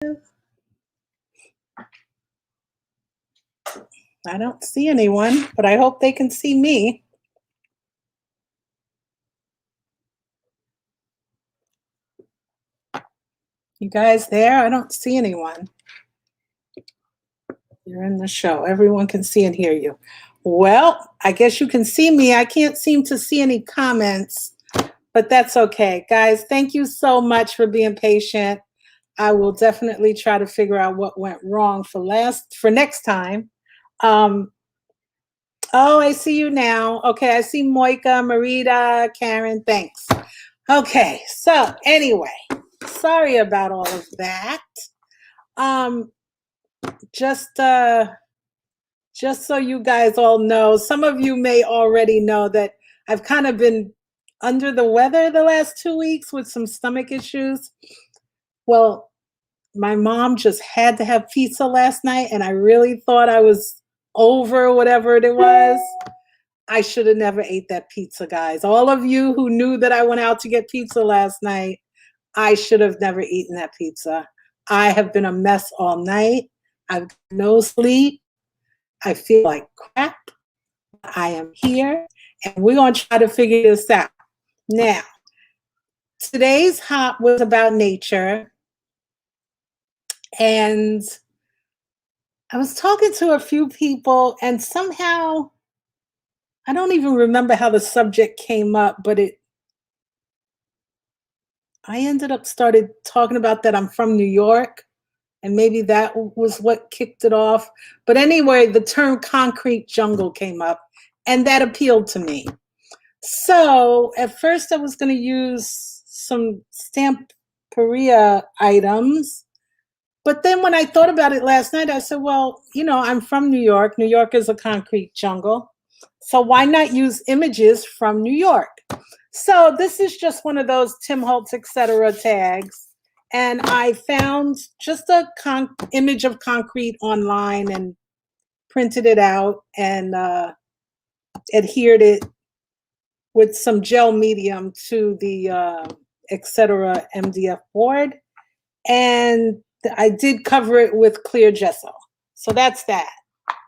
I don't see anyone, but I hope they can see me. You guys there? I don't see anyone. You're in the show. Everyone can see and hear you. Well, I guess you can see me. I can't seem to see any comments, but that's okay. Guys, thank you so much for being patient. I will definitely try to figure out what went wrong for next time. Oh, I see you now. Okay, I see Moika, Marita, Karen, thanks. Okay, so anyway, sorry about all of that. Just so you guys all know, some of you may already know that I've kind of been under the weather the last 2 weeks with some stomach issues. Well, my mom just had to have pizza last night, and I really thought I was over whatever it was. I should have never ate that pizza, guys. All of you who knew that I went out to get pizza last night, I should have never eaten that pizza. I have been a mess all night. I've got no sleep. I feel like crap. I am here, and we're going to try to figure this out. Now, today's hop was about nature, and I was talking to a few people, and somehow, I don't even remember how the subject came up, but I ended up started talking about that I'm from New York, and maybe that was what kicked it off. But anyway, the term concrete jungle came up, and that appealed to me. So at first I was going to use some Stamperia items, but then when I thought about it last night, I said, well, I'm from New York. New York is a concrete jungle. So why not use images from New York? So this is just one of those Tim Holtz, etc. tags. And I found just a image of concrete online and printed it out and adhered it with some gel medium to the etc. MDF board. And I did cover it with clear gesso. So that's that.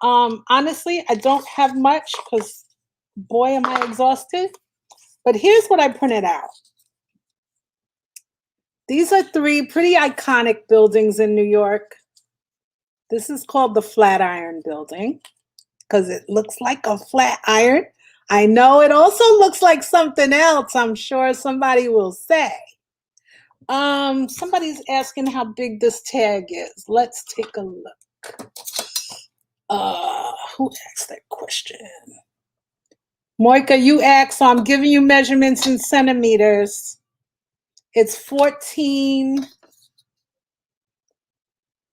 Honestly, I don't have much because boy, am I exhausted. But here's what I printed out. These are 3 pretty iconic buildings in New York. This is called the Flatiron Building because it looks like a flat iron. I know it also looks like something else, I'm sure somebody will say. Somebody's asking how big this tag is. Let's take a look. Who asked that question? Moika, you asked, so I'm giving you measurements in centimeters. It's 14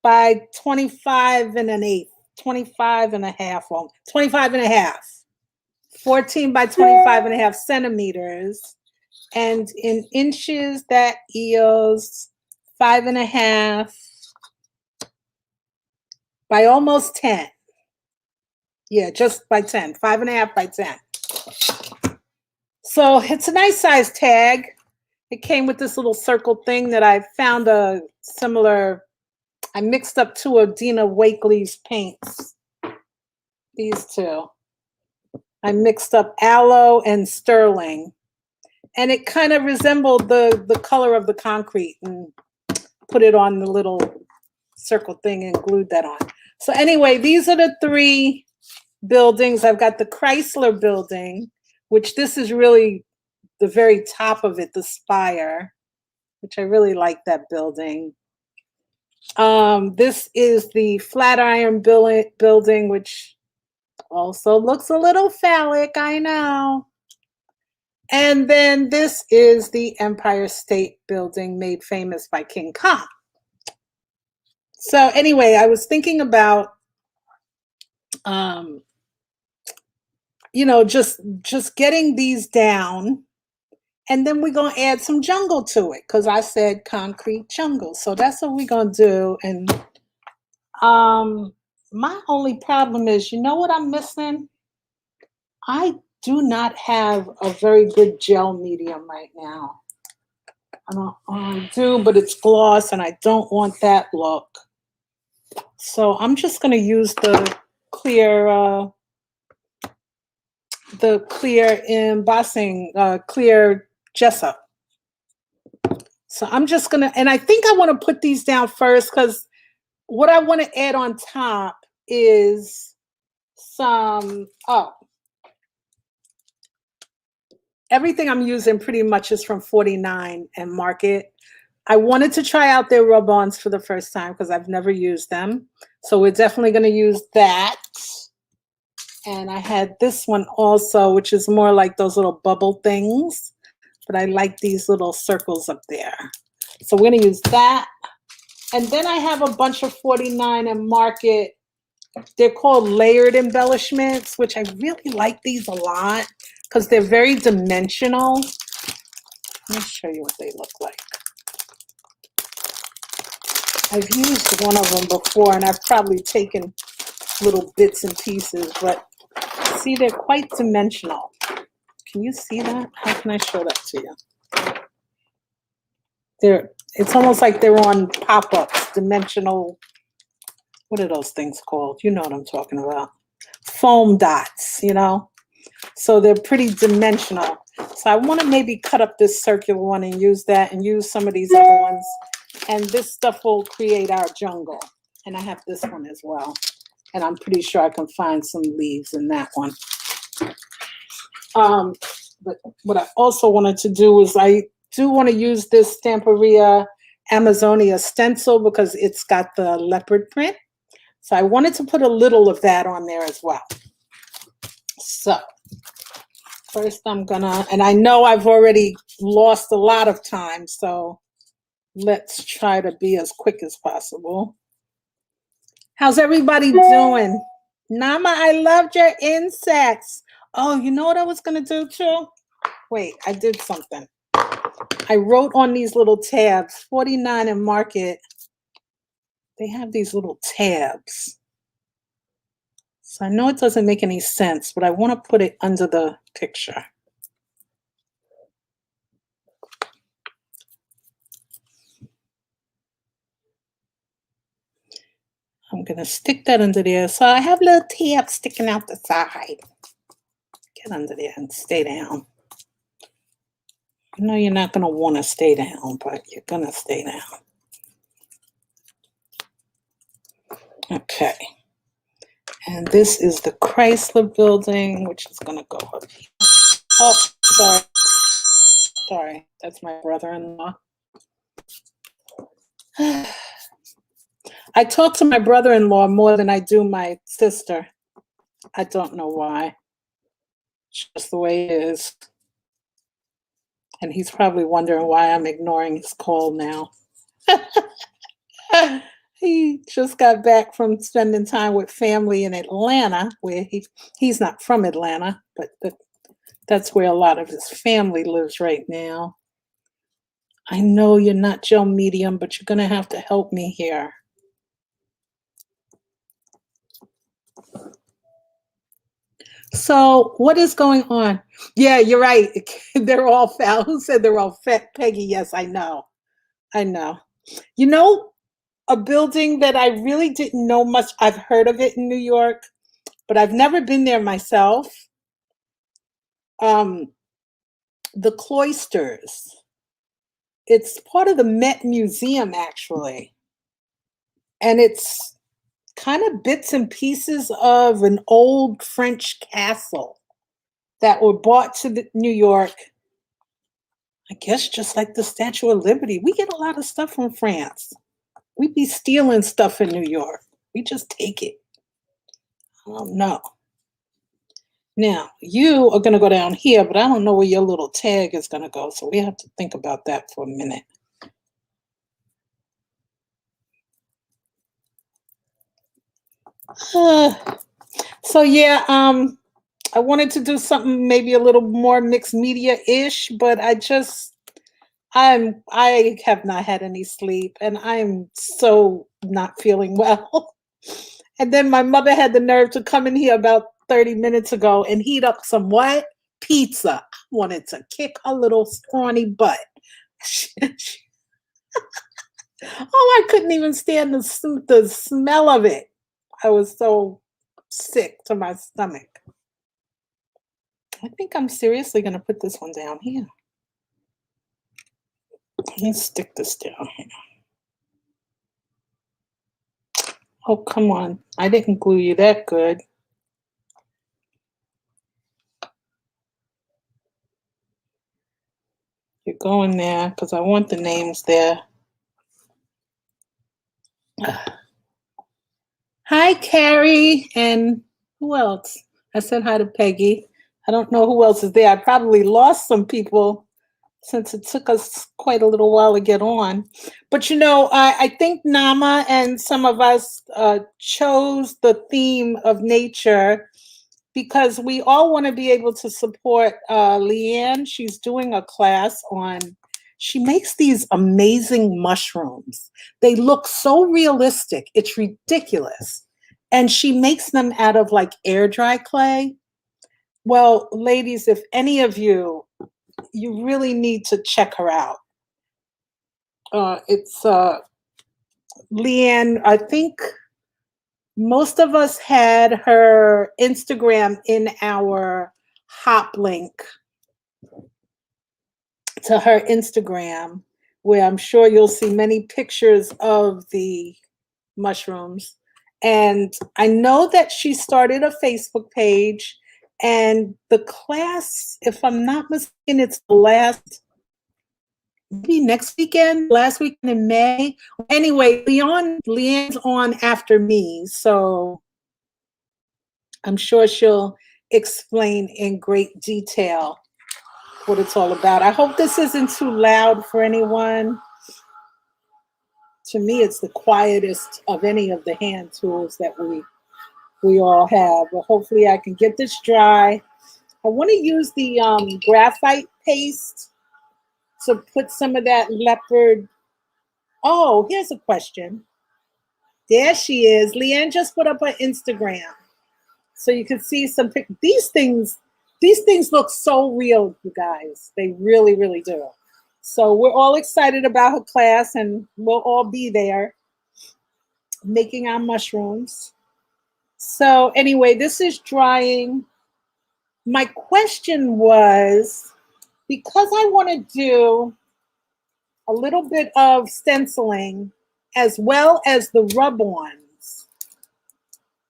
by 25 and an eighth, 25 and a half, well, 25 and a half, 14 by 25 and a half centimeters. And in inches, that yields 5.5 by almost 10. Yeah, just by 10, 5.5 by 10. So it's a nice size tag. It came with this little circle thing that I found a similar, I mixed up 2 of Dina Wakely's paints. These 2. I mixed up aloe and sterling. And it kind of resembled the color of the concrete and put it on the little circle thing and glued that on. So anyway, these are the 3 buildings. I've got the Chrysler Building, which this is really the very top of it, the spire, which I really like that building. This is the Flatiron Building, which also looks a little phallic, I know. And then this is the Empire State Building made famous by King Kong. So anyway, I was thinking about, just getting these down. And then we're going to add some jungle to it because I said concrete jungle. So that's what we're going to do. And my only problem is, you know what I'm missing? I do not have a very good gel medium right now. I don't do, but it's gloss and I don't want that look. So I'm just going to use the clear embossing, clear gesso. So I'm just going to, and I think I want to put these down first because what I want to add on top is some, everything I'm using pretty much is from 49 and Market. I wanted to try out their rub-ons for the first time because I've never used them. So we're definitely going to use that. And I had this one also, which is more like those little bubble things. But I like these little circles up there. So we're going to use that. And then I have a bunch of 49 and Market. They're called layered embellishments, which I really like these a lot because they're very dimensional. Let me show you what they look like. I've used one of them before, and I've probably taken little bits and pieces, but see, they're quite dimensional. Can you see that? How can I show that to you? It's almost like they're on pop-ups, dimensional. What are those things called? You know what I'm talking about. Foam dots, you know? So they're pretty dimensional. So I want to maybe cut up this circular one and use that and use some of these other ones. And this stuff will create our jungle. And I have this one as well. And I'm pretty sure I can find some leaves in that one. But what I also wanted to do is I do want to use this Stamperia Amazonia stencil because it's got the leopard print. So I wanted to put a little of that on there as well. So first I'm gonna, and I know I've already lost a lot of time, so let's try to be as quick as possible. How's everybody doing? Nama, I loved your insects. Oh, you know what I was gonna do too? Wait, I did something. I wrote on these little tabs, 49 and Market. They have these little tabs. So I know it doesn't make any sense, but I want to put it under the picture. I'm going to stick that under there. So I have little tabs sticking out the side. Get under there and stay down. I know you're not going to want to stay down, but you're going to stay down. Okay. And this is the Chrysler building, which is going to go up here. Oh, sorry. Sorry, that's my brother-in-law. I talk to my brother-in-law more than I do my sister. I don't know why. It's just the way it is. And he's probably wondering why I'm ignoring his call now. He just got back from spending time with family in Atlanta, where he's not from Atlanta, but that's where a lot of his family lives right now. I know you're not Joe Medium, but you're going to have to help me here. So what is going on? Yeah, you're right. They're all foul. Who said they're all fat? Peggy, yes, I know. I know. You know, a building that I really didn't know much. I've heard of it in New York, but I've never been there myself. The Cloisters. It's part of the Met Museum, actually. And it's kind of bits and pieces of an old French castle that were brought to New York. I guess just like the Statue of Liberty. We get a lot of stuff from France. We be stealing stuff in New York. We just take it. I don't know. Now, you are going to go down here, but I don't know where your little tag is going to go, so we have to think about that for a minute. So yeah, I wanted to do something maybe a little more mixed media-ish, but I have not had any sleep, and I'm so not feeling well. And then my mother had the nerve to come in here about 30 minutes ago and heat up some what? Pizza. I wanted to kick her little scrawny butt. Oh, I couldn't even stand the smell of it. I was so sick to my stomach. I think I'm seriously gonna put this one down here. Let me stick this down here. Oh, come on. I didn't glue you that good. You're going there because I want the names there. Hi, Carrie. And who else? I said hi to Peggy. I don't know who else is there. I probably lost some people since it took us quite a little while to get on. But I think Nama and some of us chose the theme of nature because we all want to be able to support Leanne. She's doing a class on, she makes these amazing mushrooms. They look so realistic. It's ridiculous. And she makes them out of like air dry clay. Well, ladies, if any of you really need to check her out. It's Leanne. I think most of us had her Instagram in our hop link to her Instagram, where I'm sure you'll see many pictures of the mushrooms. And I know that she started a Facebook page, and the class, if I'm not mistaken, it's the maybe next weekend, last weekend in May. Anyway, Leanne's on after me, so I'm sure she'll explain in great detail what it's all about. I hope this isn't too loud for anyone. To me, it's the quietest of any of the hand tools that we all have. But hopefully I can get this dry. I want to use the graphite paste to put some of that leopard. Oh, here's a question. There she is. Leanne just put up her Instagram. So you can see some these things look so real, you guys. They really, really do. So we're all excited about her class, and we'll all be there making our mushrooms. So anyway, this is drying. My question was, because I want to do a little bit of stenciling as well as the rub-ons.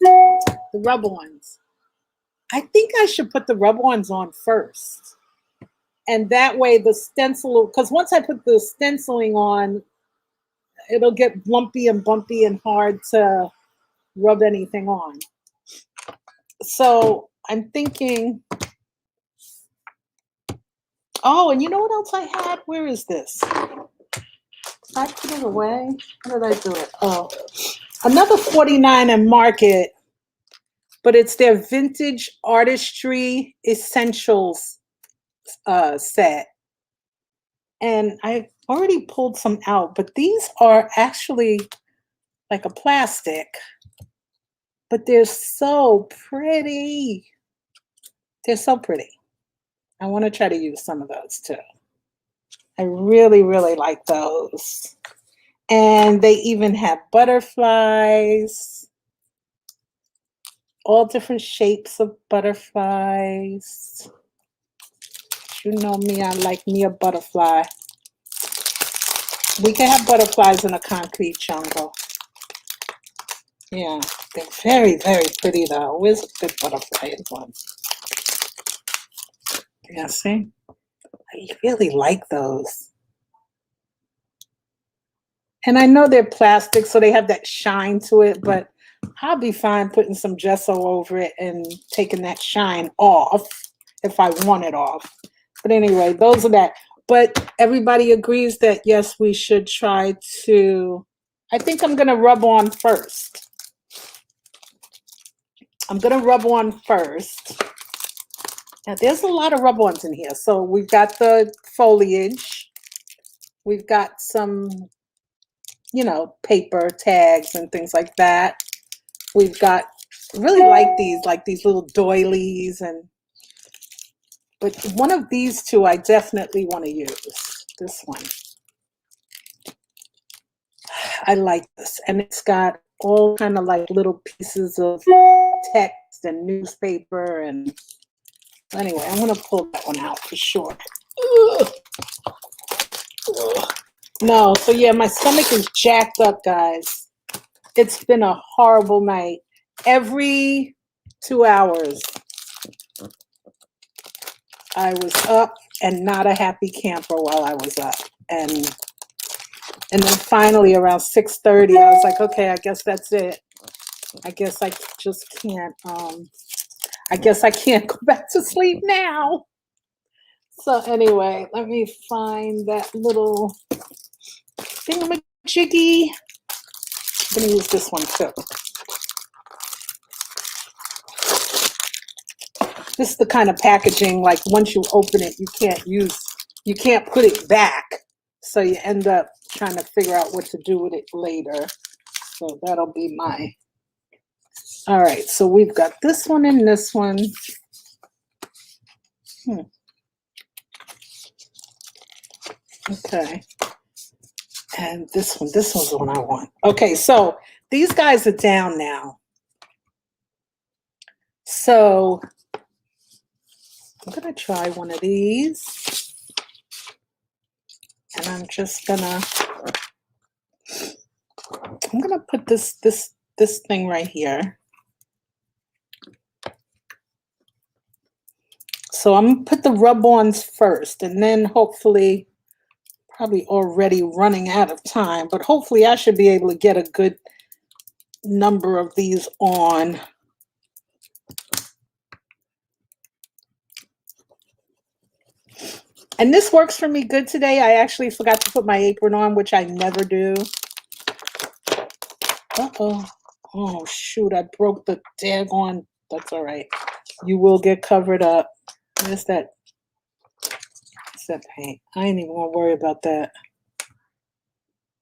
The rub-ons. I think I should put the rub-ons on first. And that way the stencil, because once I put the stenciling on, it'll get lumpy and bumpy and hard to rub anything on. So I'm thinking, oh, and you know what else I had? Where is this? I put it away. How did I do it? Oh, another 49 and Market, but it's their vintage artistry essentials set. And I already pulled some out, but these are actually like a plastic, but they're so pretty. They're so pretty. I want to try to use some of those too. I really, really like those. And they even have butterflies, all different shapes of butterflies. You know me, I like me a butterfly. We can have butterflies in a concrete jungle. Yeah, they're very, very pretty though. Where's a good butterfly one? Yeah, see? I really like those. And I know they're plastic, so they have that shine to it, but I'll be fine putting some gesso over it and taking that shine off if I want it off. But anyway, those are that. But everybody agrees that, yes, we should try to, I think I'm going to rub on first. I'm going to rub on first. Now, there's a lot of rub-ons in here. So we've got the foliage. We've got some, paper tags and things like that. We've got, really like these little doilies, but one of these two I definitely want to use. This one. I like this. And it's got all kind of like little pieces of text and newspaper. And anyway, I'm going to pull that one out for sure. Ugh. Ugh. No, so yeah, my stomach is jacked up, guys. It's been a horrible night. Every 2 hours, I was up and not a happy camper while I was up. And then finally around 6:30, I was like, okay, I guess that's it. I guess I just can't, I guess I can't go back to sleep now. So anyway, let me find that little thingamajiggy. I'm gonna use this one too. This is the kind of packaging, like once you open it, you can't put it back. So you end up trying to figure out what to do with it later. So that'll be my, all right, so we've got this one and this one. Okay. And this one's the one I want. Okay, so these guys are down now. So I'm gonna try one of these. And I'm gonna put this thing right here. So I'm gonna put the rub-ons first, and then hopefully, probably already running out of time, but hopefully I should be able to get a good number of these on. And this works for me good today. I actually forgot to put my apron on, which I never do. Uh-oh. Oh, shoot, I broke the daggone. That's all right. You will get covered up. Where's that? What's that paint? I ain't even gonna worry about that.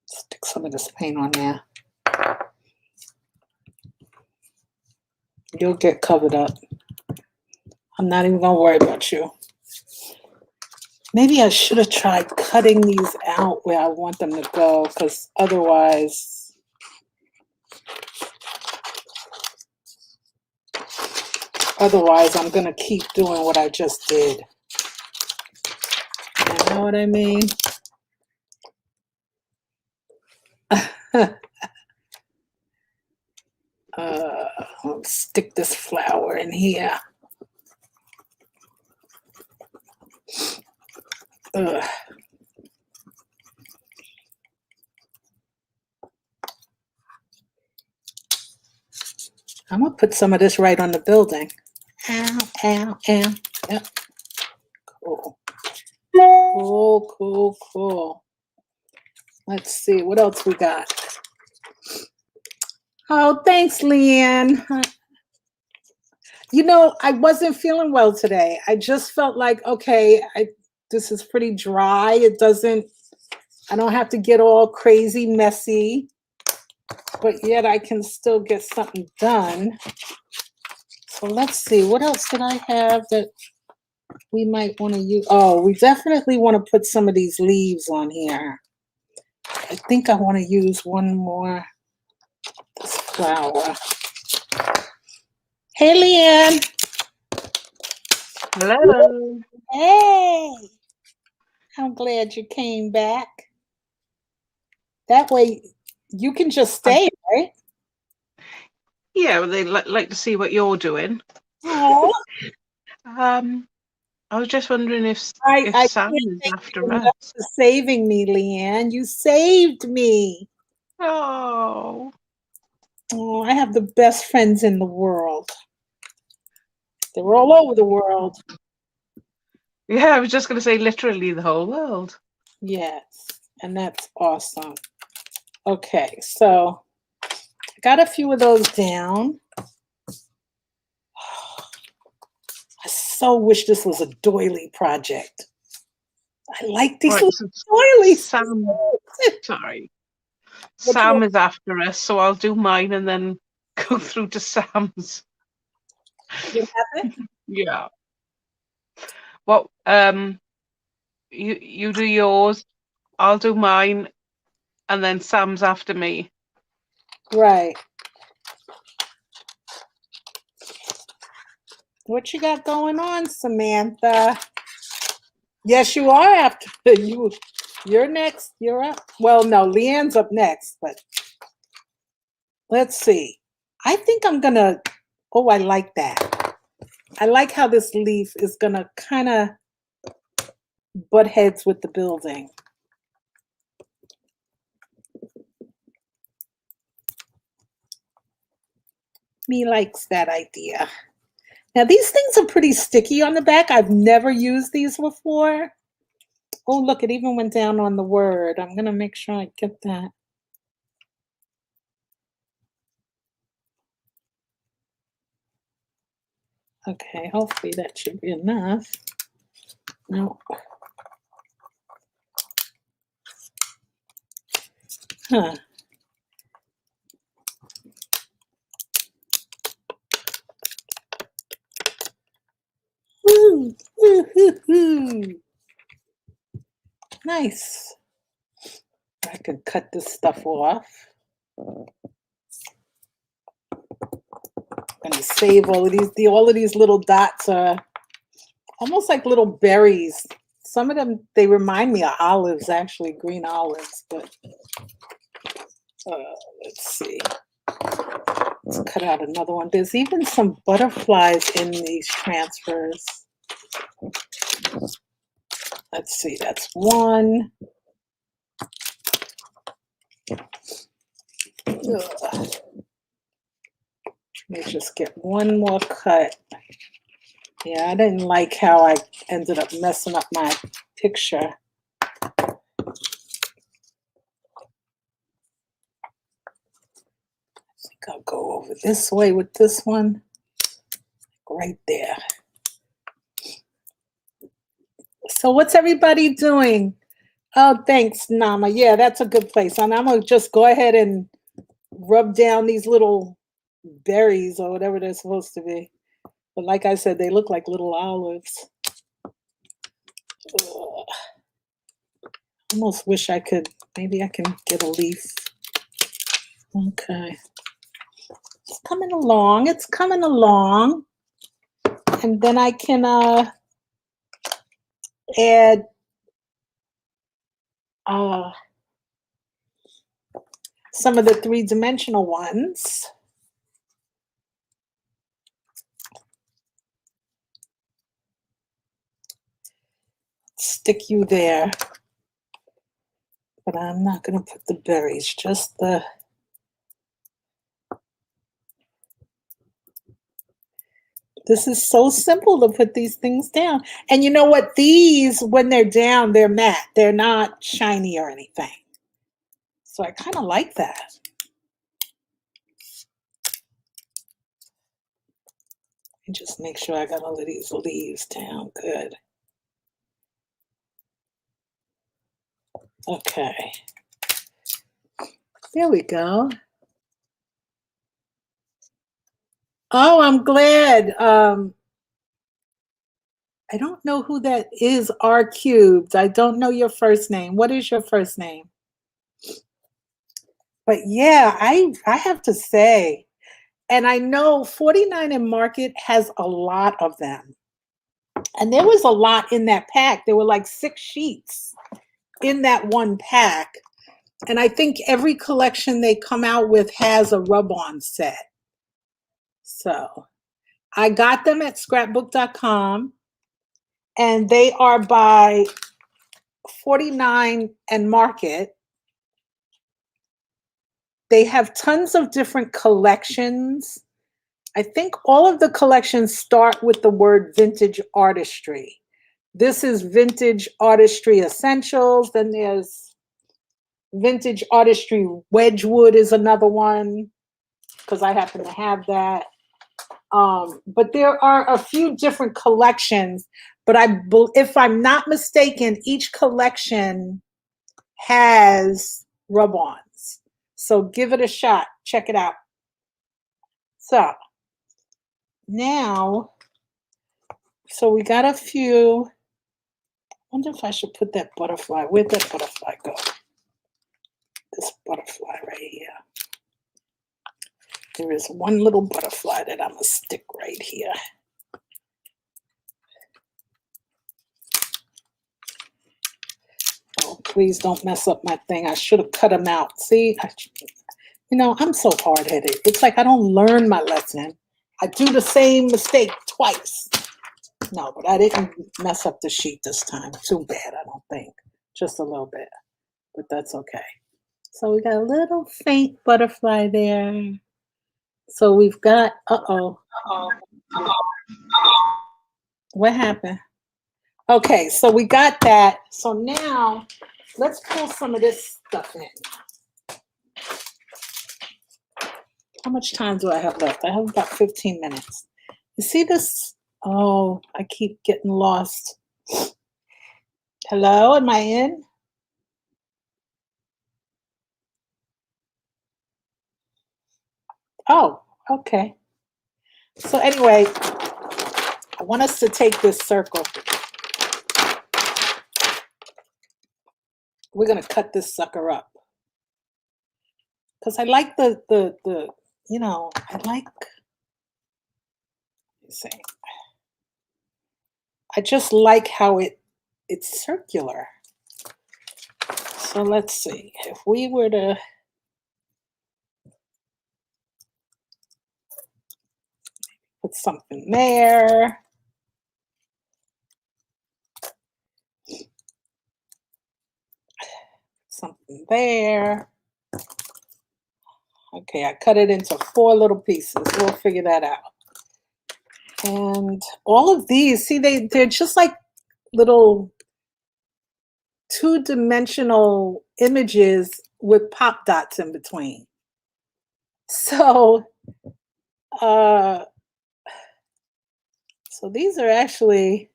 Stick some of this paint on there. You'll get covered up. I'm not even gonna worry about you. Maybe I should have tried cutting these out where I want them to go, because otherwise, I'm gonna keep doing what I just did. You know what I mean? Let's stick this flower in here. Ugh. I'm gonna put some of this right on the building. Ow, ow, ow. Yep. Cool. Cool, cool, cool. Let's see, what else we got? Oh, thanks, Leanne. You know, I wasn't feeling well today. I just felt like, okay, this is pretty dry. I don't have to get all crazy messy, but yet I can still get something done. So let's see, what else did I have that we might want to use? Oh, we definitely want to put some of these leaves on here. I think I want to use one more, this flower. Hey, Leanne. Hello. Hey. I'm glad you came back. That way you can just stay, right? Yeah, well, they like to see what you're doing. Oh. I was just wondering if I Sam can't is thank after you us. enough for saving me, Leanne. You saved me. Oh. Oh, I have the best friends in the world. They're all over the world. Yeah, I was just going to say literally the whole world. Yes, and that's awesome. Okay, so I got a few of those down. I so wish this was a doily project. I like these little doilies. Sorry. Sam is after us, so I'll do mine and then go through to Sam's. You have it? Yeah. Well, you do yours, I'll do mine, and then Sam's after me. Right. What you got going on, Samantha? Yes, you are after you. You're next. You're up. Well, no, Leanne's up next, but let's see. I think I'm gonna, oh, I like that. I like how this leaf is gonna kind of butt heads with the building. Me likes that idea. Now these things are pretty sticky on the back. I've never used these before. Oh, look, it even went down on the word. I'm gonna make sure I get that. Okay, hopefully that should be enough. No. Huh. Woo, woo, hoo, hoo. Nice. I can cut this stuff off. I'm gonna save all of these. All of these little dots are almost like little berries. Some of them, they remind me of olives, actually, green olives, but let's see. Let's cut out another one. There's even some butterflies in these transfers. Let's see, that's one. Ugh. Let me just get one more cut. Yeah, I didn't like how I ended up messing up my picture. I think I'll go over this way with this one. Right there. So what's everybody doing? Oh, thanks, Nama. Yeah, that's a good place. And I'm going to just go ahead and rub down these little berries or whatever they're supposed to be. But like I said, they look like little olives. Ugh. Almost wish I could, maybe I can get a leaf. Okay. It's coming along. It's coming along. And then I can add some of the three-dimensional ones. Stick you there. But I'm not going to put the berries, just the... This is so simple to put these things down. And you know what? These, when they're down, they're matte. They're not shiny or anything. So I kind of like that. And just make sure I got all of these leaves down. Good. Okay. There we go. Oh, I'm glad. I don't know who that is, R Cubed. I don't know your first name. What is your first name? But yeah, I have to say, and I know 49 and Market has a lot of them. And there was a lot in that pack. There were like 6 sheets in that one pack. And I think every collection they come out with has a rub-on set. So I got them at scrapbook.com. And they are by 49 and Market. They have tons of different collections. I think all of the collections start with the word vintage artistry. This is vintage artistry essentials. Then there's vintage artistry Wedgwood is another one, because I happen to have that. But there are a few different collections, but if I'm not mistaken, each collection has rub-ons. So give it a shot. Check it out. So now, so we got a few. wonder if I should put that butterfly. Where'd that butterfly go? This butterfly right here. There is one little butterfly that I'm gonna stick right here. Oh, please don't mess up my thing. I should have cut them out. See, I'm so hard-headed. It's like I don't learn my lesson. I do the same mistake twice. No, but I didn't mess up the sheet this time. Too bad, I don't think. Just a little bit, but that's okay. So we got a little faint butterfly there. So we've got, what happened? Okay, so we got that. So now let's pull some of this stuff in. How much time do I have left? I have about 15 minutes. You see this? Oh, I keep getting lost. Hello, am I in? Oh, okay. So anyway, I want us to take this circle. We're gonna cut this sucker up. Because I like I like, see. I just like how it's circular. So let's see, if we were to put something there. Something there. Okay, I cut it into 4 little pieces. We'll figure that out. And all of these, see, they're just like little 2-dimensional images with pop dots in between. So, so these are actually,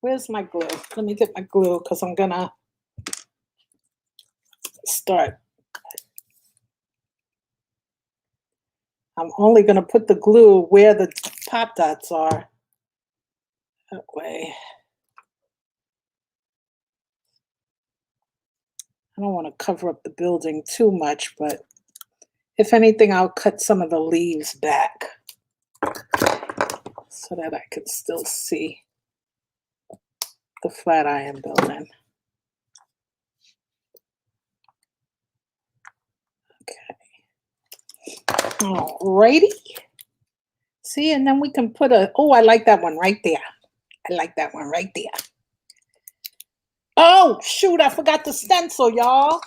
where's my glue? Let me get my glue because I'm gonna start. I'm only gonna put the glue where the pop dots are. That way. I don't want to cover up the building too much, but if anything, I'll cut some of the leaves back so that I can still see the Flatiron building. Okay. Alrighty. See, and then we can put I like that one right there. I like that one right there. Oh, shoot, I forgot the stencil, y'all.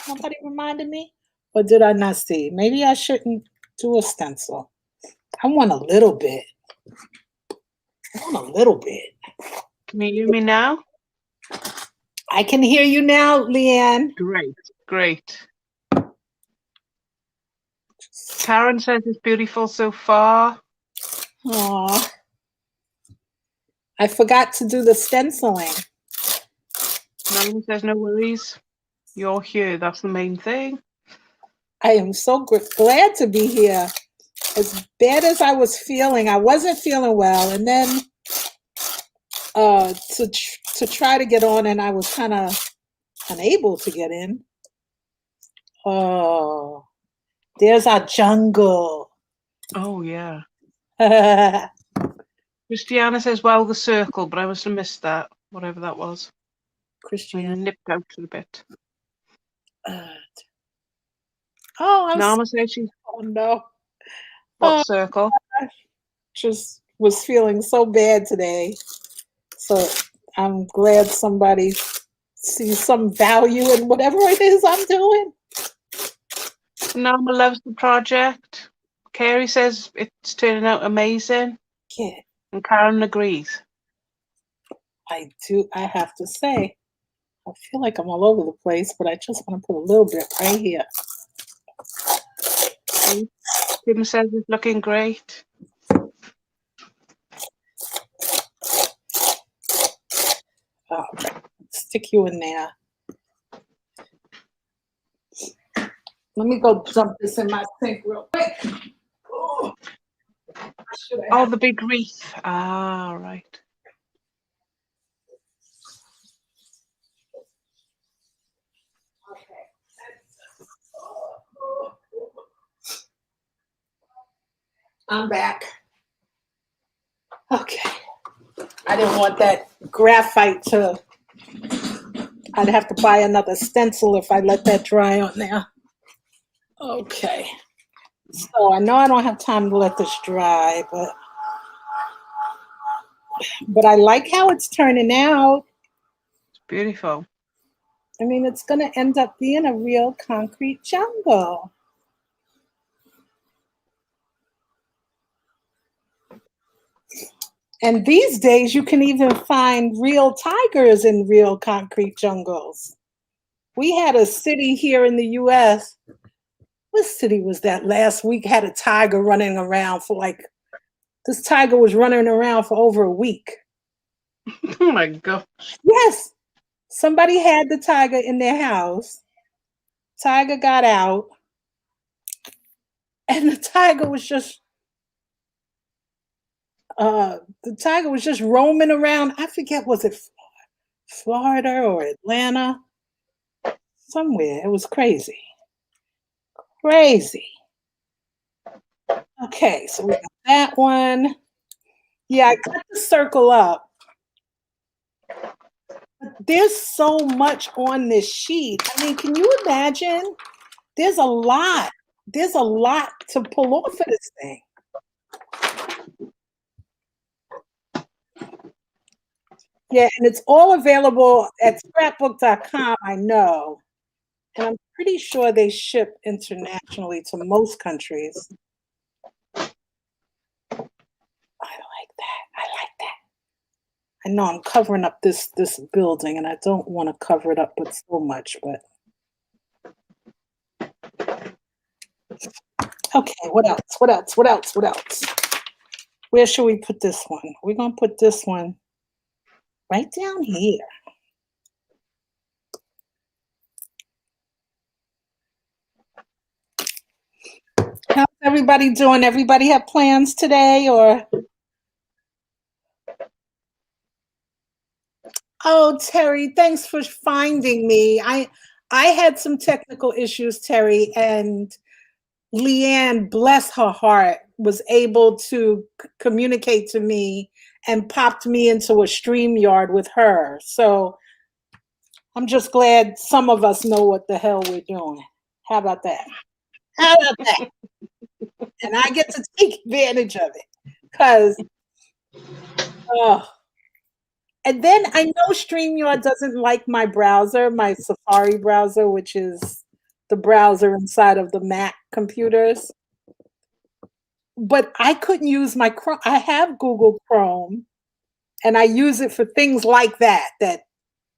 Nobody reminded me? Or did I not see? Maybe I shouldn't do a stencil. I want a little bit. Can you hear me now? I can hear you now, Leanne. Great. Karen says it's beautiful so far. Aw. I forgot to do the stenciling. Melanie says no worries. You're here. That's the main thing. I am so glad to be here. As bad as I was feeling, I wasn't feeling well. And then to try to get on, and I was kind of unable to get in. Oh, there's our jungle. Oh, yeah. Christiana says, well, the circle, but I must have missed that, whatever that was. Christiana. I nipped out a bit. Oh, no. What circle? Just was feeling so bad today. So I'm glad somebody sees some value in whatever it is I'm doing. Nama loves the project. Carrie says it's turning out amazing. Yeah. And Karen agrees. I have to say, I feel like I'm all over the place, but I just want to put a little bit right here. Tim says it's looking great. Oh, stick you in there. Let me go dump this in my sink real quick. Oh, the big wreath. Ah, right. I'm back. Okay. I didn't want that graphite to, I'd have to buy another stencil if I let that dry on there. Okay. So I know I don't have time to let this dry, but I like how it's turning out. It's beautiful. I mean, it's going to end up being a real concrete jungle. And these days, you can even find real tigers in real concrete jungles. We had a city here in the US. What city was that last week? Had a tiger running around for like, this tiger was running around for over a week. Oh my gosh. Yes. Somebody had the tiger in their house. Tiger got out. And the tiger was just roaming around. I forget, was it Florida or Atlanta? Somewhere. It was crazy. Crazy. Okay, so we got that one. Yeah, I cut the circle up. There's so much on this sheet. I mean, can you imagine? There's a lot. There's a lot to pull off of this thing. Yeah, and it's all available at scrapbook.com, I know. And I'm pretty sure they ship internationally to most countries. I like that. I like that. I know I'm covering up this building, and I don't want to cover it up with so much, but okay, what else? What else? What else? What else? Where should we put this one? We're gonna put this one right down here. How's everybody doing? Everybody have plans today, or? Oh, Terry, thanks for finding me. I had some technical issues, Terry, and Leanne, bless her heart, was able to communicate to me and popped me into a StreamYard with her. So I'm just glad some of us know what the hell we're doing. How about that? How about that? And I get to take advantage of it because, and then I know StreamYard doesn't like my browser, my Safari browser, which is the browser inside of the Mac computers. But I couldn't use my Chrome. I have Google Chrome, and I use it for things like that,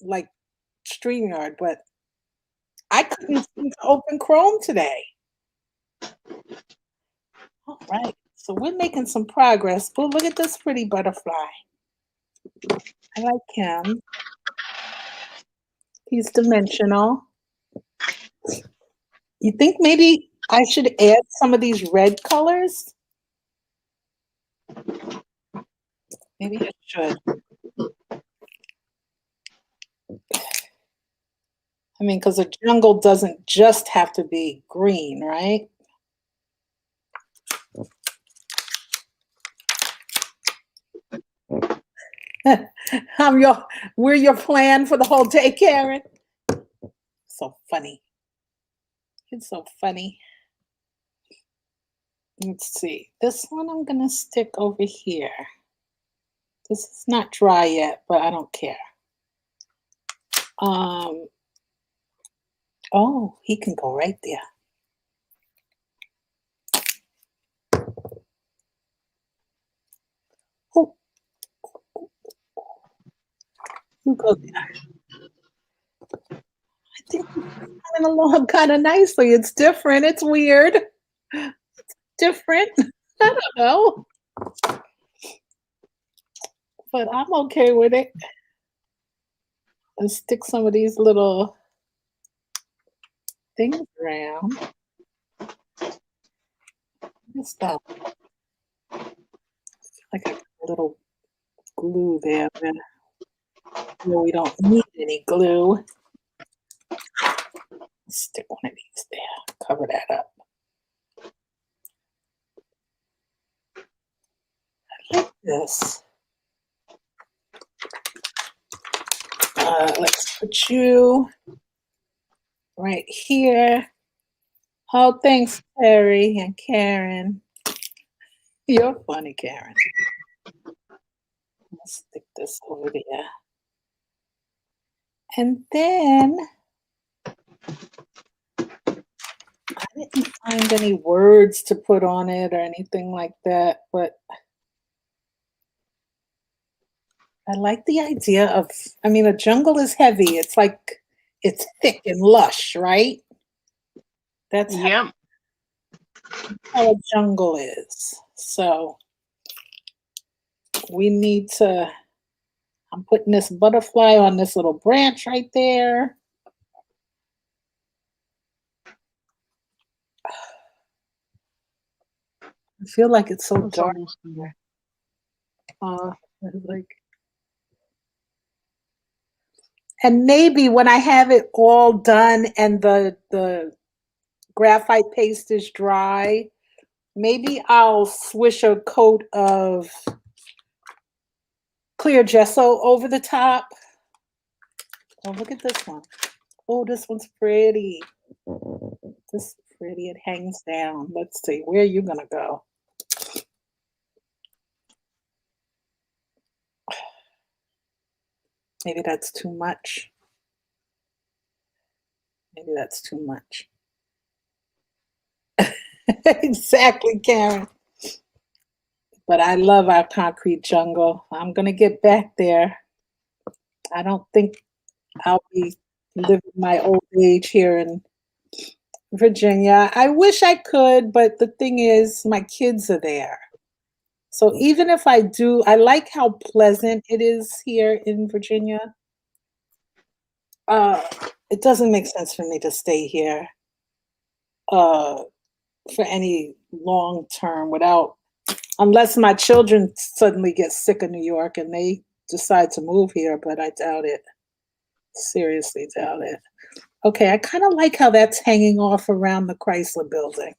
like StreamYard. But I couldn't seem to open Chrome today. All right, so we're making some progress. But look at this pretty butterfly. I like him. He's dimensional. You think maybe I should add some of these red colors? Maybe I should. I mean, because a jungle doesn't just have to be green, right? We're your plan for the whole day, Karen. So funny. It's so funny. Let's see. This one I'm gonna stick over here. This is not dry yet, but I don't care. Oh, he can go right there. Oh, you go there. I think it's coming along kind of nicely. It's different. It's weird. It's different. I don't know. But I'm okay with it. Let's stick some of these little things around. What's that? Like a little glue there. No, we don't need any glue. Stick one of these there. Cover that up. this. Let's put you right here. Oh, thanks, Terry and Karen. You're funny, Karen. Let's stick this over there. And then I didn't find any words to put on it or anything like that, but I like the idea of, I mean, a jungle is heavy. It's like, it's thick and lush, right? That's Yeah. how a jungle is. So we need to, I'm putting this butterfly on this little branch right there. I feel like it's so It's dark. almost there. Like, and maybe when I have it all done and the graphite paste is dry, maybe I'll swish a coat of clear gesso over the top. Oh, look at this one. Oh, this one's pretty. This is pretty. It hangs down. Let's see. Where are you going to go? Maybe that's too much. Maybe that's too much. Exactly, Karen. But I love our concrete jungle. I'm going to get back there. I don't think I'll be living my old age here in Virginia. I wish I could, but the thing is, my kids are there. So even if I do, I like how pleasant it is here in Virginia. It doesn't make sense for me to stay here for any long term without, unless my children suddenly get sick of New York and they decide to move here, but I doubt it. Seriously doubt it. Okay, I kind of like how that's hanging off around the Chrysler building.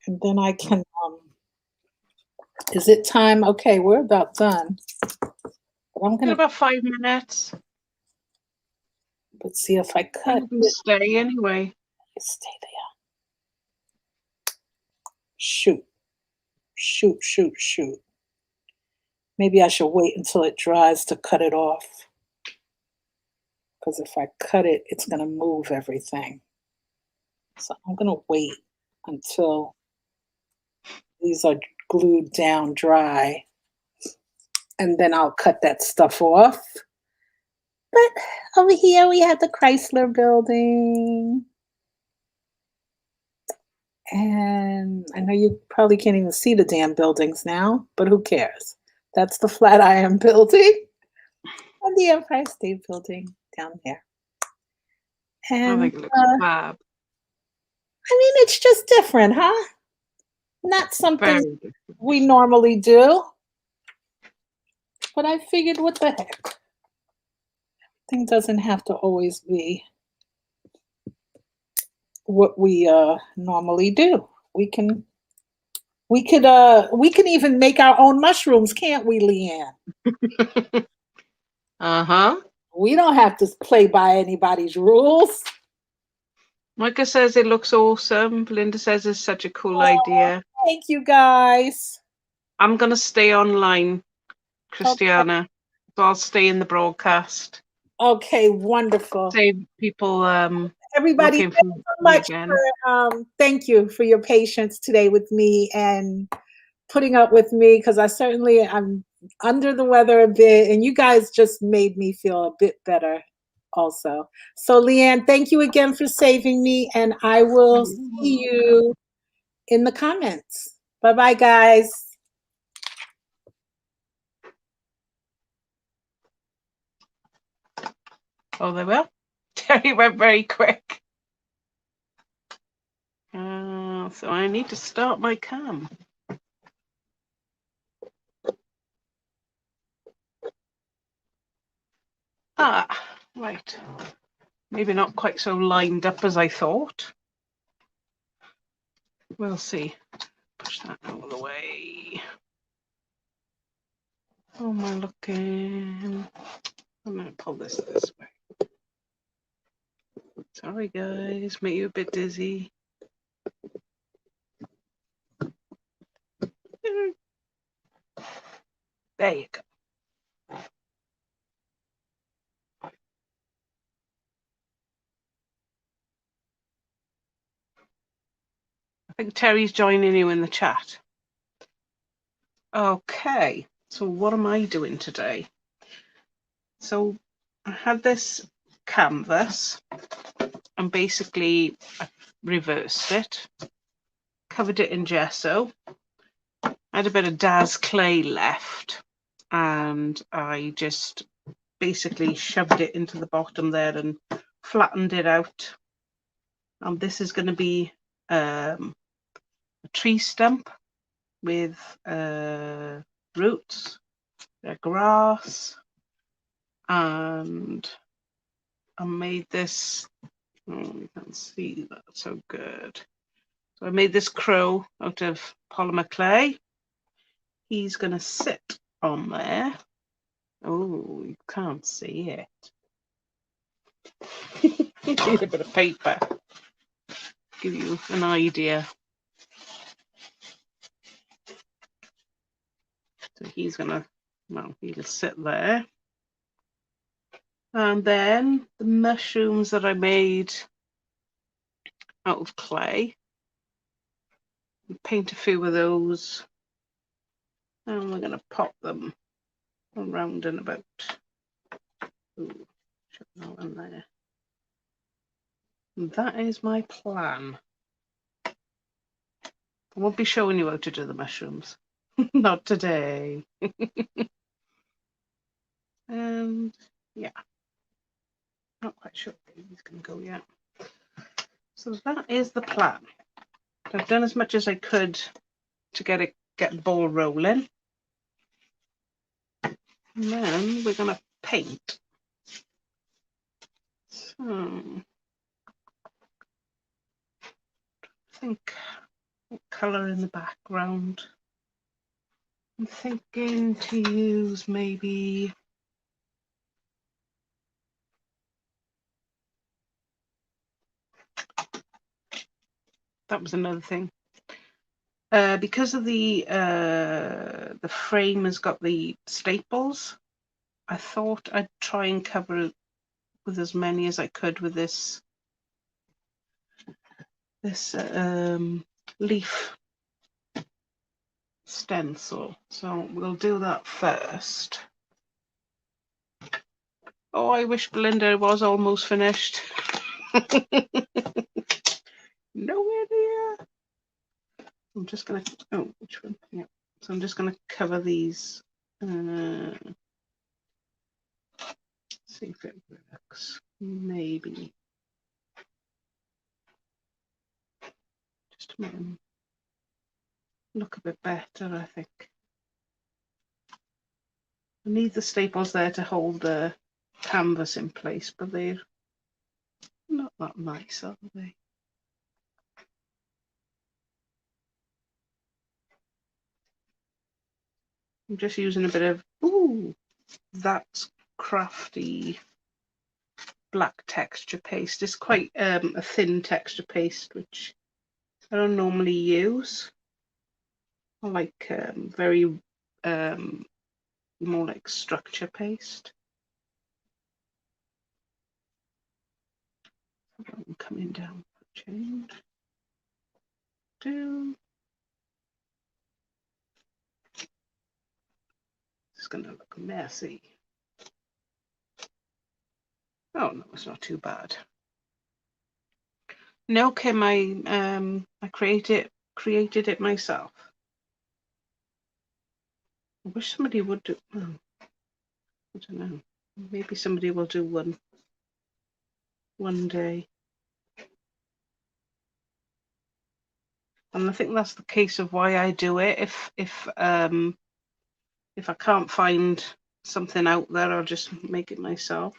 And then I can, is it time? Okay, we're about done. But I'm gonna, about 5 minutes. let's see if I cut. You can stay anyway. Stay there. Shoot, shoot, shoot, shoot. Maybe I should wait until it dries to cut it off. Because if I cut it, it's gonna move everything. So I'm gonna wait until these are glued down dry. And then I'll cut that stuff off. But over here we have the Chrysler building. And I know you probably can't even see the damn buildings now, but who cares? That's the Flatiron building and the Empire State Building down there. And I think it looks fab. I mean, it's just different, huh? Not something Very we normally do. But I figured, what the heck? Thing doesn't have to always be what we normally do. We can even make our own mushrooms, can't we, Leanne? Uh-huh. We don't have to play by anybody's rules. Micah says it looks awesome. Belinda says it's such a cool idea. Thank you, guys. I'm going to stay online, Christiana. Okay. So I'll stay in the broadcast. Okay, wonderful. Save people everybody, thank you so much for, thank you for your patience today with me and putting up with me, because I'm under the weather a bit, and you guys just made me feel a bit better also. So Leanne, thank you again for saving me, and I will see you in the comments. Bye-bye, guys. Oh, they will. Terry went very quick. So I need to start my cam. Right. Maybe not quite so lined up as I thought. We'll see. Push that out of the way. Oh my looking. I'm gonna pull this way. Sorry guys, make you a bit dizzy. There you go. I think Terry's joining you in the chat. Okay, so what am I doing today? So I had this canvas and basically I reversed it, covered it in gesso. I had a bit of Daz clay left and I just basically shoved it into the bottom there and flattened it out. And this is going to be a tree stump with roots, grass, and I made this. Oh, you can't see that so good. So I made this crow out of polymer clay. He's going to sit on there. Oh, you can't see it. Need a bit of paper. Give you an idea. So he's gonna, well, he'll sit there. And then the mushrooms that I made out of clay. Paint a few of those. And we're gonna pop them around and about. Ooh, shut that one there. And that is my plan. I won't be showing you how to do the mushrooms. Not today. And yeah, not quite sure where he's going to go yet. So that is the plan. I've done as much as I could to get the ball rolling. And then we're going to paint. So I think what colour in the background. I'm thinking to use maybe that was another thing. Because of the frame has got the staples, I thought I'd try and cover it with as many as I could with this leaf stencil. So we'll do that first. Oh, I wish Belinda was almost finished. Nowhere near. I'm just gonna. Oh, which one? Yeah. So I'm just gonna cover these. See if it works. Maybe. Just to make them look a bit better, I think. I need the staples there to hold the canvas in place, but they're not that nice, are they? I'm just using a bit of, ooh, that's Crafty black texture paste. It's quite a thin texture paste, which I don't normally use. I like very more like structure paste. I'm coming down for change. It's going to look messy. Oh no, it's not too bad. No, Kim, I created it myself. I wish somebody would do. Oh, I don't know. Maybe somebody will do one day. And I think that's the case of why I do it. If I can't find something out there, I'll just make it myself.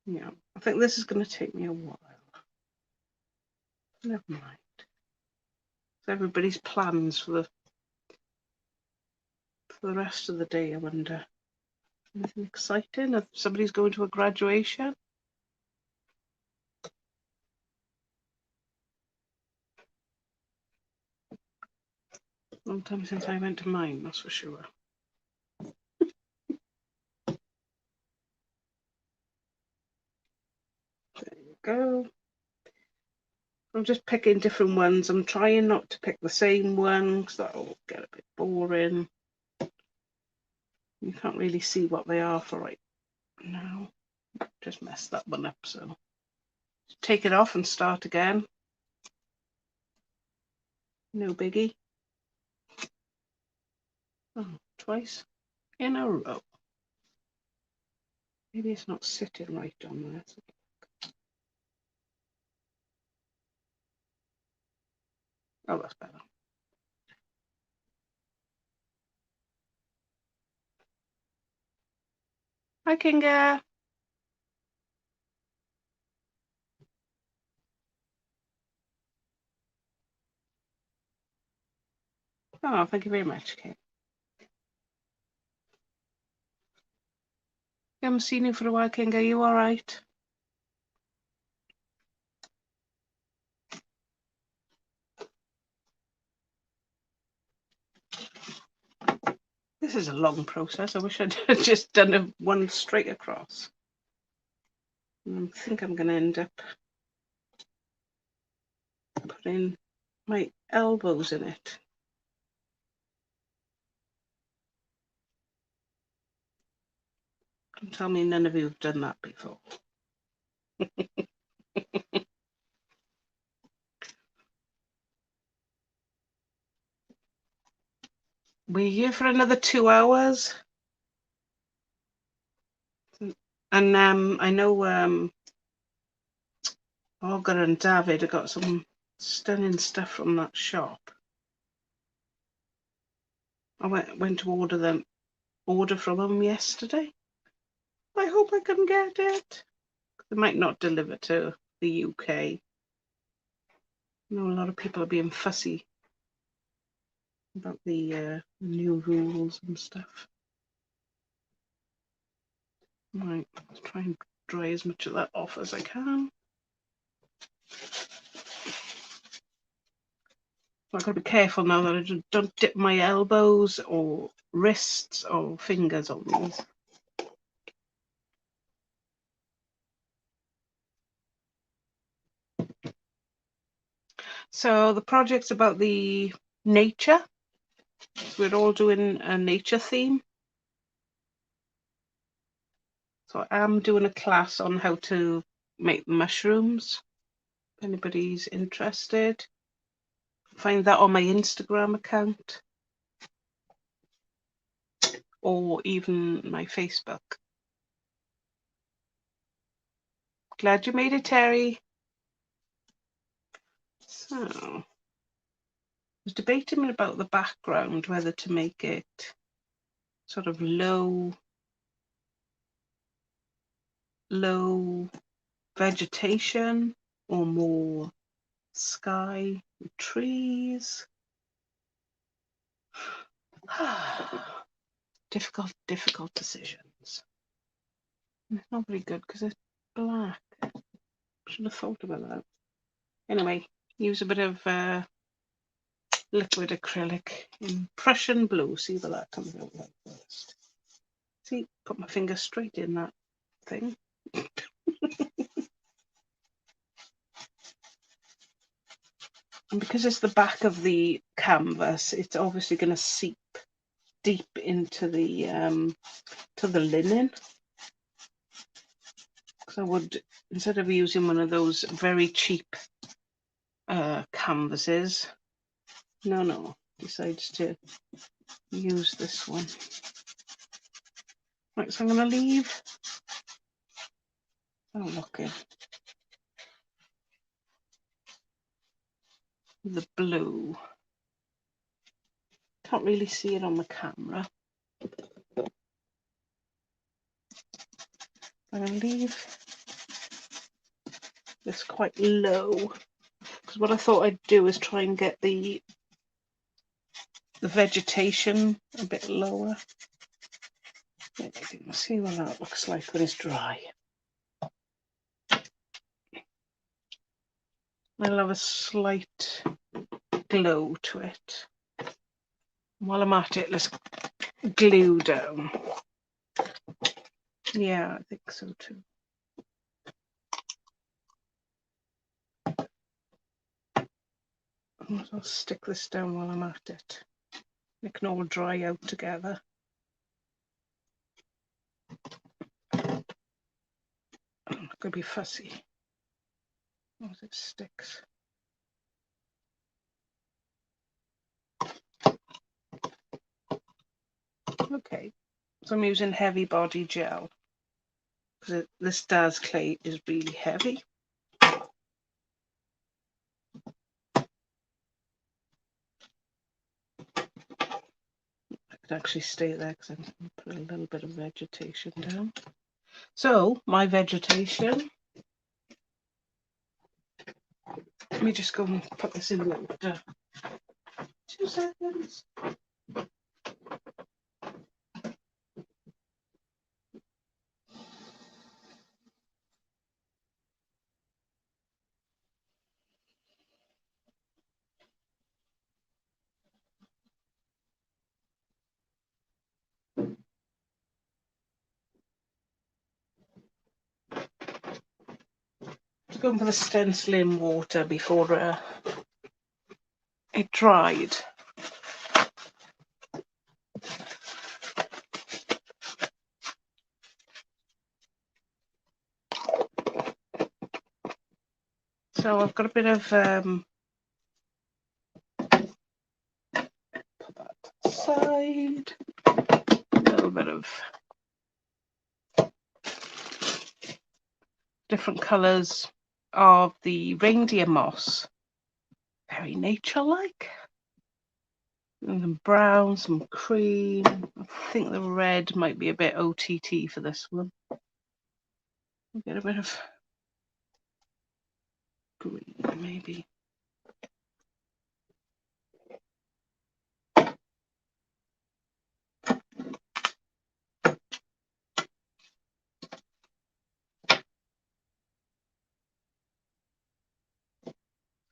Yeah, I think this is going to take me a while. Never mind. So everybody's plans for the rest of the day, I wonder. Anything exciting? If somebody's going to a graduation? Long time since I went to mine, that's for sure. There you go. I'm just picking different ones. I'm trying not to pick the same one because that'll get a bit boring. You can't really see what they are for right now. Just messed that one up, so take it off and start again. No biggie. Oh, twice in a row. Maybe it's not sitting right on there. Oh, that's better. Hi, Kinga. Oh, thank you very much, Kate. I haven't seen you for a while, Kinga. Are you all right? This is a long process. I wish I'd just done one straight across. I think I'm going to end up putting my elbows in it. Don't tell me none of you have done that before. We're here for another 2 hours. And I know Olga and David have got some stunning stuff from that shop. I went to order from them yesterday. I hope I can get it. They might not deliver to the UK. I know a lot of people are being fussy about the new rules and stuff. Right, let's try and dry as much of that off as I can. I've got to be careful now that I don't dip my elbows or wrists or fingers on these. So the project's about the nature. We're all doing a nature theme. So I am doing a class on how to make mushrooms. If anybody's interested, find that on my Instagram account or even my Facebook. Glad you made it, Terry. So I was debating about the background, whether to make it sort of low vegetation or more sky, trees. difficult decisions. It's not very good because it's black. Should have thought about that. Anyway, use a bit of liquid acrylic in Prussian blue. See where that comes out like first. See, put my finger straight in that thing. And because it's the back of the canvas, it's obviously going to seep deep into the linen. So I would, instead of using one of those very cheap canvases, decides to use this one. Right, so I'm going to leave. Oh, look at the blue. Can't really see it on the camera. I'm going to leave this quite low Because what I thought I'd do is try and get the vegetation a bit lower. See what that looks like when it's dry. It'll have a slight glow to it. While I'm at it, let's glue down. Yeah, I think so too. I'll stick this down while I'm at it. It can all dry out together. I'm not going to be fussy as it sticks. Okay, so I'm using heavy body gel because the Stars clay is really heavy. I could actually stay there because I'm going to put a little bit of vegetation down. So my vegetation, let me just go and put this in water. 2 seconds. Just going for the stencil in water before it dried. So I've got a bit of put that to the side. A little bit of different colours of the reindeer moss. Very nature-like. And some brown, some cream. I think the red might be a bit OTT for this one. We'll get a bit of green, maybe.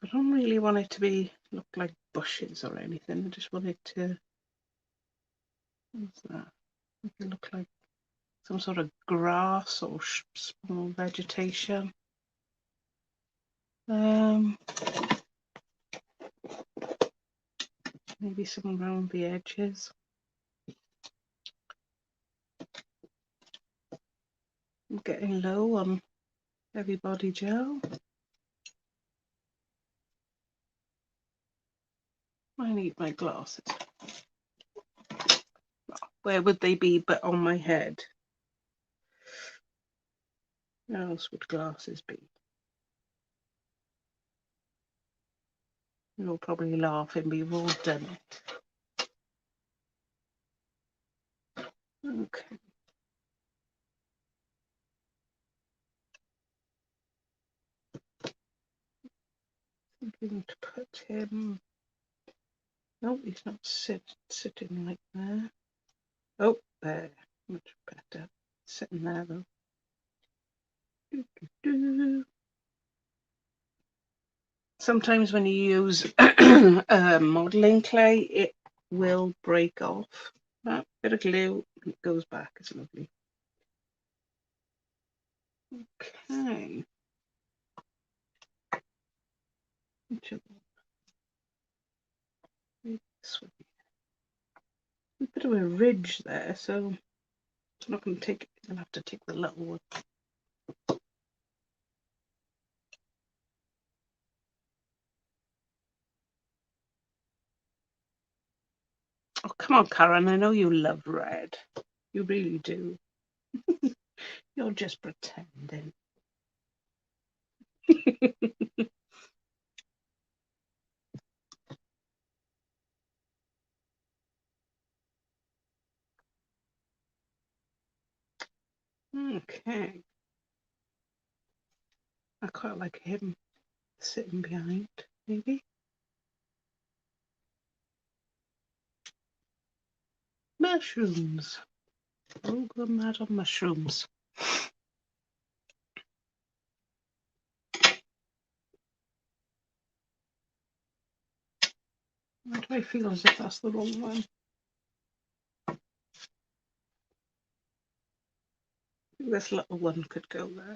I don't really want it to look like bushes or anything. I just want it to, what's that? Make it look like some sort of grass or small vegetation. Maybe some around the edges. I'm getting low on heavy body gel. I need my glasses. Where would they be but on my head? Where else would glasses be? You'll probably laugh and we've all done it. Okay. I'm going to put him. No, he's not sitting like there. Oh, there. Much better. Sitting there though. Sometimes when you use modelling clay, it will break off. That bit of glue, and it goes back. It's lovely. Okay. This way. A bit of a ridge there, so I'm not going to take it. I'll have to take the little one. Oh, come on, Karen. I know you love red. You really do. You're just pretending. Okay. I quite like him sitting behind. maybe. Mushrooms. Oh, go mad on mushrooms. Why do I feel as if that's the wrong one? This little one could go there.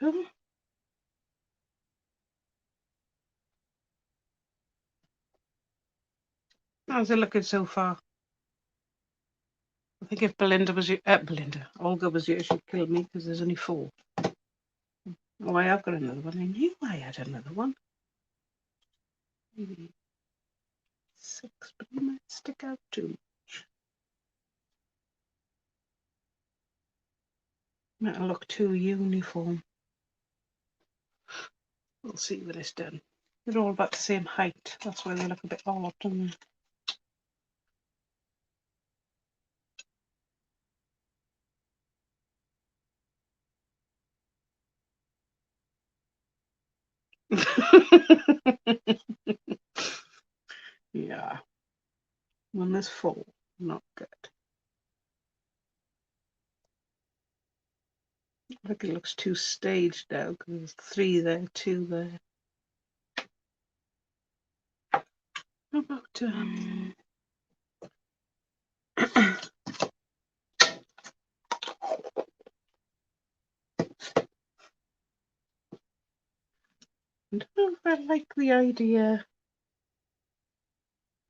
Oh. How's it looking so far? I think if Olga was here, she'd kill me because there's only 4. Oh, I have got another one. I knew I had another one. Maybe 6, but it might stick out too much. Might look too uniform. We'll see when it's done. They're all about the same height. That's why they look a bit odd, don't they? Yeah. When there's 4, not good. I think it looks too staged now because there's 3 there, 2 there. How about I don't know if I like the idea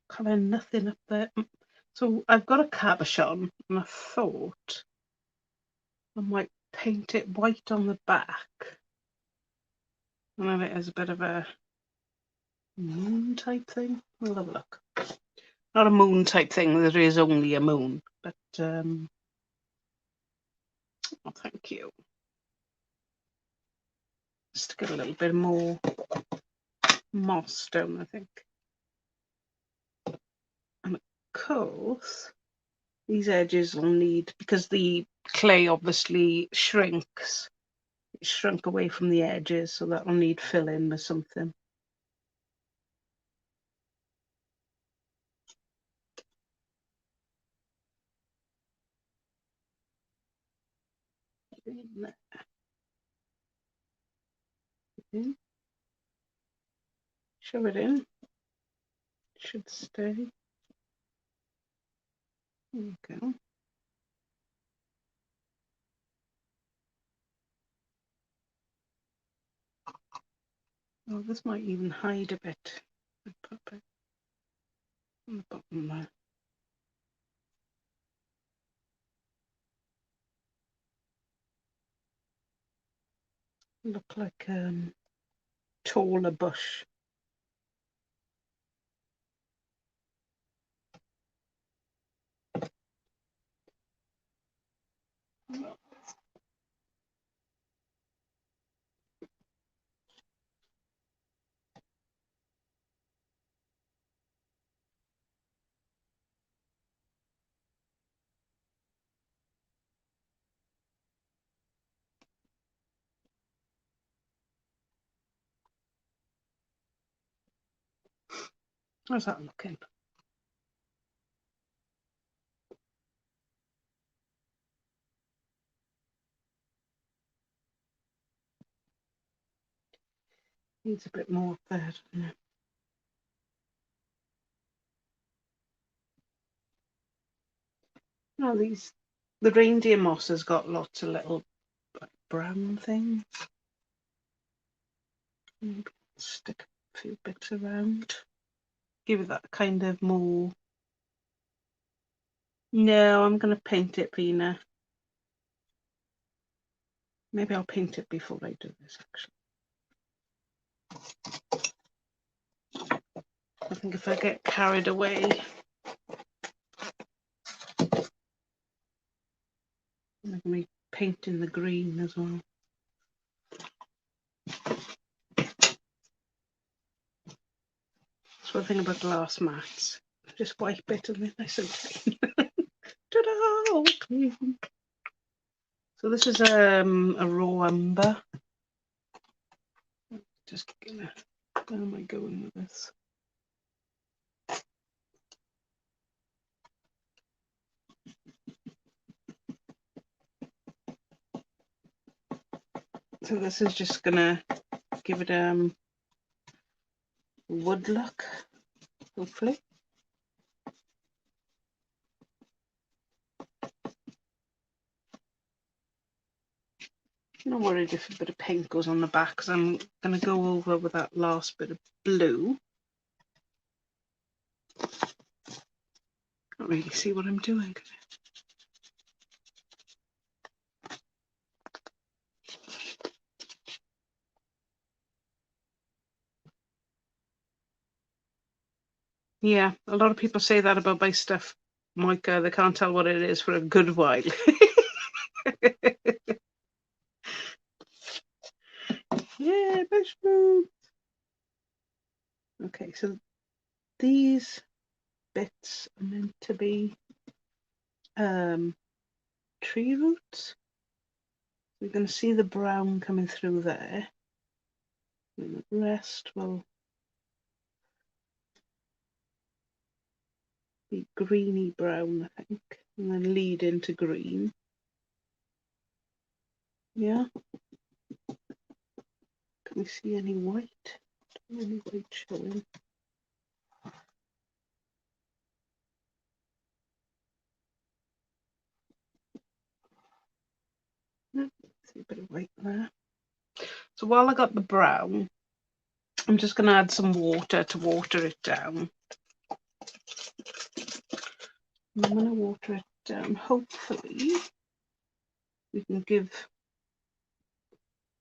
of having nothing up there. So I've got a cabochon and I thought I might paint it white on the back. And then it has a bit of a moon type thing. We'll have a look. Not a moon type thing, there is only a moon. But, oh, thank you. Just to get a little bit more moss down, I think. And of course, these edges will need, because the clay obviously shrinks, it shrunk away from the edges, so that will need filling with something. In. Shove it in. Should stay. There we go. Oh, this might even hide a bit. Put it on the bottom there. Look like taller bush. How's that looking? Needs a bit more up there, doesn't it? No, the reindeer moss has got lots of little like, brown things. Maybe stick a few bits around. Give it that kind of more. No, I'm going to paint it, Vina. Maybe I'll paint it before I do this, actually. I think if I get carried away, I'm going to be painting the green as well. That's one thing about glass mats. Just wipe it and it's nice and clean. Ta-da! All clean. So this is a raw umber. Just gonna, where am I going with this? So this is just gonna give it wood look, hopefully. I'm not worried if a bit of paint goes on the back because I'm gonna go over with that last bit of blue. Can't really see what I'm doing. Yeah, a lot of people say that about my stuff, Micah. They can't tell what it is for a good while. Yeah, mushroom. Okay, so these bits are meant to be tree roots. We're going to see the brown coming through there. And the rest will be greeny brown, I think, and then lead into green. Yeah. Can we see any white? Any white showing? No, see a bit of white there. So while I got the brown, I'm just going to add some water to water it down. I'm going to water it down. Hopefully, we can give,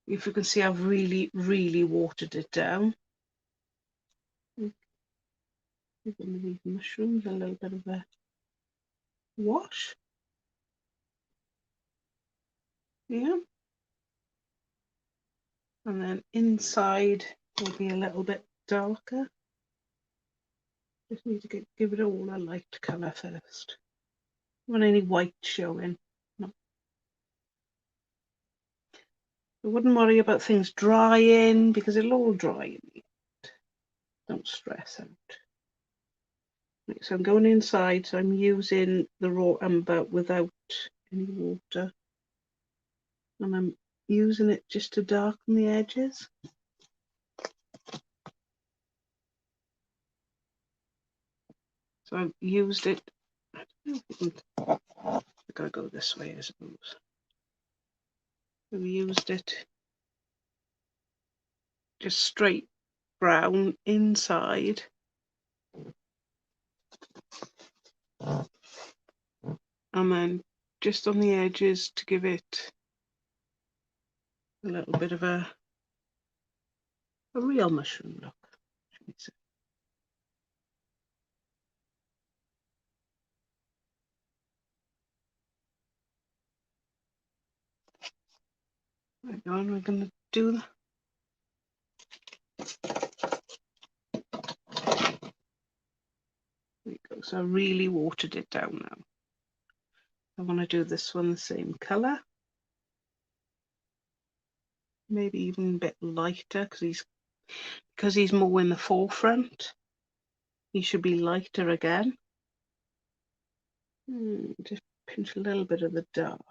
if you can see, I've really, really watered it down. Give them these mushrooms a little bit of a wash. Yeah. And then inside will be a little bit darker. Just need to give it all a light colour first. Don't want any white showing. No. I wouldn't worry about things drying because it'll all dry in the end. Don't stress out. Right, so I'm going inside, so I'm using the raw umber without any water. And I'm using it just to darken the edges. So I've used it. I don't know if I gotta go this way, I suppose. I've used it just straight brown inside. And then just on the edges to give it a little bit of a real mushroom look. Right on, we're going to do that. There you go. So I really watered it down now. I want to do this one the same colour. Maybe even a bit lighter because he's more in the forefront. He should be lighter again. Just pinch a little bit of the dark.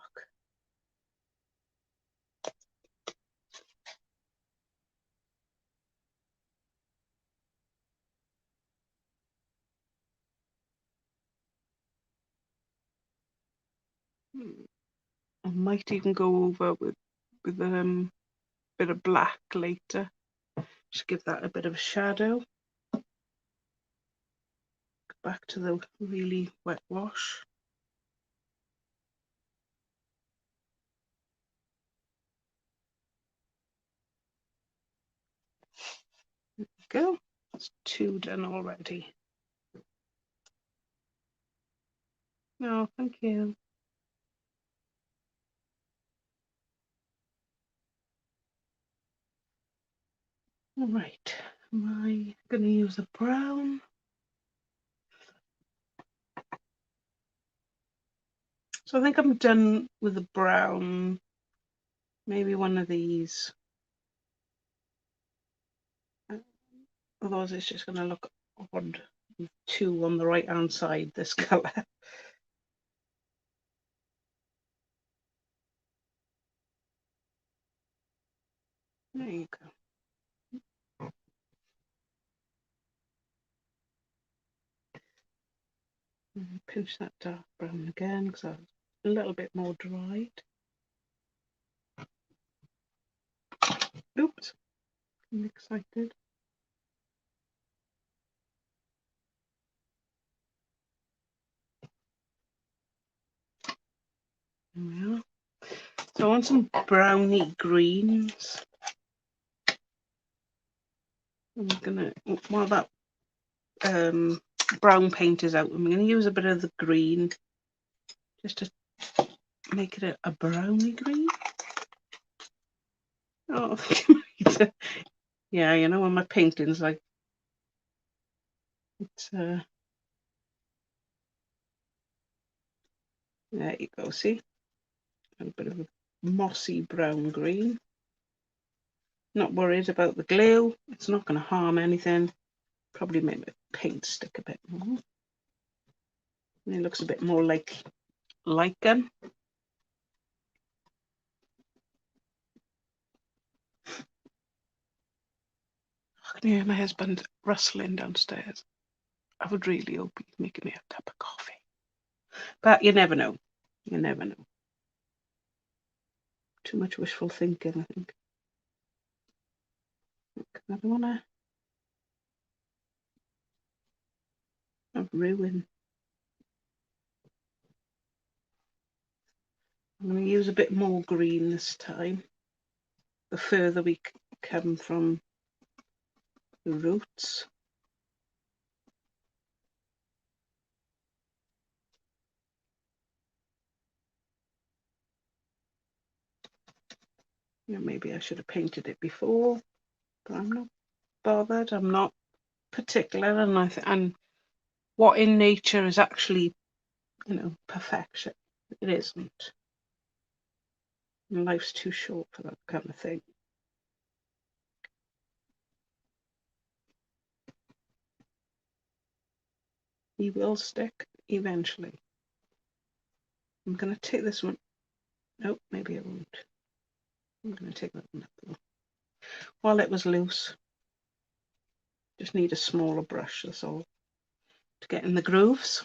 I might even go over with a bit of black later. Just give that a bit of a shadow. Go back to the really wet wash. There we go. That's 2 done already. No, thank you. All right. Am I going to use a brown? So I think I'm done with the brown. Maybe one of these. Otherwise it's just going to look odd. Two on the right hand side, this colour. There you go. Pinch that dark brown again because I was a little bit more dried. Oops, I'm excited. There we are. So I want some browny greens. I'm gonna, while that brown paint is out, I'm gonna use a bit of the green just to make it a browny green. Oh, yeah, you know, when my painting's like, it's there you go, see? A bit of a mossy brown green. Not worried about the glue, it's not going to harm anything. Probably make the paint stick a bit more. And it looks a bit more like lichen. I can hear my husband rustling downstairs. I would really hope he's making me a cup of coffee. But you never know. You never know. Too much wishful thinking, I think. I don't want to have ruin. I'm going to use a bit more green this time. The further we come from the roots. You know, maybe I should have painted it before, but I'm not bothered. I'm not particular, and what in nature is actually, you know, perfection. It isn't. And life's too short for that kind of thing. He will stick eventually. I'm going to take this one. Nope, maybe I won't. I'm going to take that one up while it was loose. Just need a smaller brush, that's all, to get in the grooves.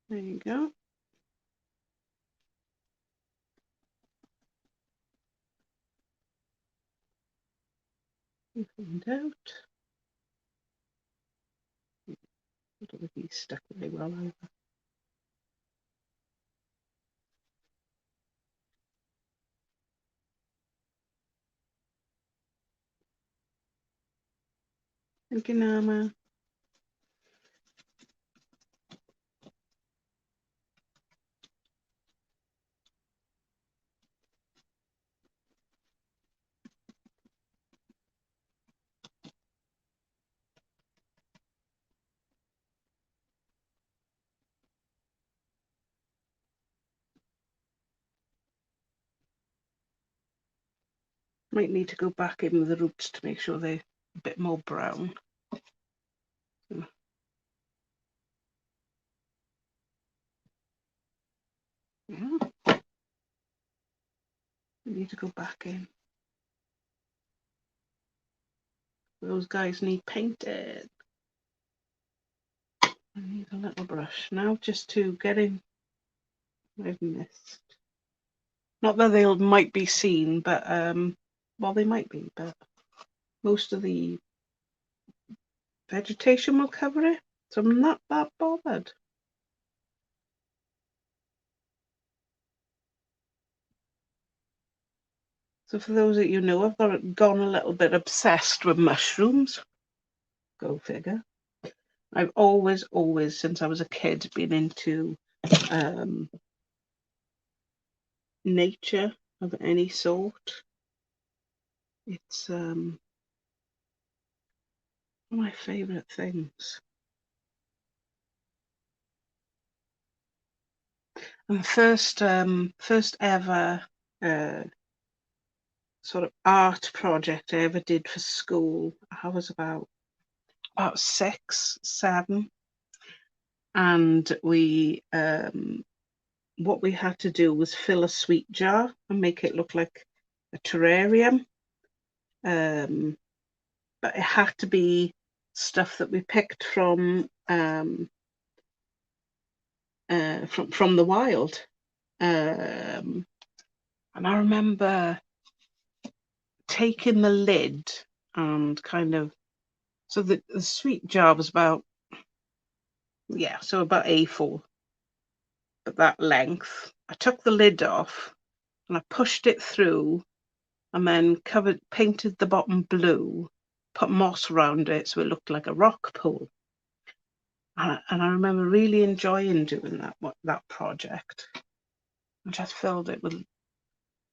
There you go. You find out. I don't think he's stuck really well either. Thank you, Nama. Might need to go back in with the roots to make sure they're a bit more brown. Yeah. I need to go back in. Those guys need painted. I need a little brush now just to get in. I've missed. Not that they might be seen, but well, they might be, but most of the vegetation will cover it, so I'm not that bothered. So for those that you know, I've gone a little bit obsessed with mushrooms. Go figure. I've always, since I was a kid, been into nature of any sort. It's one of my favourite things. And the first ever sort of art project I ever did for school, I was about 6, 7, and we what we had to do was fill a sweet jar and make it look like a terrarium. But it had to be stuff that we picked from the wild. And I remember taking the lid and kind of, so the sweet jar was about, so about A4, at that length. I took the lid off and I pushed it through and then painted the bottom blue, put moss around it so it looked like a rock pool. And I remember really enjoying doing that project. I just filled it with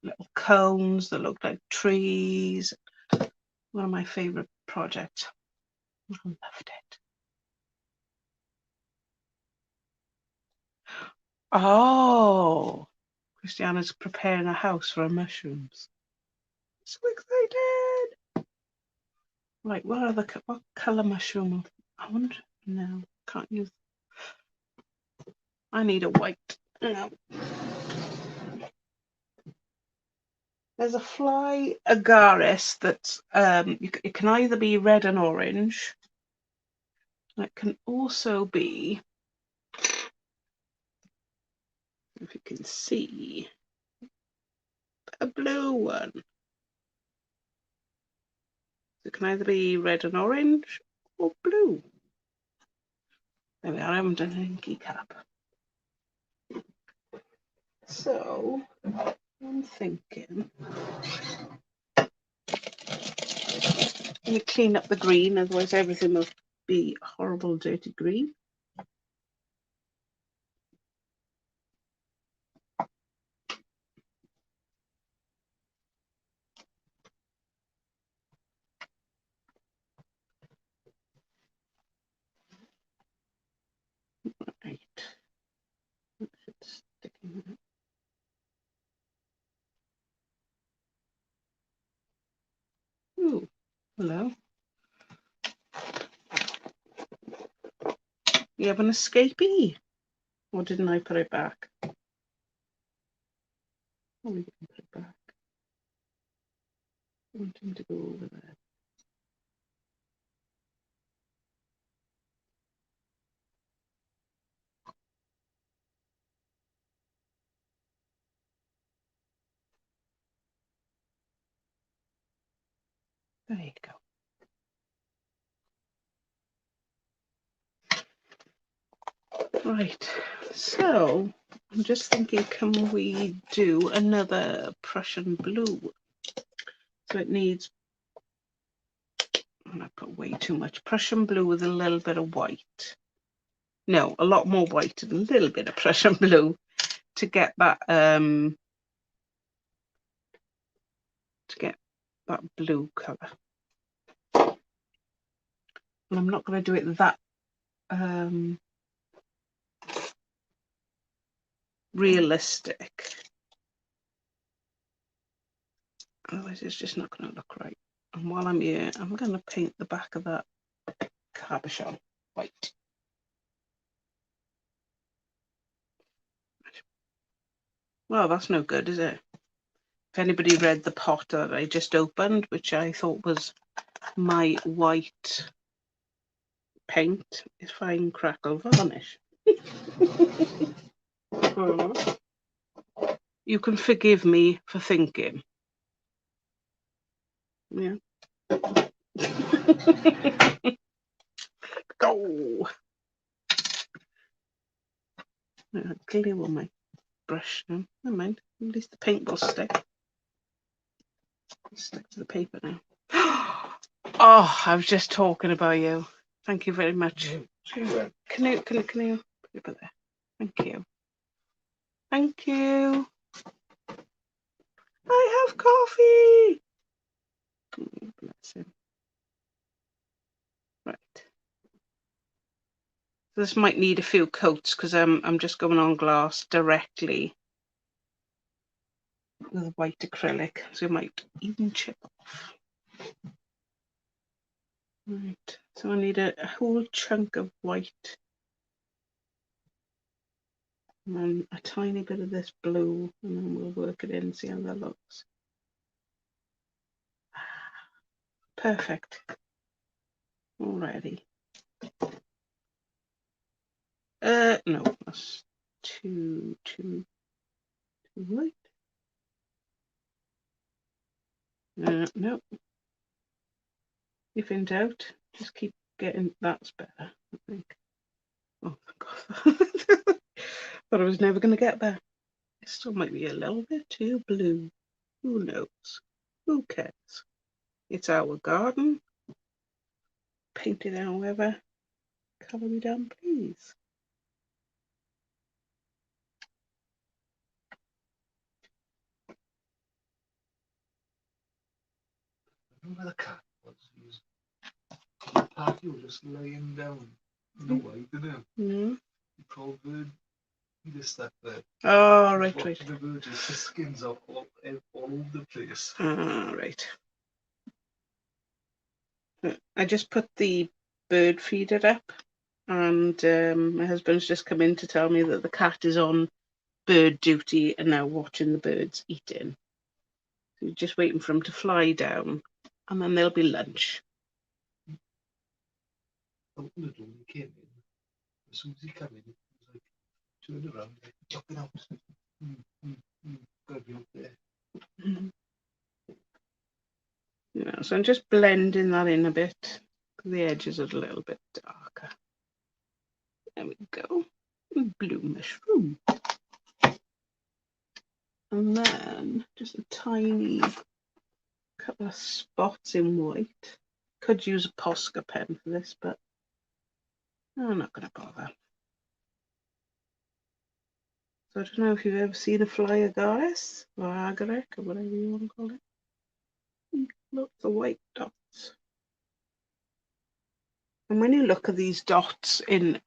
little cones that looked like trees. One of my favourite projects. I loved it. Oh, Christiana's preparing a house for her mushrooms. So excited! Right, what colour mushroom? I wonder. No, can't use. I need a white. No. There's a fly agaris that's it can either be red and orange. It can also be, if you can see, a blue one. It can either be red and orange or blue. There we are, I haven't done an inky cap. So, I'm thinking, let me clean up the green, otherwise everything will be horrible, dirty green. Right. Ooh, hello. You have an escapee? Or didn't I put it back? Oh, we didn't put it back. I want him to go over there. There you go. Right, so I'm just thinking, can we do another Prussian blue? So it needs, I put way too much Prussian blue with a little bit of white. No, a lot more white and a little bit of Prussian blue to get that blue colour. And I'm not going to do it that realistic. Otherwise it's just not going to look right. And while I'm here, I'm going to paint the back of that cabochon white. Well, that's no good, is it? If anybody read the pot that I just opened, which I thought was my white paint, is fine crackle varnish. You can forgive me for thinking. Yeah. Go. Clear on my brush now. Never mind. At least the paint will stick. Stick to the paper now. Oh, I was just talking about you. Thank you very much. Can you put it there? Thank you. Thank you. in. Right. This might need a few coats because I'm just going on glass directly with white acrylic, so it might even chip off. Right, so I need a whole chunk of white and a tiny bit of this blue, and then we'll work it in and see how that looks. Perfect. Already. No, that's too white. No. If in doubt, just keep getting. That's better, I think. Oh, thank God. Thought I was never going to get there. It still might be a little bit too blue. Who knows? Who cares? It's our garden. Paint it however colour we down, please. Remember the cat was? The party was just laying down in the white, didn't it? No. The poor bird, he just stuck there. Oh, right. The bird just, the skins are all over the place. Ah, right. I just put the bird feeder up, and my husband's just come in to tell me that the cat is on bird duty and now watching the birds eating. So just waiting for him to fly down, and then there'll be lunch. I opened the door, he came in. As soon as he came in, he was like, turned around, like, jumping out. Gotta be up there. Yeah, so I'm just blending that in a bit. The edges are a little bit darker. There we go. Blue mushroom. And then just a tiny couple of spots in white. Could use a Posca pen for this, but I'm not going to bother. So I don't know if you've ever seen a fly agaris or agaric or whatever you want to call it. Lots of white dots. And when you look at these dots in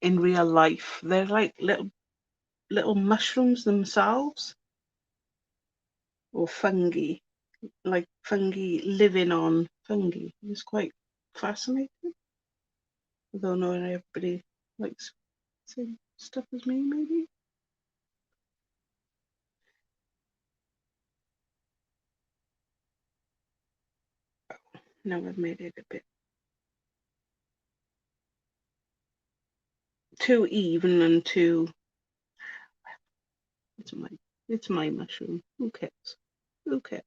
real life, they're like little mushrooms themselves, or fungi, like fungi living on fungi. It's quite fascinating. Although not everybody likes the same stuff as me, maybe. Now I've made it a bit too even and too. It's my mushroom. Who cares? Who cares?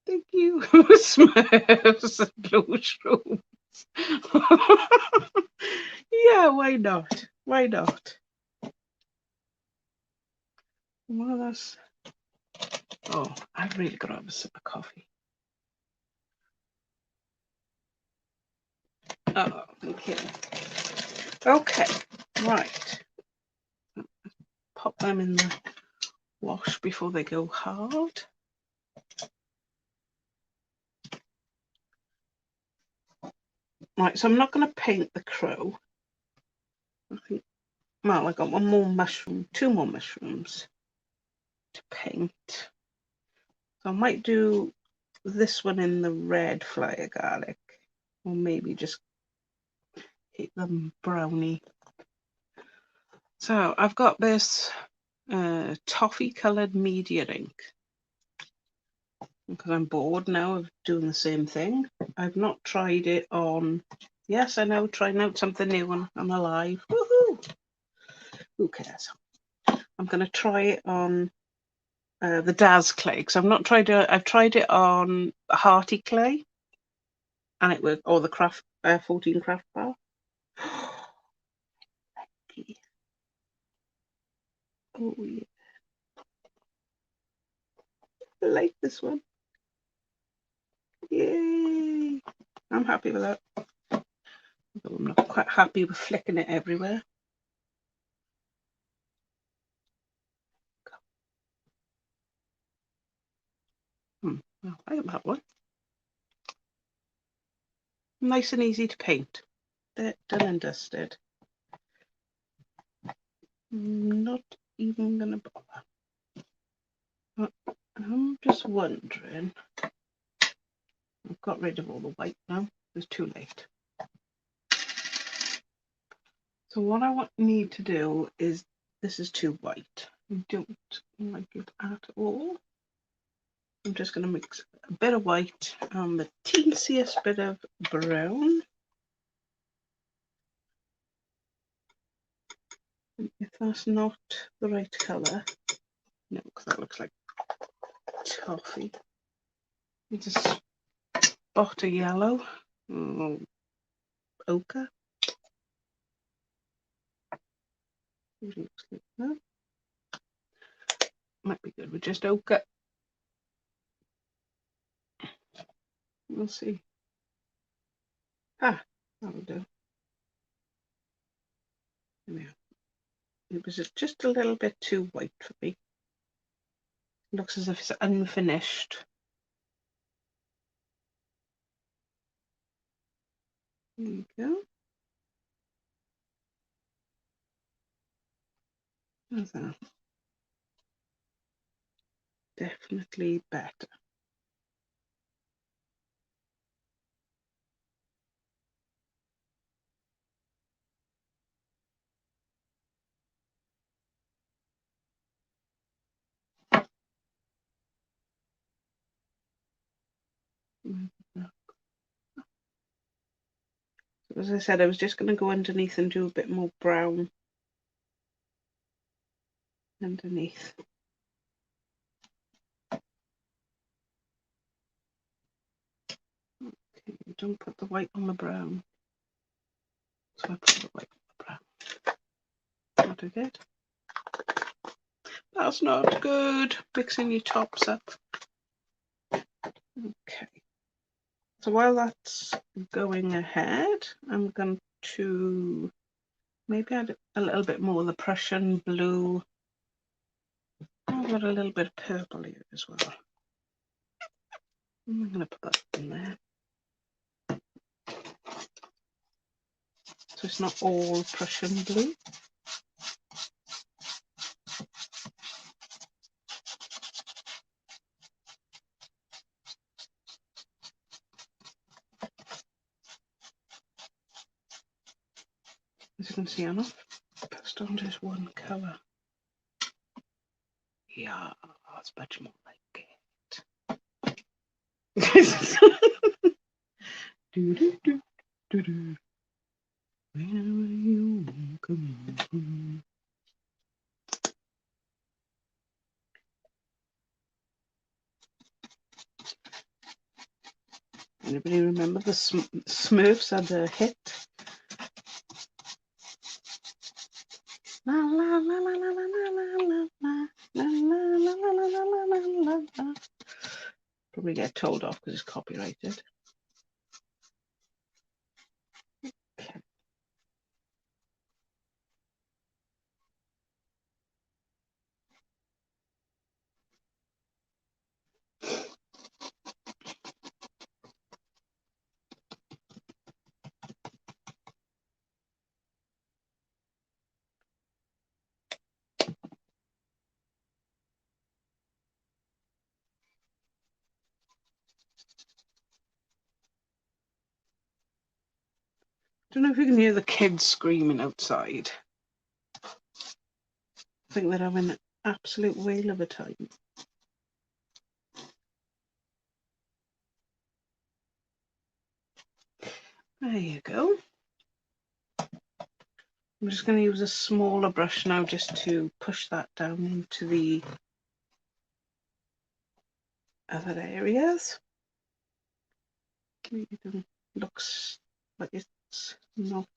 Thank you. Smurfs and blue shrooms. Yeah, why not? Why not? Well, that's. Oh, I've really got to have a sip of coffee. Oh, okay. Okay, right. Pop them in the wash before they go hard. Right, so I'm not going to paint the crow. I think, well, I got one more mushroom, two more mushrooms to paint. So I might do this one in the red fly garlic, or maybe just hit them brownie. So I've got this toffee coloured media ink because I'm bored now of doing the same thing. I've not tried it on. Yes, I know, trying out something new and I'm alive. Woohoo! Who cares? I'm going to try it on the Daz clay because I've not tried it. I've tried it on Hearty clay, and it worked. Or the craft 14 craft bar. Oh yeah, I like this one. Yay! I'm happy with that. Although I'm not quite happy with flicking it everywhere. I like that one. Nice and easy to paint. There, done and dusted. Not even gonna bother. I'm just wondering. I've got rid of all the white now. It's too late. So what I need to do is, this is too white. I don't like it at all. I'm just going to mix a bit of white and the teensiest bit of brown. And if that's not the right colour, no, because that looks like toffee. You just spot a yellow, ochre. It looks like that. Might be good with just ochre. We'll see. Ah, that'll do. There we are. It was just a little bit too white for me. It looks as if it's unfinished. There you go. How's that? Definitely better. As I said, I was just going to go underneath and do a bit more brown underneath. Okay, don't put the white on the brown. So I put the white on the brown. Not good. That's not good. Mixing your tops up. Okay. So while that's going ahead, I'm going to maybe add a little bit more of the Prussian blue. I've got a little bit of purple here as well. I'm going to put that in there. So it's not all Prussian blue. As you can see, I'm not focused on just one colour. Yeah, that's much more like it. do, do, do, do, do. Where are you coming from? Anybody remember the Smurfs had a hit? La la la la la la la la la la la la la la. Probably get told off because it's copyrighted. Okay. Don't know if you can hear the kids screaming outside. I think they're having an absolute whale of a time. There you go. I'm just going to use a smaller brush now just to push that down into the other areas. Maybe it looks like it's not.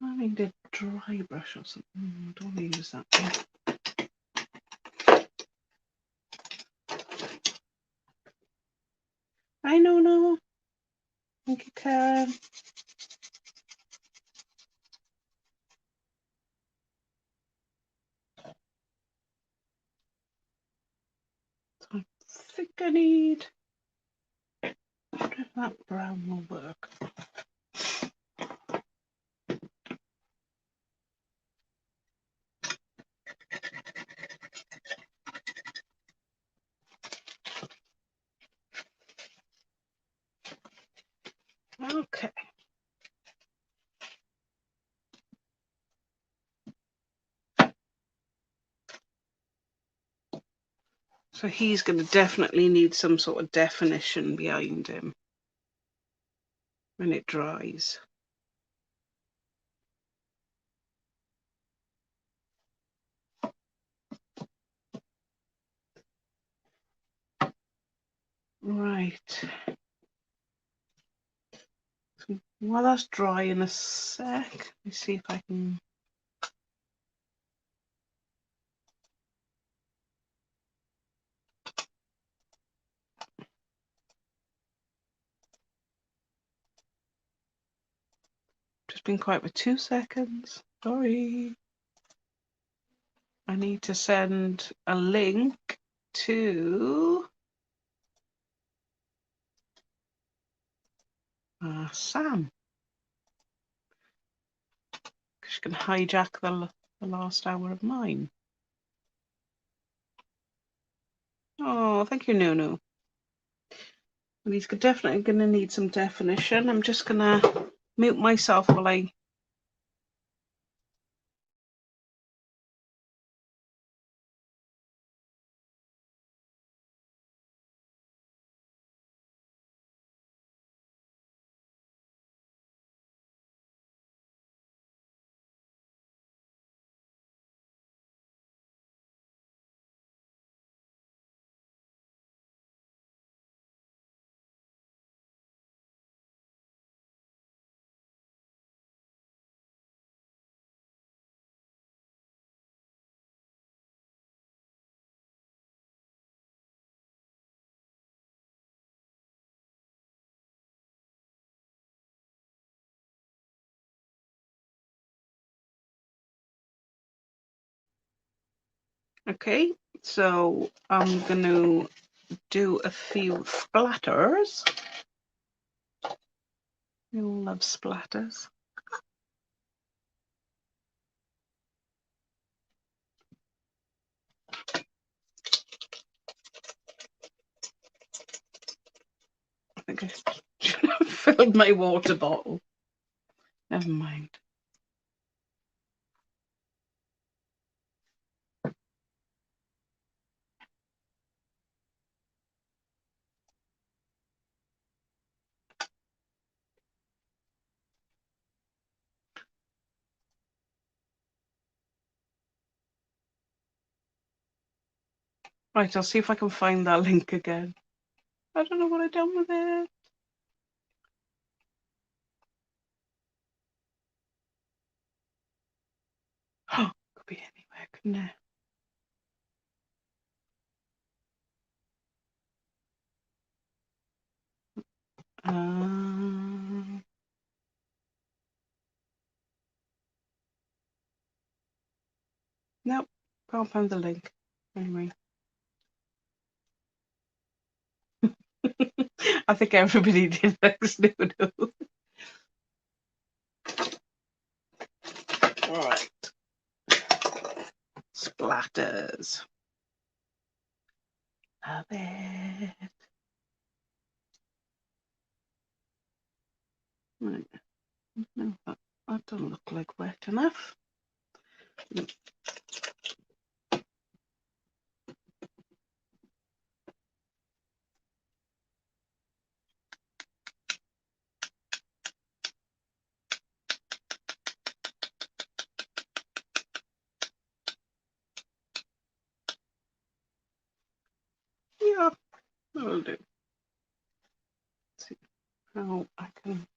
I need a dry brush or something. I don't want to use that one. I know, no. Thank you, Karen. I think I need. I wonder if that brown will work. Okay. So he's going to definitely need some sort of definition behind him when it dries. Right. So while that's dry in a sec, let me see if I can. Just been quiet for 2 seconds. Sorry. I need to send a link to Sam. She can hijack the last hour of mine. Oh, thank you, Nunu. And he's definitely going to need some definition. I'm just going to mute myself while I. Okay, so I'm going to do a few splatters. You love splatters. I think I filled my water bottle. Never mind. Right, I'll see if I can find that link again. I don't know what I've done with it. Could be anywhere, couldn't it? Nope, can't find the link. Anyway. I think everybody did next noodle. Alright. Splatters. Love it. Right. No, that doesn't look like wet enough. Yeah, that'll do. Let's see how I can.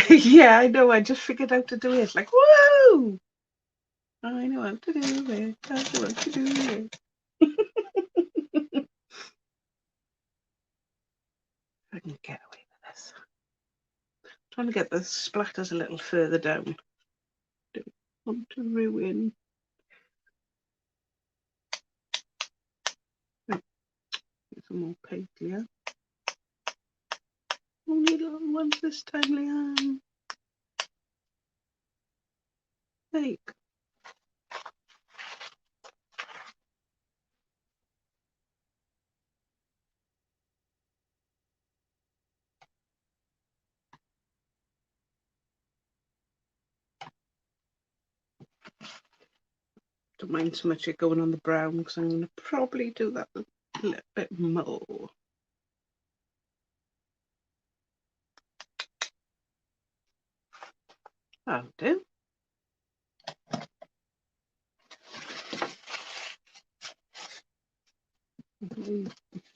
Yeah, I know. I just figured out to do it. Like, whoa! I know how to do it. I know how to do it. I can get away with this. Trying to get the splatters a little further down. Don't want to ruin. Oh, get some more paint here. Only little ones this time, Leanne. There you go. Don't mind so much it going on the brown because I'm going to probably do that a little bit more. That'll do. These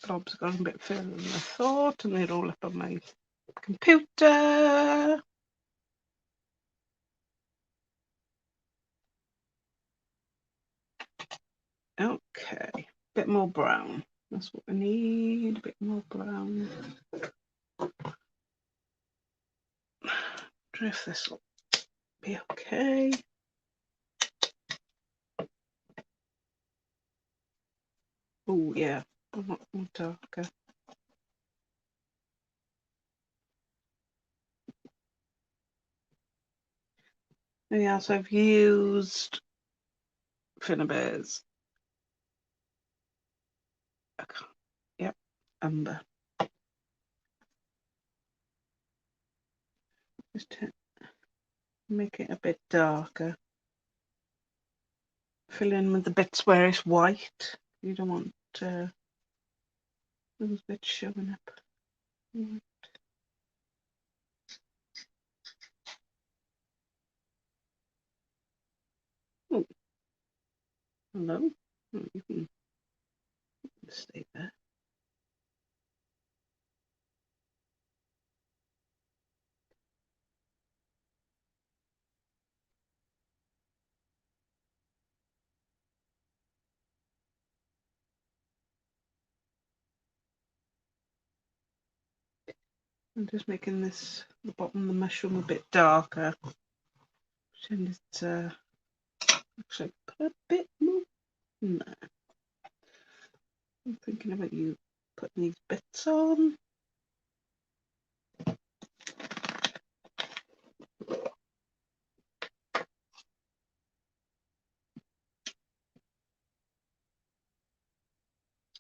blobs got a bit further than I thought, and they're all up on my computer. Okay, bit more brown. That's what we need, a bit more brown. Drift this will be okay. Oh yeah, a lot more darker. Yeah, so I've used Finnabare's. Yep, umber. Just make it a bit darker. Fill in with the bits where it's white. You don't want those bits showing up. Oh, hello. Oh, you can stay there. I'm just making this, the bottom of the mushroom, a bit darker. Pretend it's actually put a bit more. No. I'm thinking about you putting these bits on.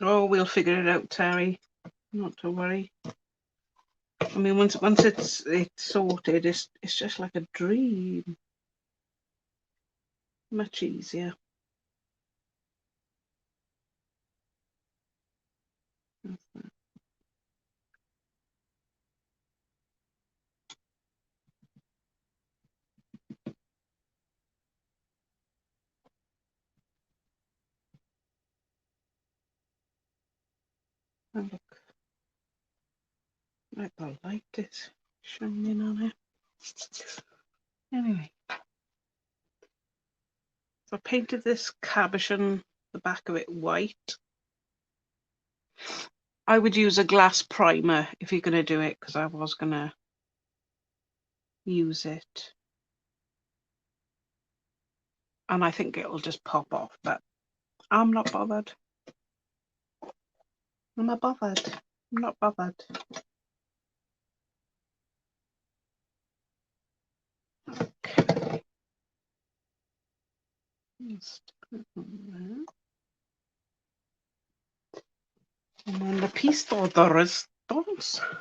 Oh, we'll figure it out, Terry. Not to worry. I mean, once it's sorted, it's just like a dream. Much easier. Oh, look, like the light is shining on it. Anyway, so I painted this cabochon, the back of it white. I would use a glass primer if you're going to do it, because I was going to use it. And I think it'll just pop off, but I'm not bothered. I'm not bothered. I'm not bothered. Okay. Just put it on there. And then the piece de resistance. I'm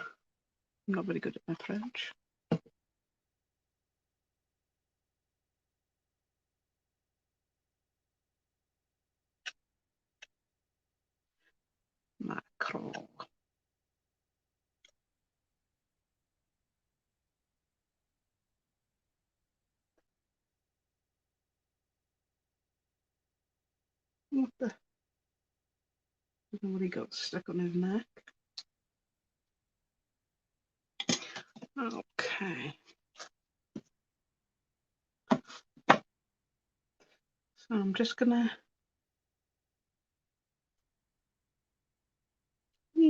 not very good at my French. Macro. What the? I don't know what he got stuck on his neck. Okay. So I'm just gonna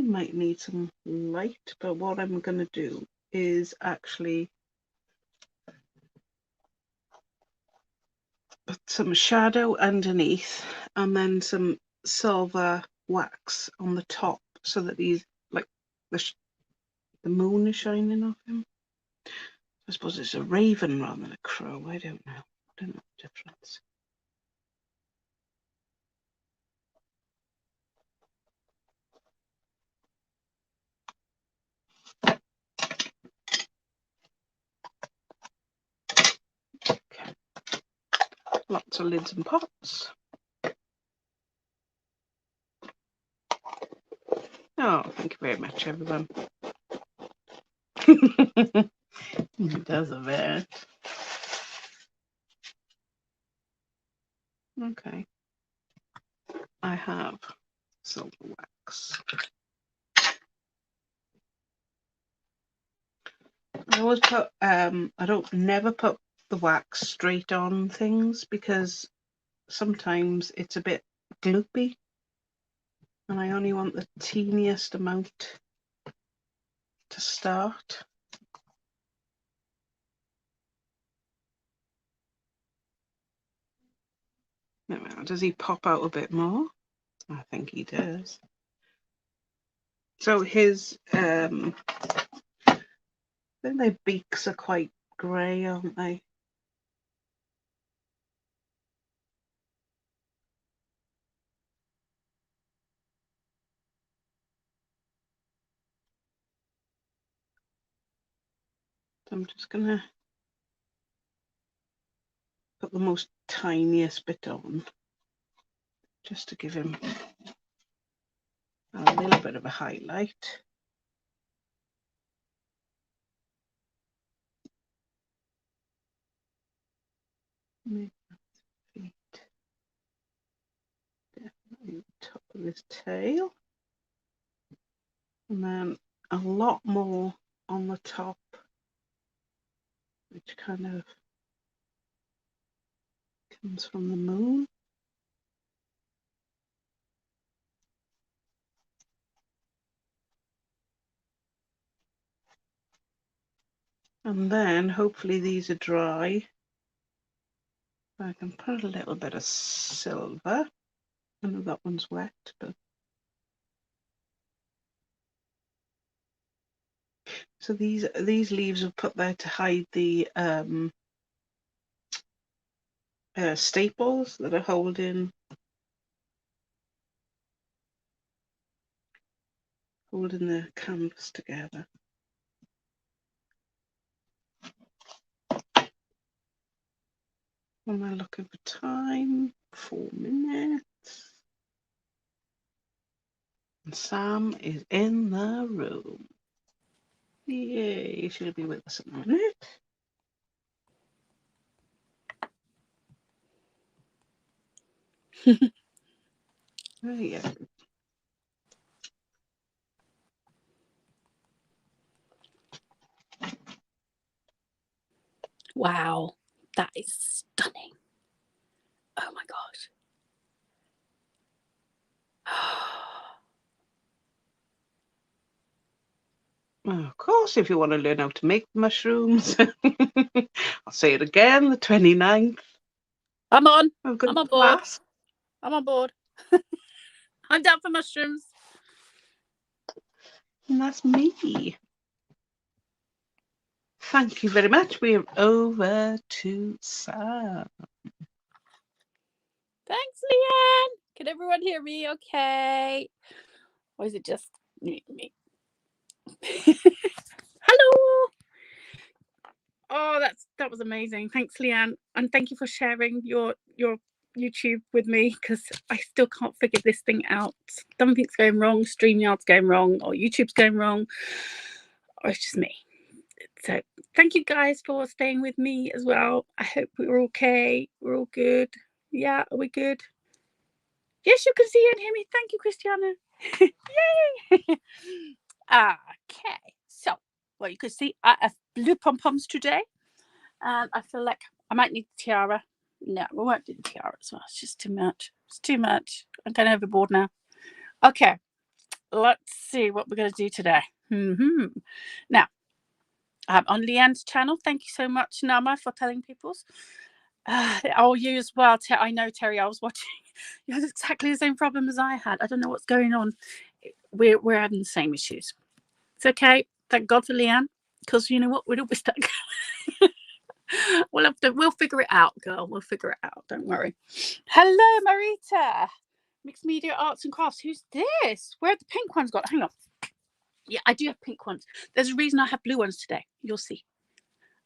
might need some light, but what I'm going to do is actually put some shadow underneath and then some silver wax on the top so that these, like, the moon is shining off him. I suppose it's a raven rather than a crow. I don't know. I don't know the difference. Okay. Lots of lids and pots. Oh, thank you very much, everyone. He does a bit. Okay. I have silver wax. I always put, I don't never put the wax straight on things because sometimes it's a bit gloopy and I only want the teeniest amount to start. Now, does he pop out a bit more? I think he does. So his, I think their beaks are quite grey, aren't they? So I'm just going to put the most tiniest bit on just to give him a little bit of a highlight. Maybe feet. Definitely the top of his tail. And then a lot more on the top, which kind of comes from the moon. And then hopefully these are dry. I can put a little bit of silver. I know that one's wet, but so these leaves are put there to hide the staples that are holding the canvas together. Am I looking for time? 4 minutes. And Sam is in the room. Yay, she'll be with us in a minute. There you go. Wow, that is stunning. Oh my gosh. Well, of course, if you want to learn how to make mushrooms, I'll say it again, the 29th. I'm on. I've got I'm a on board. class. I'm on board. I'm down for mushrooms. And that's me. Thank you very much. We're over to Sam. Thanks, Leanne. Can everyone hear me okay? Or is it just me? Hello. Oh, that was amazing. Thanks, Leanne. And thank you for sharing your YouTube with me because I still can't figure this thing out. Something's going wrong, StreamYard's going wrong, or YouTube's going wrong, or it's just me. So thank you guys for staying with me as well. I hope we're okay. We're all good. Yeah, are we good? Yes, you can see and hear me. Thank you, Christiana. Yay! Okay, so well, you can see I have blue pom-poms today. And I feel like I might need the tiara. No, we won't do the tiara as well. It's just too much. It's too much. I'm kind of overboard now. Okay. let's see what we're going to do today. Now, I'm on Leanne's channel. Thank you so much, Nama, for telling people. Oh, you as well. I know, Terry. I was watching. You had exactly the same problem as I had. I don't know what's going on. We're having the same issues. It's okay. Thank God for Leanne, because you know what? We'd all be stuck. We'll figure it out, girl. We'll figure it out. Don't worry. Hello, Marita. Mixed Media Arts and Crafts. Who's this? Where are the pink ones got? Hang on. Yeah, I do have pink ones. There's a reason I have blue ones today. You'll see.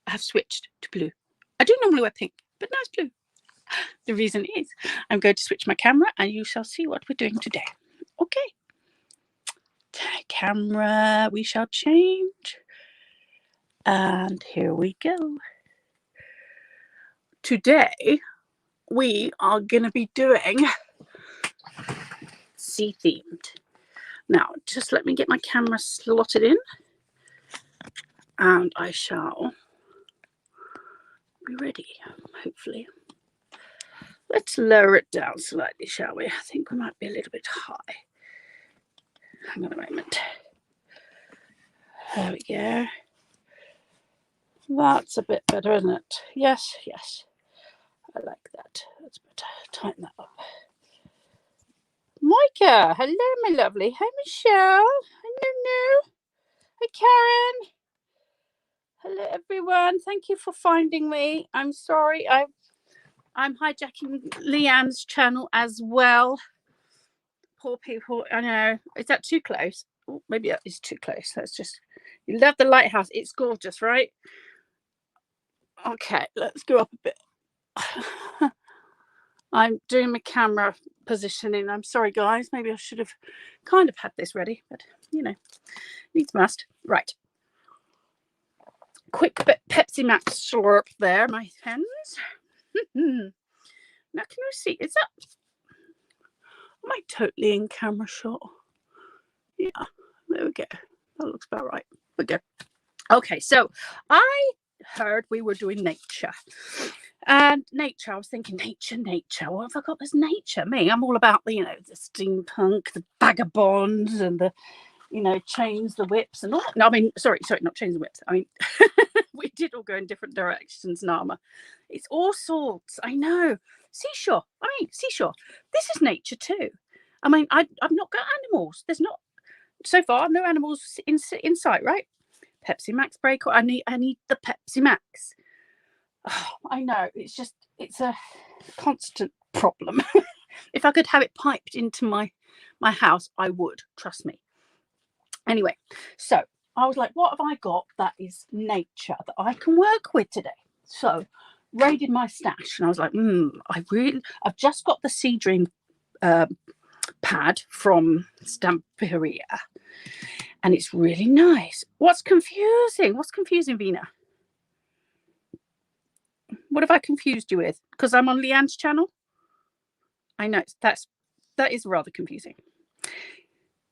I have switched to blue. I do normally wear pink, but now it's blue. The reason is I'm going to switch my camera and you shall see what we're doing today. Okay. Camera, we shall change. And here we go. Today, we are going to be doing sea themed. Now, just let me get my camera slotted in and I shall be ready, hopefully. Let's lower it down slightly, shall we? I think we might be a little bit high. Hang on a moment. There we go. That's a bit better, isn't it? Yes, yes. I like that. Let's tighten that up. Micah, hello, my lovely. Hi, Michelle. Hello, hi, Karen. Hello, everyone. Thank you for finding me. I'm sorry. I'm hijacking Leanne's channel as well. Poor people. I know. Is that too close? Oh, maybe that is too close. Let's just. You love the lighthouse. It's gorgeous, right? Okay, let's go up a bit. I'm doing my camera positioning. I'm sorry, guys. Maybe I should have kind of had this ready, but you know, needs must. Right. Quick bit Pepsi Max slurp there, my friends. Now, can you see? Is that? Am I totally in camera shot? Yeah, there we go. That looks about right. We're good. Okay, so I heard we were doing nature. And nature, I was thinking, nature. What have I got? There's nature. Me, I'm all about the, you know, the steampunk, the vagabonds, and the, you know, chains, the whips, and all. No, I mean, sorry, not chains and whips. I mean, we did all go in different directions, Nama. It's all sorts. I know. Seashore. Seashore. This is nature too. I mean, I've not got animals. There's not so far no animals in sight, right? Pepsi Max break. I need the Pepsi Max. Oh, I know. It's a constant problem. If I could have it piped into my house, I would. Trust me. Anyway, so I was like, what have I got that is nature that I can work with today? So raided my stash and I was like, I've just got the Sea Dream pad from Stamperia and it's really nice. What's confusing, Vina? What have I confused you with? Because I'm on Leanne's channel? I know that is rather confusing.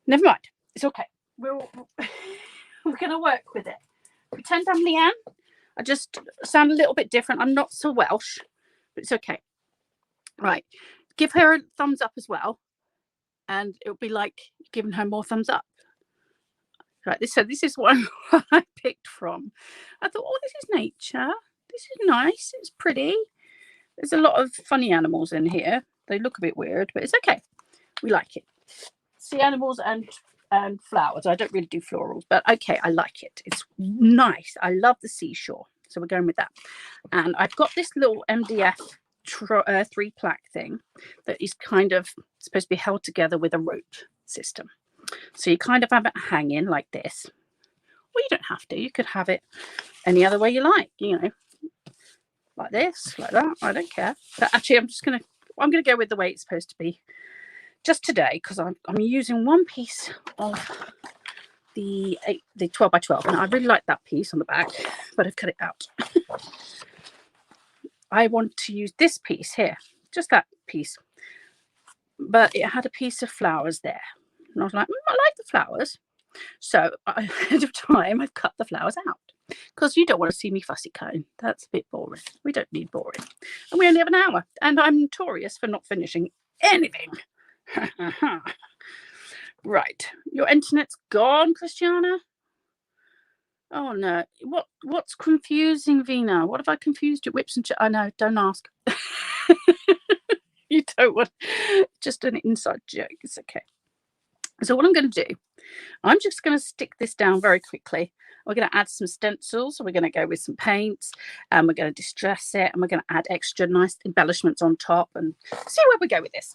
Never mind. It's okay. We're going to work with it. Pretend I'm Leanne. I just sound a little bit different. I'm not so Welsh, but it's okay. Right. Give her a thumbs up as well. And it'll be like giving her more thumbs up. Right. This is what I picked from. I thought, oh, this is nature. This is nice. It's pretty. There's a lot of funny animals in here. They look a bit weird, but it's okay. We like it. Sea animals and flowers. I don't really do florals, but okay, I like it. It's nice. I love the seashore. So we're going with that. And I've got this little MDF 3-plaque thing that is kind of supposed to be held together with a rope system. So you kind of have it hanging like this. Well, you don't have to. You could have it any other way you like, you know, like this, like that. I don't care. But actually, I'm going to go with the way it's supposed to be just today because I'm using one piece of the 12 by 12 and I really like that piece on the back, but I've cut it out. I want to use this piece here, just that piece, but it had a piece of flowers there and I was like, I like the flowers, so ahead of time I've cut the flowers out because you don't want to see me fussy cutting. That's a bit boring. We don't need boring, and we only have an hour and I'm notorious for not finishing anything. Right, your internet's gone, Christiana. Oh no, what's confusing, Vina? What have I confused you? Whips and I know, don't ask. You don't want, just an inside joke. It's okay. So what I'm going to do, I'm just going to stick this down very quickly. We're going to add some stencils. We're going to go with some paints, and we're going to distress it, and we're going to add extra nice embellishments on top, and see where we go with this.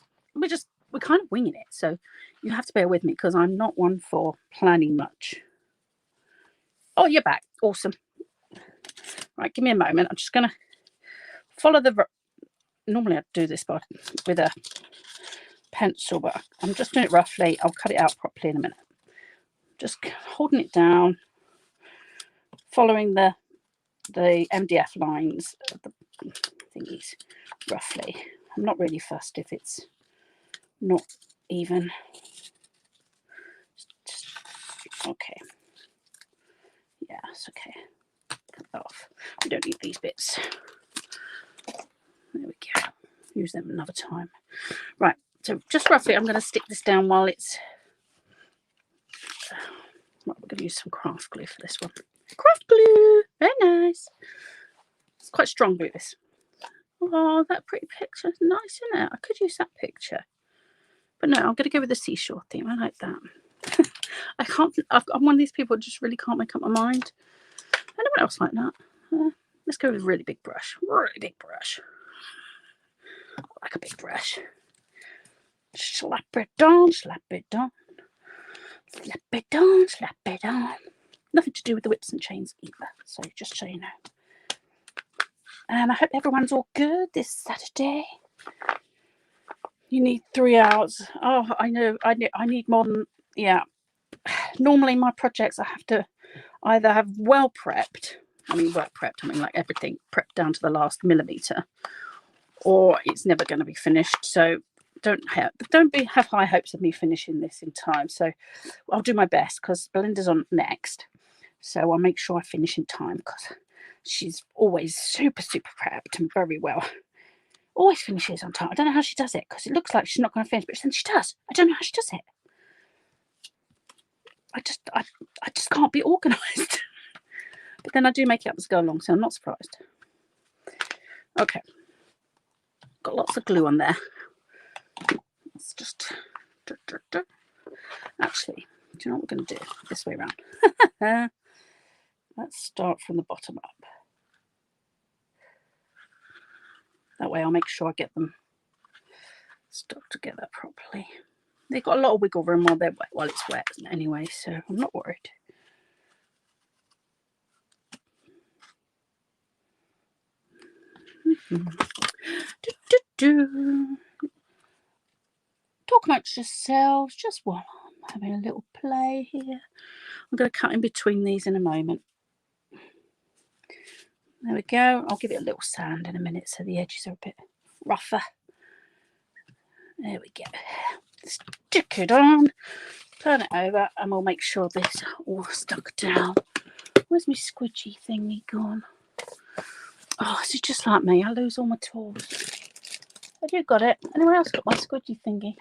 We're kind of winging it, so you have to bear with me because I'm not one for planning much. Oh, you're back. Awesome. Right, give me a moment. I'm just going to follow the... Normally I'd do this with a pencil, but I'm just doing it roughly. I'll cut it out properly in a minute. Just holding it down, following the MDF lines of the thingies roughly. I'm not really fussed if it's not even. Okay. Yeah, it's okay. Cut that off. We don't need these bits. There we go. Use them another time. Right. So just roughly, I'm going to stick this down while it's. Right, we're going to use some craft glue for this one. Craft glue, very nice. It's quite strong glue, this. Oh, that pretty picture is nice, isn't it? I could use that picture, but no, I'm going to go with the seashore theme. I like that. I can't. I'm one of these people who just really can't make up my mind. Anyone else like that? Let's go with a really big brush. Really big brush. I like a big brush. Slap it on, slap it on. Slap it on, slap it on. Nothing to do with the whips and chains either, so just so you know. And I hope everyone's all good this Saturday. You need 3 hours. Oh, I know. I need more than, yeah. Normally my projects I have to either have well prepped. I mean like everything prepped down to the last millimeter, or it's never going to be finished. So don't have high hopes of me finishing this in time. So I'll do my best because Belinda's on next. So I'll make sure I finish in time because she's always super prepped and very well. Always finishes on time. I don't know how she does it because it looks like she's not going to finish, but then she does. I don't know how she does it. I just can't be organised. But then I do make it up as I go along, so I'm not surprised. Okay. Got lots of glue on there. Let's just... Actually, do you know what we're going to do? This way around. Let's start from the bottom up. That way I'll make sure I get them stuck together properly. They've got a lot of wiggle room while they're wet, while it's wet anyway, so I'm not worried. Talk amongst yourselves just while I'm having a little play here. I'm going to cut in between these in a moment. There we go. I'll give it a little sand in a minute so the edges are a bit rougher. There we go. Stick it on, turn it over, and we'll make sure this is all stuck down. Where's my squidgy thingy gone? Oh, this is just like me. I lose all my tools. Have you got it? Anyone else got my squidgy thingy?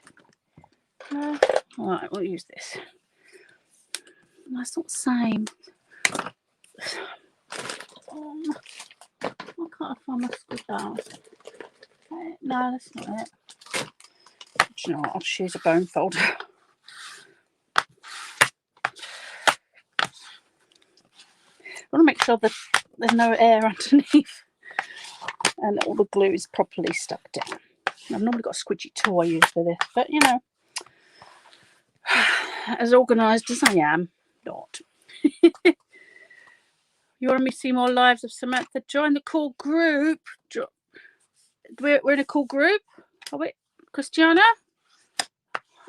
No? All right, we'll use this. That's not the same. Oh, why can't I find my squid down? No, that's not it. Do you know what? I'll just use a bone folder. I want to make sure that there's no air underneath and all the glue is properly stuck down. I've normally got a squidgy tool I use for this, but you know, as organised as I am, not. You want me to see more lives of Samantha? Join the cool group. We're in a cool group. Are we, Christiana?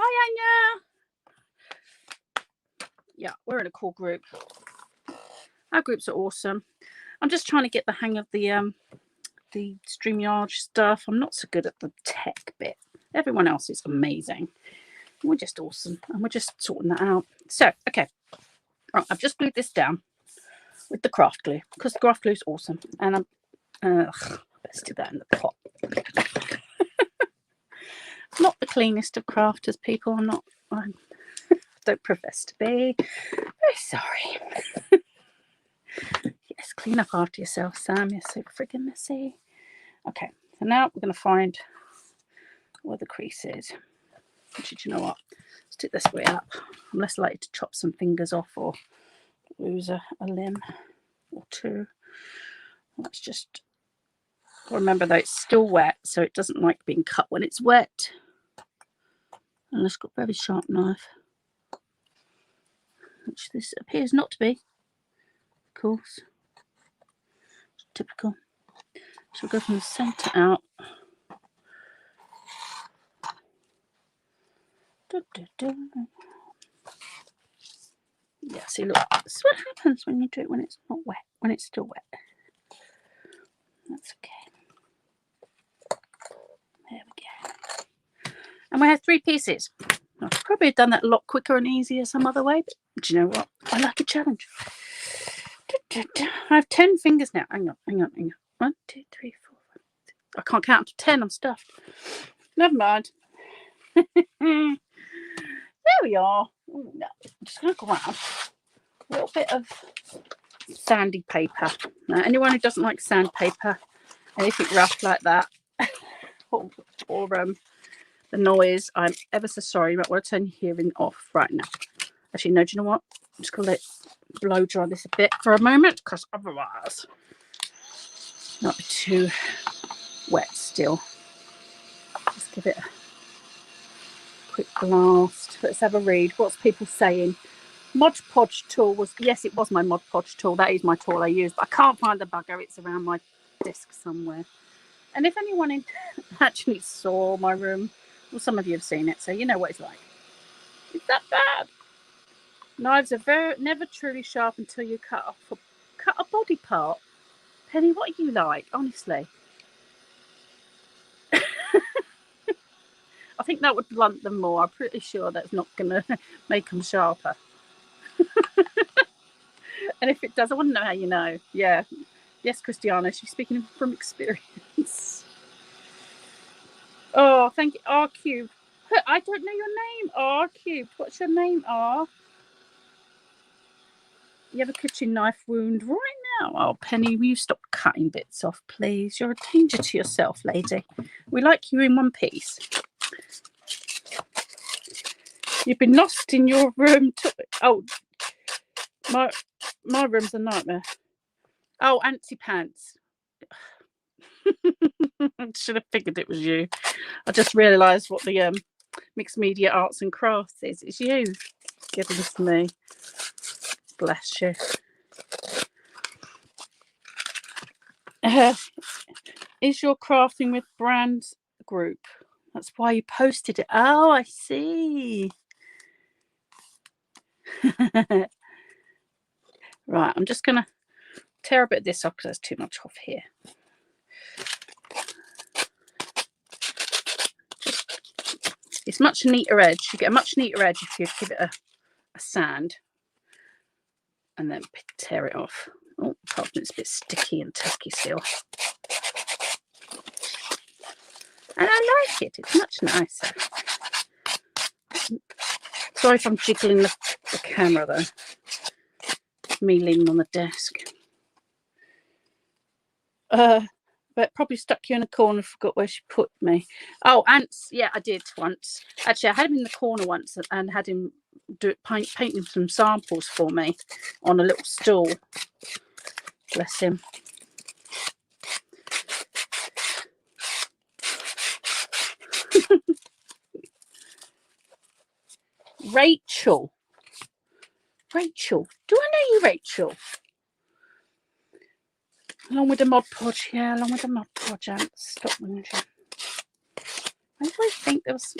Hi, Anya. Yeah, we're in a cool group. Our groups are awesome. I'm just trying to get the hang of the StreamYard stuff. I'm not so good at the tech bit. Everyone else is amazing. We're just awesome, and we're just sorting that out. So, okay, right, I've just glued this down with the craft glue because the craft glue is awesome, and I'm let's do that in the pot. Not the cleanest of crafters, people. I'm don't profess to be. Very sorry. Yes, clean up after yourself, Sam. You're so friggin' messy. Okay, so now we're going to find where the crease is. Actually, do you know what? Let's do it this way up. I'm less likely to chop some fingers off or lose a limb or two. Let's just remember that it's still wet, so it doesn't like being cut when it's wet. And it's got a very sharp knife, which this appears not to be, of course. It's typical. So we'll go from the centre out. Yeah, see, look, this is what happens when you do it when it's not wet, when it's still wet. That's okay. There we go. And we have 3 pieces. I could probably have done that a lot quicker and easier some other way, but do you know what? I like a challenge. I have 10 fingers now. Hang on. 1, 2, 3, 4, 5, 6. I can't count to 10. I'm stuffed. Never mind. There we are. Ooh, no. I'm just going to grab a little bit of sandy paper. Now, anyone who doesn't like sandpaper, anything rough like that, or the noise, I'm ever so sorry. You might want to turn your hearing off right now. Actually, no, do you know what? I'm just going to let blow dry this a bit for a moment, because otherwise it might be too wet still. Just give it a quick blast. Let's have a read. What's people saying? Mod Podge tool was, yes, it was my Mod Podge tool. That is my tool I use, but I can't find the bugger. It's around my desk somewhere. And if anyone actually saw my room, well, some of you have seen it, so you know what it's like. It's that bad. Knives are never truly sharp until you cut a body part. Penny, what are you like? Honestly. I think that would blunt them more. I'm pretty sure that's not going to make them sharper. And if it does, I want to know how you know. Yeah. Yes, Christiana, she's speaking from experience. Oh, thank you. R Cube. I don't know your name, R Cube. What's your name, R? You have a kitchen knife wound right now. Oh, Penny, will you stop cutting bits off, please? You're a danger to yourself, lady. We like you in one piece. You've been lost in your room. Oh, my room's a nightmare. Oh, Antsy Pants. I should have figured it was you. I just realised what the Mixed Media Arts and Crafts is. It's you giving this to me. Bless you. Is your crafting with brands group? That's why you posted it. Oh, I see. Right, I'm just going to tear a bit of this off because there's too much off here. It's much neater edge. You get a much neater edge if you give it a sand and then tear it off. Oh, apart from it's a bit sticky and tacky still. And I like it. It's much nicer. Sorry if I'm jiggling the camera though. Me leaning on the desk. But probably stuck you in a corner, forgot where she put me. Oh, Ants. Yeah, I did once. Actually, I had him in the corner once and had him painting some samples for me on a little stool. Bless him. Rachel. Do I know you, Rachel? Along with the Mod Podge, yeah, along with the Mod Podge, Ants. Stop whinging. I really think there was.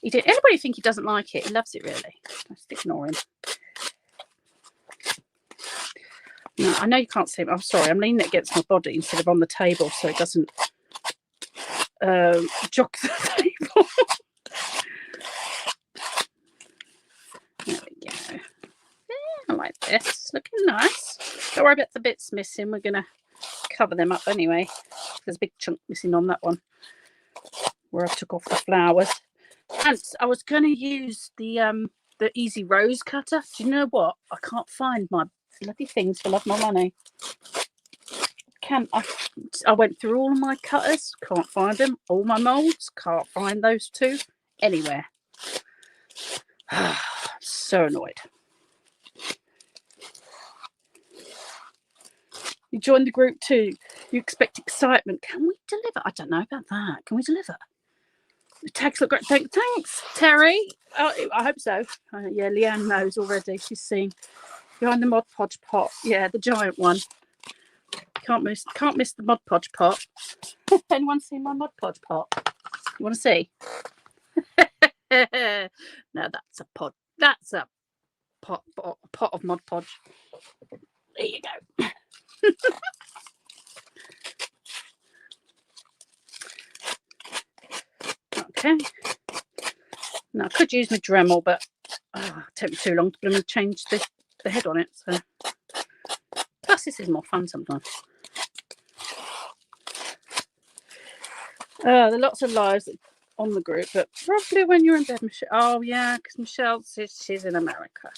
He did. Anybody think he doesn't like it? He loves it, really. Just ignore him. No, I know you can't see him. I'm sorry. I'm leaning it against my body instead of on the table, so it doesn't jog the table. There we go. Yeah, I like this. Looking nice. Don't worry about the bits missing. We're going to cover them up anyway. There's a big chunk missing on that one where I took off the flowers. And I was going to use the the Easy Rose cutter. Do you know what? I can't find my bloody things for love my money. I went through all of my cutters, can't find them. All my molds, can't find those two anywhere. So annoyed. You joined the group too. You expect excitement. Can we deliver? I don't know about that. Can we deliver? The tags look great. Thanks, Terry. Oh, I hope so. Yeah, Leanne knows already. She's seen behind the Mod Podge pot. Yeah, the giant one. Can't miss the Mod Podge pot. Anyone seen my Mod Podge pot? You want to see? No, that's a pod. That's a pot of Mod Podge. There you go. Okay. Now I could use my Dremel, but it take me too long to change the head on it. So plus, this is more fun sometimes. There are lots of lives on the group, but probably when you're in bed, Michelle. Oh yeah, because Michelle says she's in America.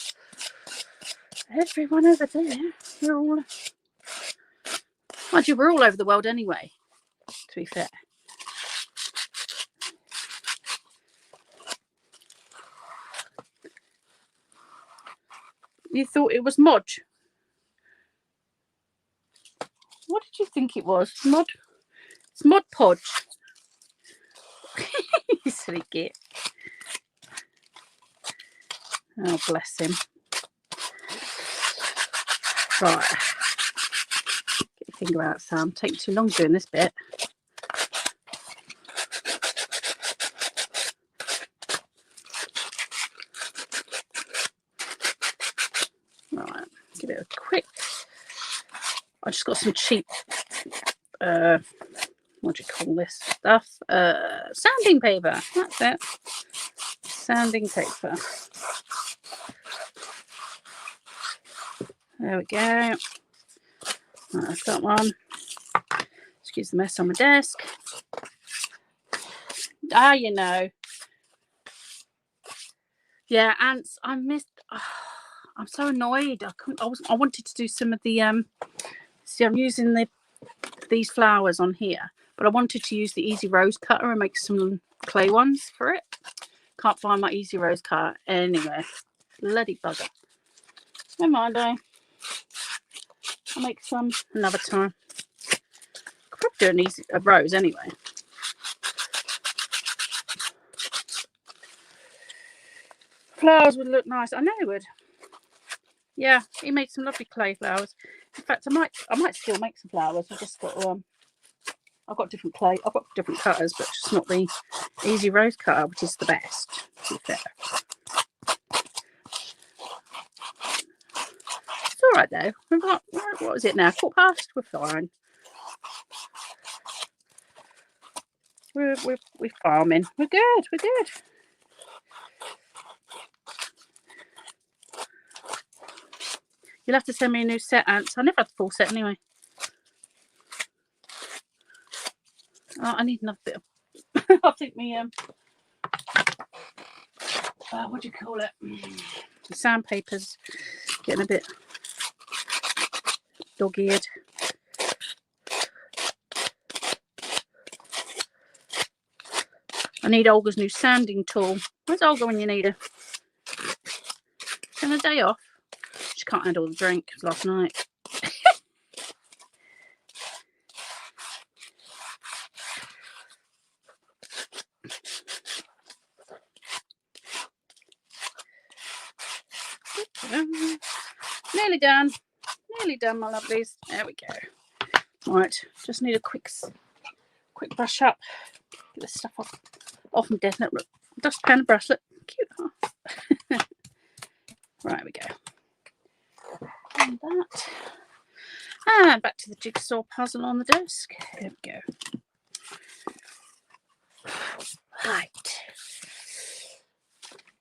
Everyone over there, we're all. Mind you, we're all over the world anyway. To be fair. You thought it was Modge? What did you think it was? Mod? It's Mod Podge. You silly git. Oh, bless him. Right. Get your finger out, Sam. Take too long doing this bit. Right. Give it a quick. I just got some cheap what do you call this stuff? Sanding paper. That's it. Sanding paper. There we go. Right, I've got one. Excuse the mess on my desk. You know. Yeah, ants. I missed. I'm so annoyed. I wanted to do some of the see, I'm using these flowers on here, but I wanted to use the Easy Rose cutter and make some clay ones for it. Can't find my Easy Rose cutter anywhere. Bloody bugger. Never mind, I'll make some another time. Could probably do a rose anyway. Flowers would look nice. I know it would. Yeah, he made some lovely clay flowers. In fact, I might still make some flowers. I've just got I've got different clay. I've got different cutters, but just not the Easy Rose cutter, which is the best. To be fair, it's all right though. We've got what is it now? 4:15. We're fine. We're farming. We're good. We're good. You'll have to send me a new set, Ants. I never had the full set anyway. Oh, I need another bit of. I think me what do you call it? The sandpaper's getting a bit dog-eared. I need Olga's new sanding tool. Where's Olga when you need her? Having a day off. She can't handle the drink last night. Nearly done. Nearly done, my lovelies. There we go. Right, just need a quick brush up. Get this stuff off my desk. Look, dustpan and brush. Look, cute. Huh? Right, we go. And that. And back to the jigsaw puzzle on the desk. There we go. Right.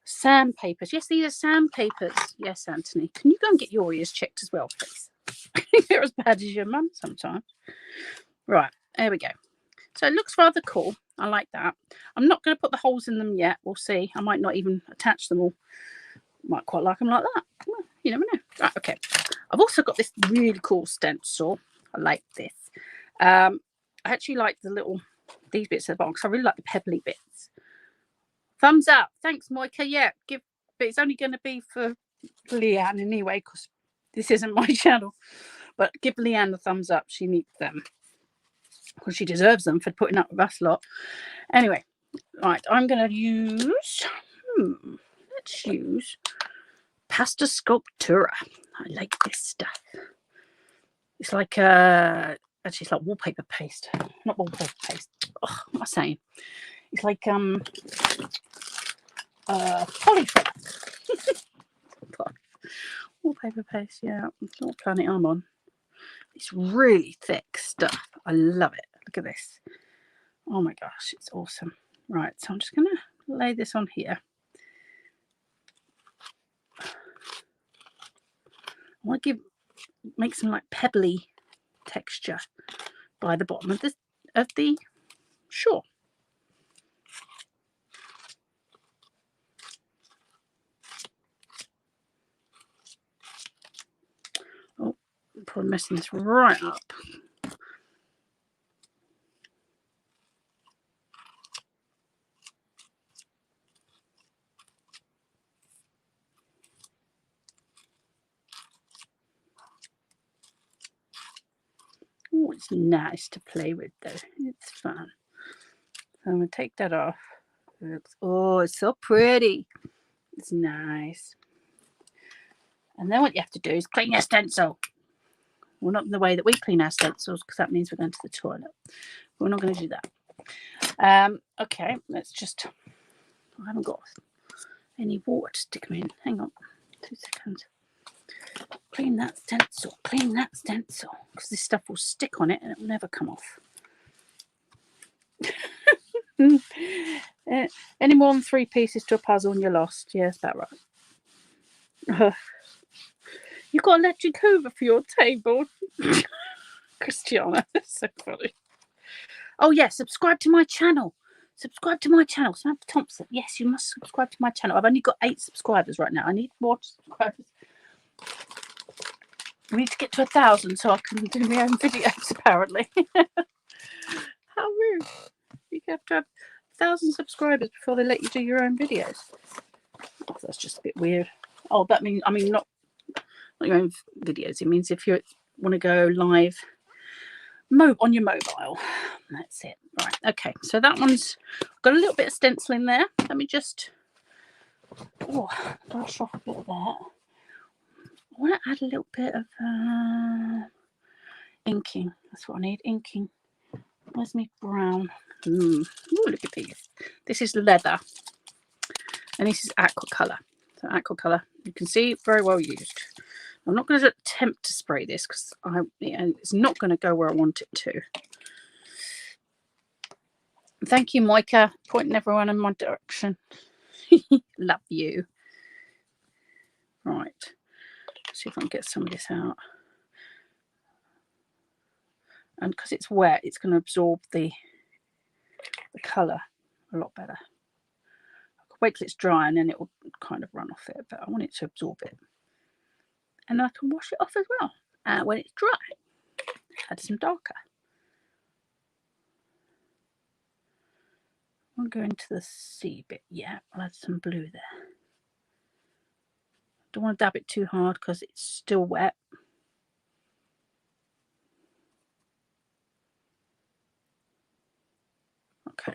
Sandpapers. Yes, these are sandpapers. Yes, Anthony. Can you go and get your ears checked as well, please? You're as bad as your mum sometimes. Right, there we go. So it looks rather cool. I like that. I'm not going to put the holes in them yet. We'll see. I might not even attach them all. Might quite like them like that. Well, you never know. Right, okay. I've also got this really cool stencil. I like this. I actually like these bits at the bottom because I really like the pebbly bits. Thumbs up. Thanks, Moika. Yeah, but it's only going to be for Leanne anyway because this isn't my channel. But give Leanne a thumbs up. She needs them because she deserves them for putting up with us lot. Anyway, right. I'm going to use. Let's use Pasta Sculptura. I like this stuff. It's like actually it's like wallpaper paste. Not wallpaper paste. Oh, what am I saying? It's like polyfilm. Wallpaper paste, yeah. It's not planet I'm on. It's really thick stuff. I love it. Look at this. Oh my gosh, it's awesome. Right, so I'm just gonna lay this on here. I want to make some like pebbly texture by the bottom of the shawl. Oh, I'm probably messing this right up. Oh, it's nice to play with though. It's fun. So I'm going to take that off. Oh, it's so pretty. It's nice. And then what you have to do is clean your stencil. Well, not in the way that we clean our stencils because that means we're going to the toilet. We're not going to do that. Okay, let's just... I haven't got any water to stick them in. Hang on. 2 seconds. Clean that stencil. Clean that stencil. Because this stuff will stick on it and it will never come off. Any more than 3 pieces to a puzzle and you're lost. Yeah, that's about right. You've got electric hoover for your table. Christiana, that's so funny. Oh yeah, subscribe to my channel. Subscribe to my channel. Samantha Thompson. Yes, you must subscribe to my channel. I've only got 8 subscribers right now. I need more subscribers. We need to get to 1,000 so I can do my own videos, apparently. How rude. You have to have 1,000 subscribers before they let you do your own videos. Oh, that's just a bit weird. Oh, that means, I mean, not your own videos. It means if you want to go live on your mobile. That's it. Right. Okay. So that one's got a little bit of stencil in there. Let me just brush off a bit of that. I want to add a little bit of inking. That's what I need. Inking. Where's my brown? Ooh, look at these. This is leather. And this is aqua colour. So aqua colour, you can see, very well used. I'm not going to attempt to spray this because it's not going to go where I want it to. Thank you, Moika, pointing everyone in my direction. Love you. Right. Let's see if I can get some of this out. And because it's wet, it's going to absorb the colour a lot better. I'll wait till it's dry and then it will kind of run off it, but I want it to absorb it. And I can wash it off as well when it's dry. Add some darker. I'll go into the sea bit. Yeah, I'll add some blue there. Don't want to dab it too hard because it's still wet. Okay.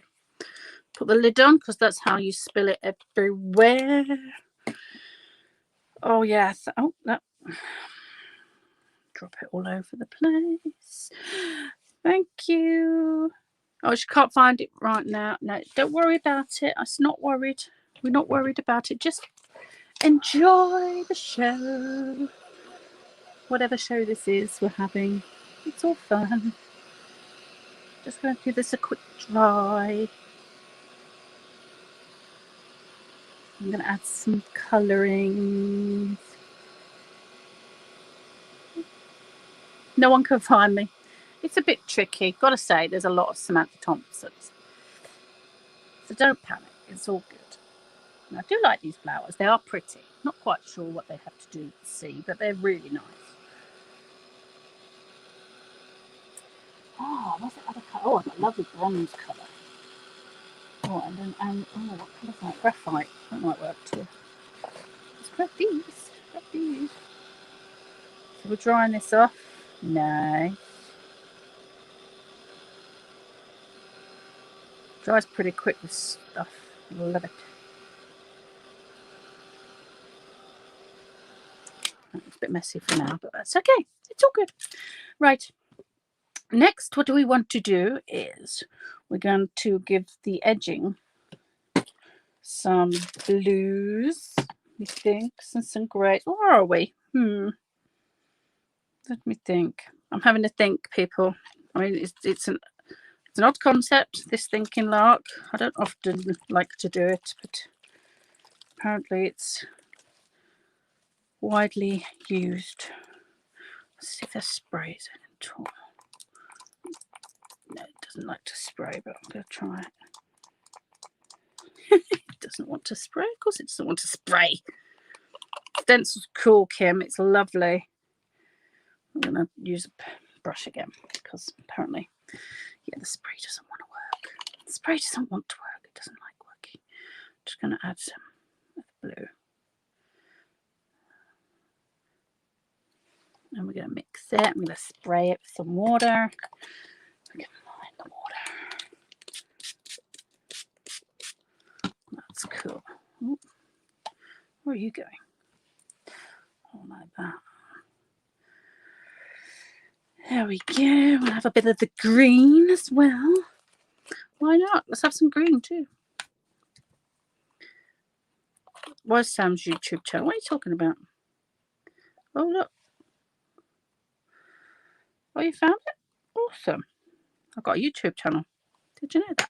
Put the lid on because that's how you spill it everywhere. Oh, yes. Oh, no. Drop it all over the place. Thank you. Oh, she can't find it right now. No, don't worry about it. I'm not worried. We're not worried about it. Just enjoy the show. Whatever show this is we're having. It's all fun. Just going to give this a quick dry. I'm going to add some colouring. No one can find me. It's a bit tricky. Got to say, there's a lot of Samantha Thompsons. So don't panic. It's all good. And I do like these flowers. They are pretty. Not quite sure what they have to do with the sea, but they're really nice. Oh, what's the other colour? Oh, I've got a lovely bronze colour. Oh, and oh, what colour is that? Graphite. That might work too. Let's grab these. Grab these. So we're drying this off. No. Dries pretty quick with stuff. Love it. It's a bit messy for now, but that's okay. It's all good. Right. Next, what do we want to do is we're going to give the edging some blues, methinks, and some greys. Where are we? Let me think. I'm having to think, people. I mean, it's an odd concept, this thinking lark. I don't often like to do it, but apparently it's widely used. Let's see if there's sprays at all. No, it doesn't like to spray, but I'm going to try it. It doesn't want to spray. Of course it doesn't want to spray. Stencil's cool, Kim. It's lovely. I'm going to use a brush again because apparently, yeah, the spray doesn't want to work. The spray doesn't want to work. It doesn't like working. I'm just going to add some of the blue. And we're going to mix it. I'm going to spray it with some water. We can line the water. That's cool. Ooh. Where are you going? Oh, like that. There we go. We'll have a bit of the green as well. Why not? Let's have some green too. Where's Sam's YouTube channel? What are you talking about? Oh, look. Oh, you found it? Awesome. I've got a YouTube channel. Did you know that?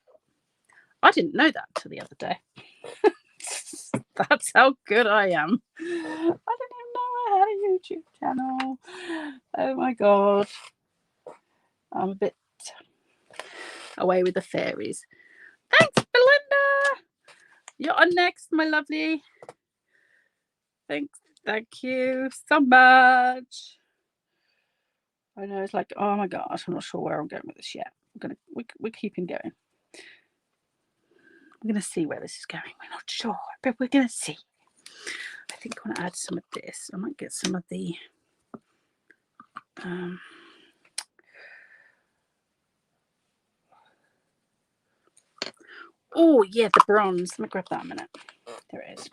I didn't know that till the other day. That's how good I am. I didn't even know I had a YouTube channel. Oh my God. I'm a bit away with the fairies. Thanks, Belinda. You're on next, my lovely. Thanks. Thank you so much. I know it's like, oh my gosh, I'm not sure where I'm going with this yet. We're keeping going. We're gonna see where this is going. We're not sure, but we're gonna see. I think I want to add some of this. I might get some of the oh yeah, the bronze. Let me grab that a minute. There it is.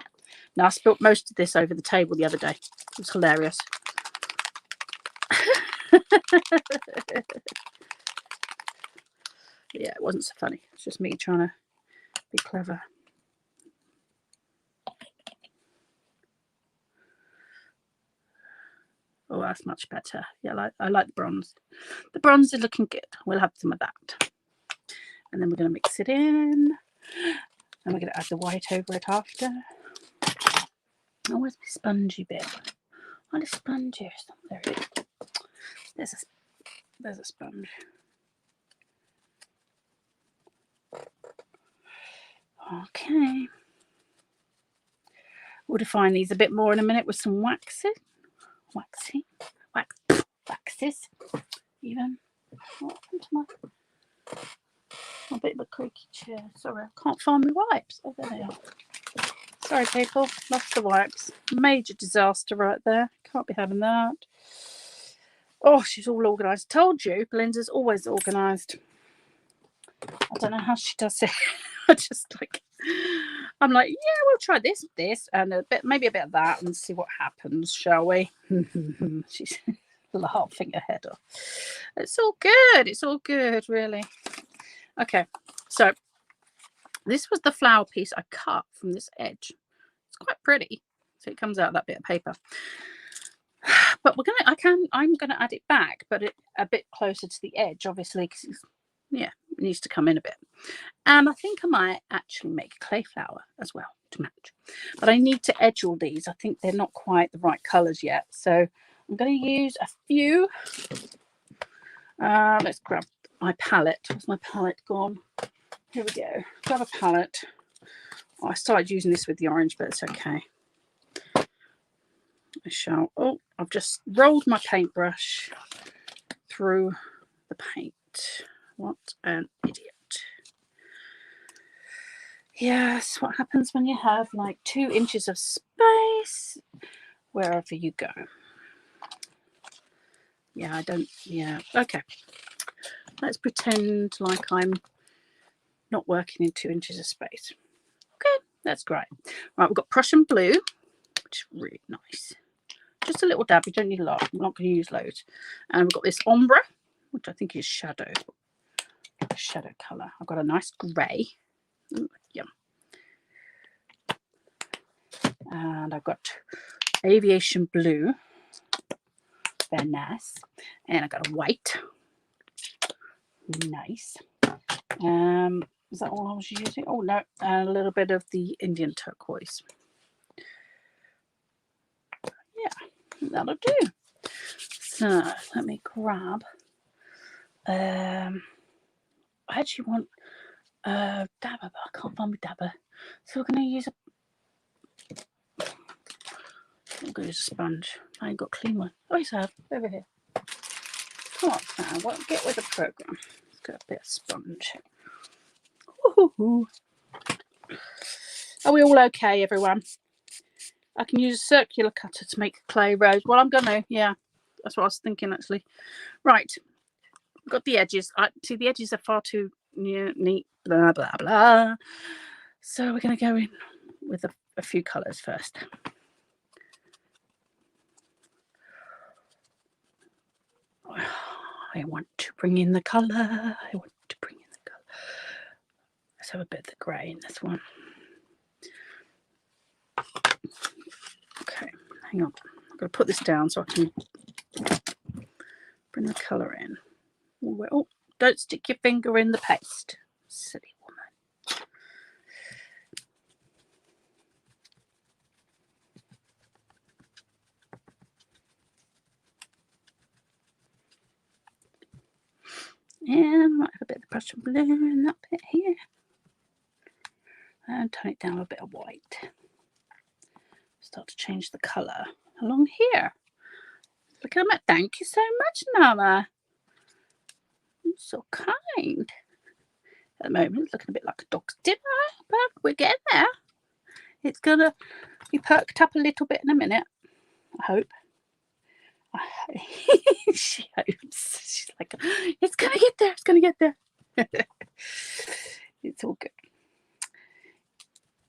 Now I spilt most of this over the table the other day. It was hilarious. Yeah, it wasn't so funny. It's just me trying to be clever. Oh, that's much better. Yeah, I like the bronze. The bronze is looking good. We'll have some of that. And then we're going to mix it in. And we're going to add the white over it after. Oh, where's my spongy bit? Oh, the sponge here. There it is. There's a sponge. Okay. We'll define these a bit more in a minute with some waxes. Waxes. Even. What happened to my bit of a creaky chair? Sorry, I can't find my wipes. Oh, there they are. Sorry, people. Lost the wipes. Major disaster right there. Can't be having that. Oh, she's all organised. Told you, Belinda's always organised. I don't know how she does it. I'm like, yeah, we'll try this, and maybe a bit of that, and see what happens, shall we? She's laughing her head off. It's all good. It's all good, really. Okay, so this was the flower piece I cut from this edge. It's quite pretty, so it comes out of that bit of paper. But I'm gonna add it back, but a bit closer to the edge, obviously, because it needs to come in a bit. And I think I might actually make a clay flower as well to match. But I need to edge all these. I think they're not quite the right colours yet. So I'm going to use a few. Let's grab my palette. Where's my palette gone? Here we go. Grab a palette I started using this with the orange, but it's okay. I shall. Oh, I've just rolled my paintbrush through the paint. What an idiot. Yes, what happens when you have like 2 inches of space wherever you go? Yeah, I don't, yeah, okay. Let's pretend like I'm not working in 2 inches of space. Okay, that's great. Right, we've got Prussian blue, which is really nice. Just a little dab, you don't need a lot. I'm not going to use loads. And we've got this ombre, which I think is shadow colour. I've got a nice grey. Ooh, yum. And I've got aviation blue. Very nice. And I've got a white. Nice. Is that all I was using? Oh no, and a little bit of the Indian turquoise. Yeah, that'll do. So let me grab. I actually want dabber, but I can't find my dabber. So we're going to use a. I'm going to use a sponge. I ain't got a clean one. Oh, yes, I have. Over here. Come on, now. Well, get with the program. Let's get a bit of sponge. Woohoo. Are we all okay, everyone? I can use a circular cutter to make a clay rose. Well, I'm going to, yeah. That's what I was thinking, actually. Right. We've got the edges. See, the edges are far too neat. Blah, blah, blah. So we're going to go in with a few colours first. I want to bring in the colour. I want to bring in the colour. Let's have a bit of the grey in this one. Okay, hang on. I'm going to put this down so I can bring the colour in. Oh, don't stick your finger in the paste. Silly woman. And I might have a bit of the Prussian blue in that bit here. And turn it down with a bit of white. Start to change the colour along here. Look at that. Thank you so much, Nana. You're so kind. At the moment, it's looking a bit like a dog's dinner, but we're getting there. It's going to be perked up a little bit in a minute, I hope. She hopes. She's like, it's going to get there. It's going to get there. It's all good.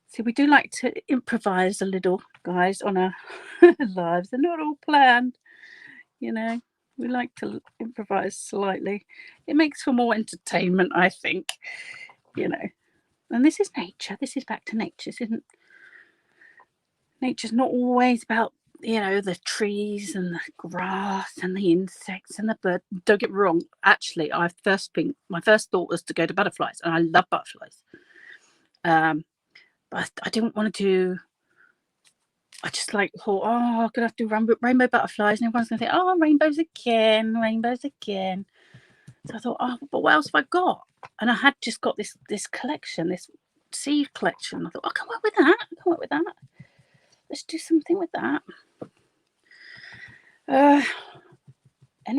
So we do like to improvise a little, guys, on our lives. They're not all planned, you know. We like to improvise slightly. It makes for more entertainment, I think, you know. And this is nature. This is back to nature. This isn't. Nature's not always about, you know, the trees and the grass and the insects and the birds. Don't get me wrong. Actually, my first thought was to go to butterflies, and I love butterflies. But I didn't want to do. I just thought, oh, I'm gonna have to do rainbow butterflies, and everyone's gonna think, oh, rainbows again. So I thought, oh, but what else have I got? And I had just got this collection, this seed collection. I thought, I can work with that. Let's do something with that. And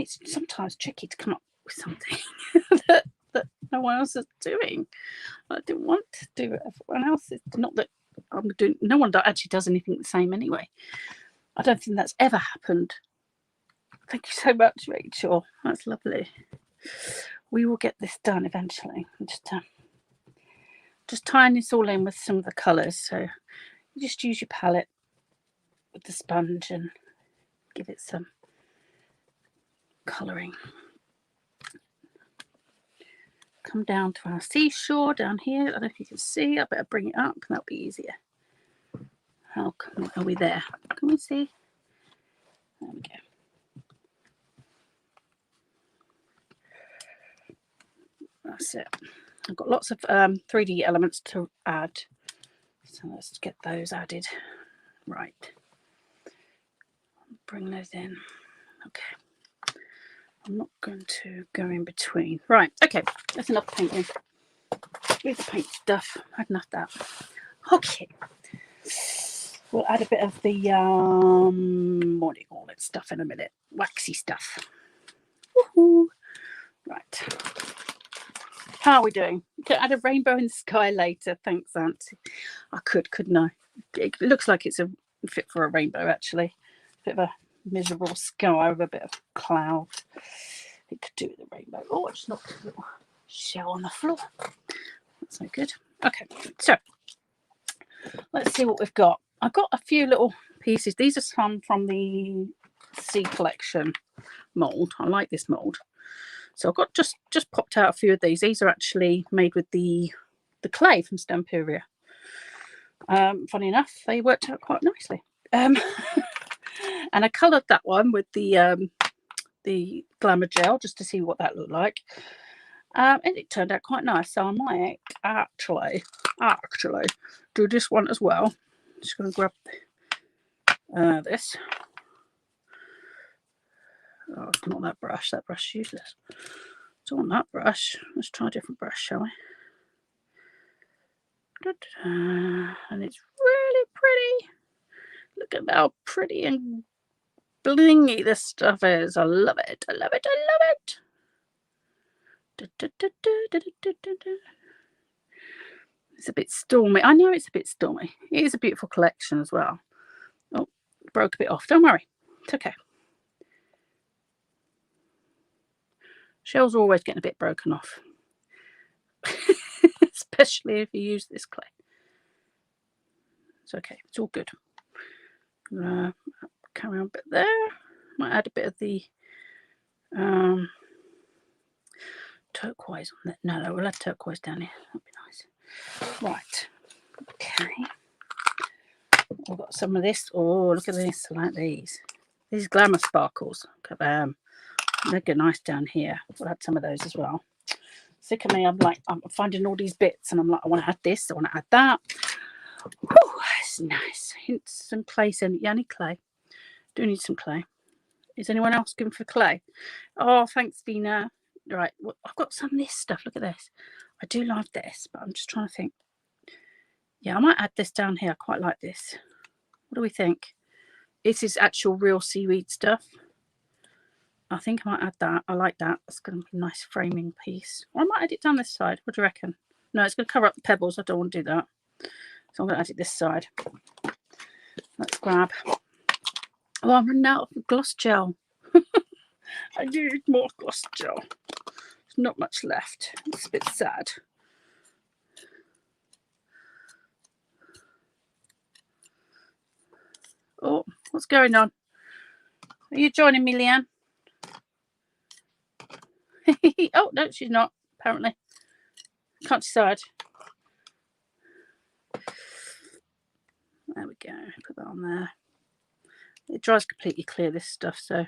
it's sometimes tricky to come up with something that no one else is doing. I didn't want to do it. Everyone else is not that I'm doing. No one actually does anything the same anyway. I don't think that's ever happened. Thank you so much, Rachel. That's lovely. We will get this done eventually. Just tying this all in with some of the colours. So you just use your palette with the sponge and give it some colouring. Come down to our seashore down here. I don't know if you can see. I better bring it up. That'll be easier. How come are we there? Can we see? There we go. That's it. I've got lots of 3D elements to add. So let's get those added. Right. Bring those in. Okay. I'm not going to go in between. Right, okay, that's enough painting. Leave the paint stuff. I've had enough of that. Okay. We'll add a bit of the what do you call it stuff in a minute. Waxy stuff. Woohoo. Right. How are we doing? Could add a rainbow in the sky later. Thanks, Auntie. I couldn't I? It looks like it's a fit for a rainbow, actually. Bit of a miserable sky with a bit of cloud. It could do with a rainbow. Oh, it's not a little shell on the floor. That's no good. Okay, so let's see what we've got. I've got a few little pieces. These are some from the C collection mold. I like this mold. So I've got just popped out a few of these. These are actually made with the clay from Stamperia. Funny enough, they worked out quite nicely. And I coloured that one with the glamour gel just to see what that looked like. And it turned out quite nice. So I might actually do this one as well. Just going to grab this. Oh, it's not that brush. That brush is useless. It's on that brush. Let's try a different brush, shall we? And it's really pretty. Look at how pretty and blingy this stuff is. I love it. I love it. I love it. It's a bit stormy. I know it's a bit stormy. It is a beautiful collection as well. Oh, broke a bit off. Don't worry. It's okay. Shells are always getting a bit broken off. Especially if you use this clay. It's okay. It's all good. Carry on a bit there. Might add a bit of the turquoise on that. No, we'll add turquoise down here. That'd be nice. Right. Okay. I've got some of this. Oh, look at this. I like these. These glamour sparkles. Look at them. They get nice down here. We'll add some of those as well. Sick of me. I'm finding all these bits and I'm like, I want to add this. I want to add that. Whew, it's nice. Hints some clay. Yeah, I need clay. Do need some clay. Is anyone else going for clay? Oh, thanks, Vina. Right. Well, I've got some of this stuff. Look at this. I do love this, but I'm just trying to think. Yeah, I might add this down here. I quite like this. What do we think? This is actual real seaweed stuff. I think I might add that. I like that. That's going to be a nice framing piece. Or I might add it down this side. What do you reckon? No, it's going to cover up the pebbles. I don't want to do that. So I'm going to add it this side. Let's grab. Oh, I'm running out of gloss gel. I need more gloss gel. There's not much left. It's a bit sad. Oh, what's going on? Are you joining me, Leanne? Oh, no, she's not, apparently. Can't decide. There we go. Put that on there. It dries completely clear, this stuff, so.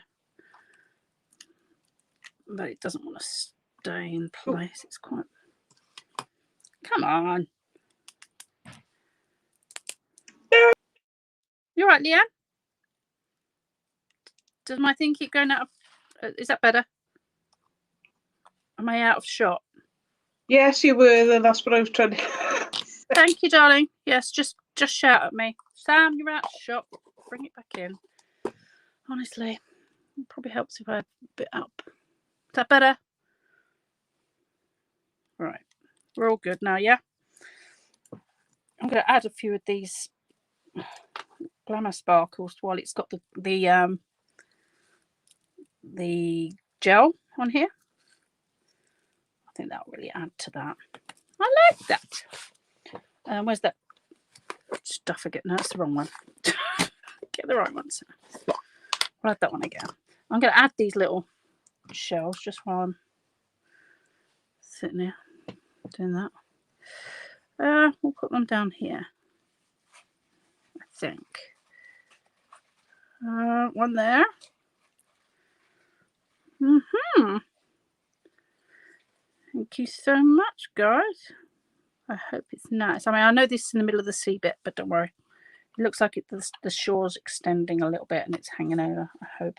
But it doesn't want to stay in place. It's quite. Come on. You're right, Leanne? Does my thing keep going out of. Is that better? Am I out of shot? Yes, you were. Then that's what I was trying to. Thank you, darling. Yes, just shout at me. Sam, you're out of shot. Bring it back in. Honestly, it probably helps if I a bit up. Is that better? Right. We're all good now, yeah? I'm going to add a few of these glamour sparkles while it's got the gel on here. I think that'll really add to that. I like that. Where's that stuff again? No, that's the wrong one. Get the right ones. We'll add that one again. I'm going to add these little shells just while I'm sitting here doing that. We'll put them down here. I think. One there. Thank you so much, guys. I hope it's nice. I mean, I know this is in the middle of the sea bit, but don't worry. It looks like the shore's extending a little bit and it's hanging over, I hope.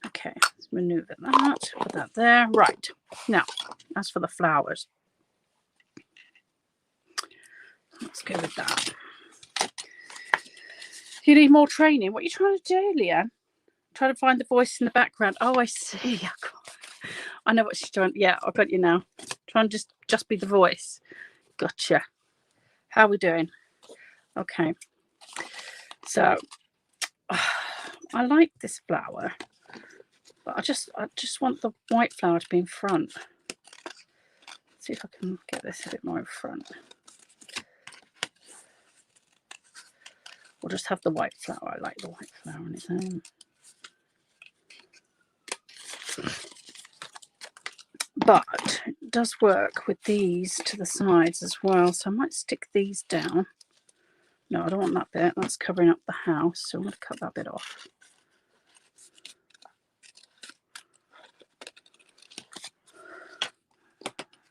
Okay, let's maneuver that. Put that there. Right. Now, as for the flowers, let's go with that. You need more training. What are you trying to do, Leanne? Trying to find the voice in the background. Oh, I see. I know what she's doing. Yeah, I've got you now. Trying to just be the voice. Gotcha. How are we doing? Okay. So I like this flower, but I just want the white flower to be in front. Let's see if I can get this a bit more in front. Or just have the white flower. I like the white flower on its own. But it does work with these to the sides as well. So I might stick these down. No, I don't want that bit. That's covering up the house. So I'm going to cut that bit off.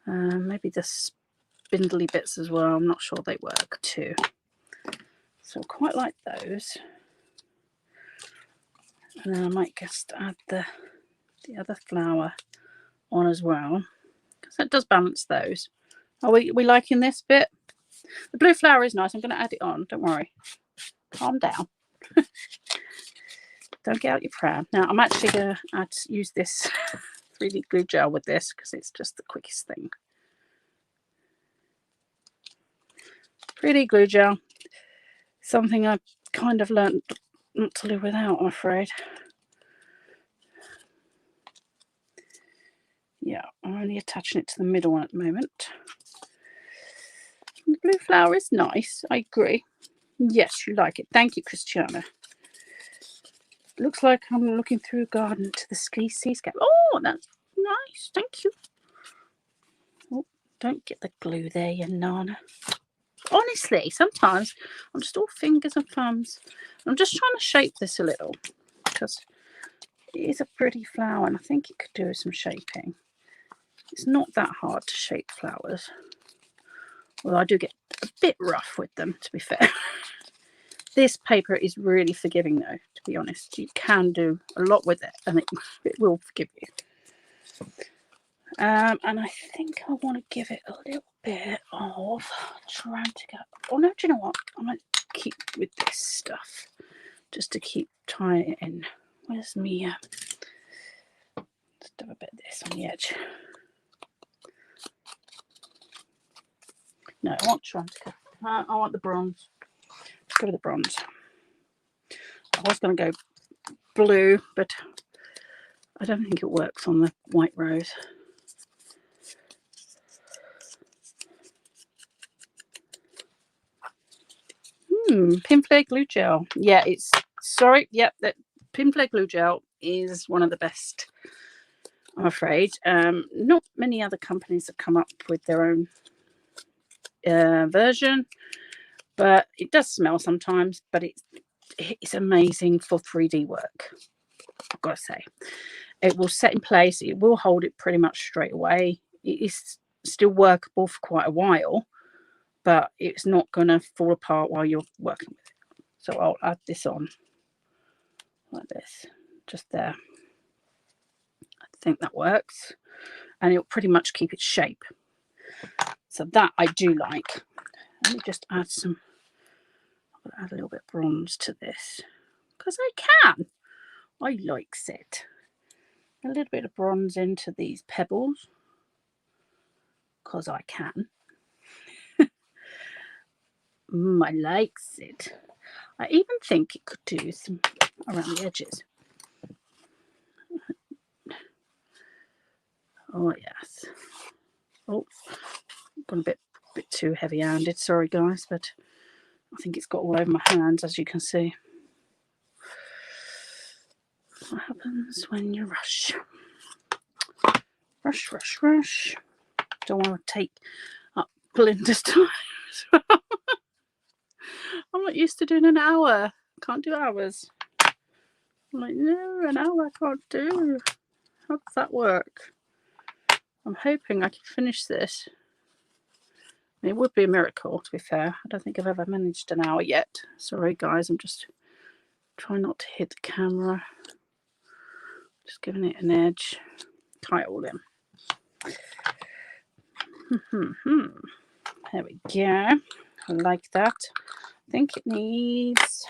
Maybe the spindly bits as well. I'm not sure they work too. So I quite like those. And then I might just add the other flower on as well, because that does balance those. Are we liking this bit? The blue flower is nice. I'm going to add it on. Don't worry. Calm down. Don't get out your pram. Now I'm actually going to use this 3D glue gel with this because it's just the quickest thing. 3D glue gel. Something I've kind of learned not to live without, I'm afraid. Yeah, I'm only attaching it to the middle one at the moment. The blue flower is nice, I agree. Yes, you like it. Thank you, Christiana. Looks like I'm looking through a garden to the seascape. Oh, that's nice. Thank you. Oh, don't get the glue there, you nana. Honestly, sometimes I'm just all fingers and thumbs. I'm just trying to shape this a little because it is a pretty flower and I think it could do with some shaping. It's not that hard to shape flowers. Well, I do get a bit rough with them, to be fair. This paper is really forgiving, though, to be honest. You can do a lot with it, and it will forgive you. And I think I want to give it a little bit of Atlantica. Oh, no, do you know what? I might keep with this stuff, just to keep tying it in. Where's me? Just have a bit of this on the edge. No, I want Atlantica. I want the bronze. Let's go with the bronze. I was going to go blue, but I don't think it works on the white rose. Pin flare glue gel. Yeah, it's sorry. Yep, that pin flare glue gel is one of the best, I'm afraid. Not many other companies have come up with their own version, but it does smell sometimes. But it's amazing for 3D work. I've got to say, it will set in place. It will hold it pretty much straight away. It is still workable for quite a while, but it's not going to fall apart while you're working with it. So I'll add this on like this, just there. I think that works, and it'll pretty much keep its shape. So that I do like. Let me just add some. I'm going to add a little bit of bronze to this because I can. I likes it. A little bit of bronze into these pebbles because I can. I likes it. I even think it could do some around the edges. Oh yes. Oh, gone a bit too heavy-handed. Sorry guys, but I think it's got all over my hands, as you can see. What happens when you rush? Rush, rush, rush. Don't want to take up Belinda's time. I'm not used to doing an hour. Can't do hours. I'm like, no, an hour I can't do. How does that work? I'm hoping I can finish this. It would be a miracle, to be fair. I don't think I've ever managed an hour yet. Sorry, guys. I'm just trying not to hit the camera. Just giving it an edge. Tie it all in. There we go. I like that. I think it needs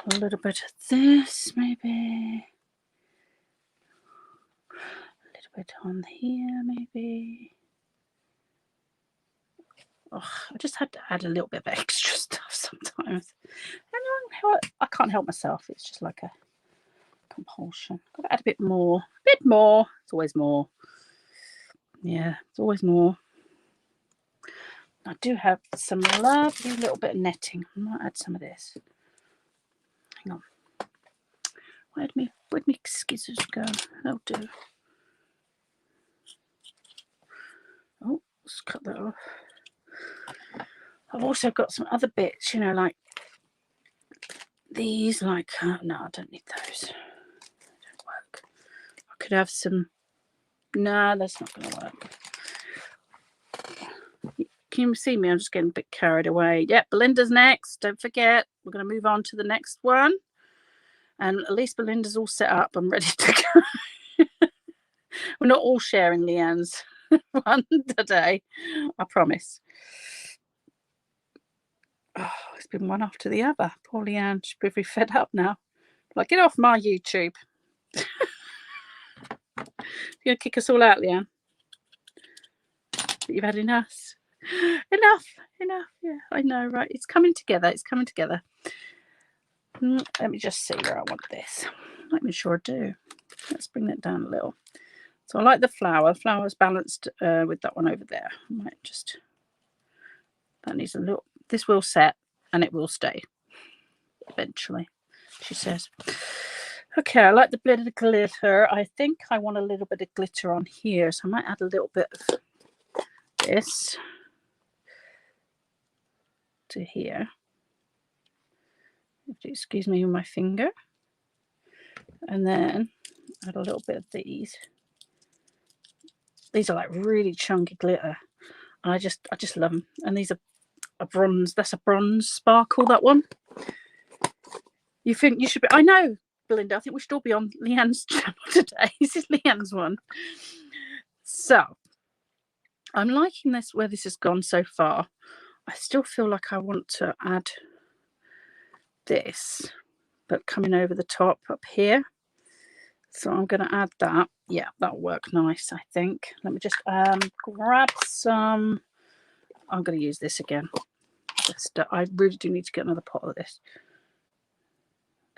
a little bit of this, maybe. A little bit on here, maybe. Oh, I just had to add a little bit of extra stuff sometimes. And I can't help myself. It's just like a compulsion. Got to add a bit more. A bit more. It's always more. Yeah, it's always more. I do have some lovely little bit of netting. I might add some of this. Hang on. Where'd me scissors go? That'll do. Oh, let's cut that off. I've also got some other bits, you know, like these, like, no, I don't need those. They don't work. I could have some, no, that's not going to work. Can you see me? I'm just getting a bit carried away. Yep, Belinda's next. Don't forget, we're going to move on to the next one. And at least Belinda's all set up. I'm ready to go. We're not all sharing Leanne's one today, I promise. Oh, it's been one after the other. Poor Leanne, she's pretty fed up now. Like, get off my YouTube. You're going to kick us all out, Leanne? You've had enough. Enough. Yeah, I know, right? It's coming together. It's coming together. Let me just see where I want this. Let me sure do. Let's bring that down a little. So I like the flower. The flower's balanced with that one over there. I might just, that needs a little, this will set and it will stay eventually, she says. Okay, I like the bit of glitter. I think I want a little bit of glitter on here, so I might add a little bit of this to here. Excuse me with my finger. And then add a little bit of these. These are like really chunky glitter. I just love them. And these are a bronze. That's a bronze sparkle, that one. You think you should be, I know, Belinda, I think we should all be on Leanne's channel today. This is Leanne's one. So I'm liking this, where this has gone so far. I still feel like I want to add this, but coming over the top up here. So I'm going to add that. Yeah, that'll work nice, I think. Let me just grab some. I'm going to use this again. I really do need to get another pot of this.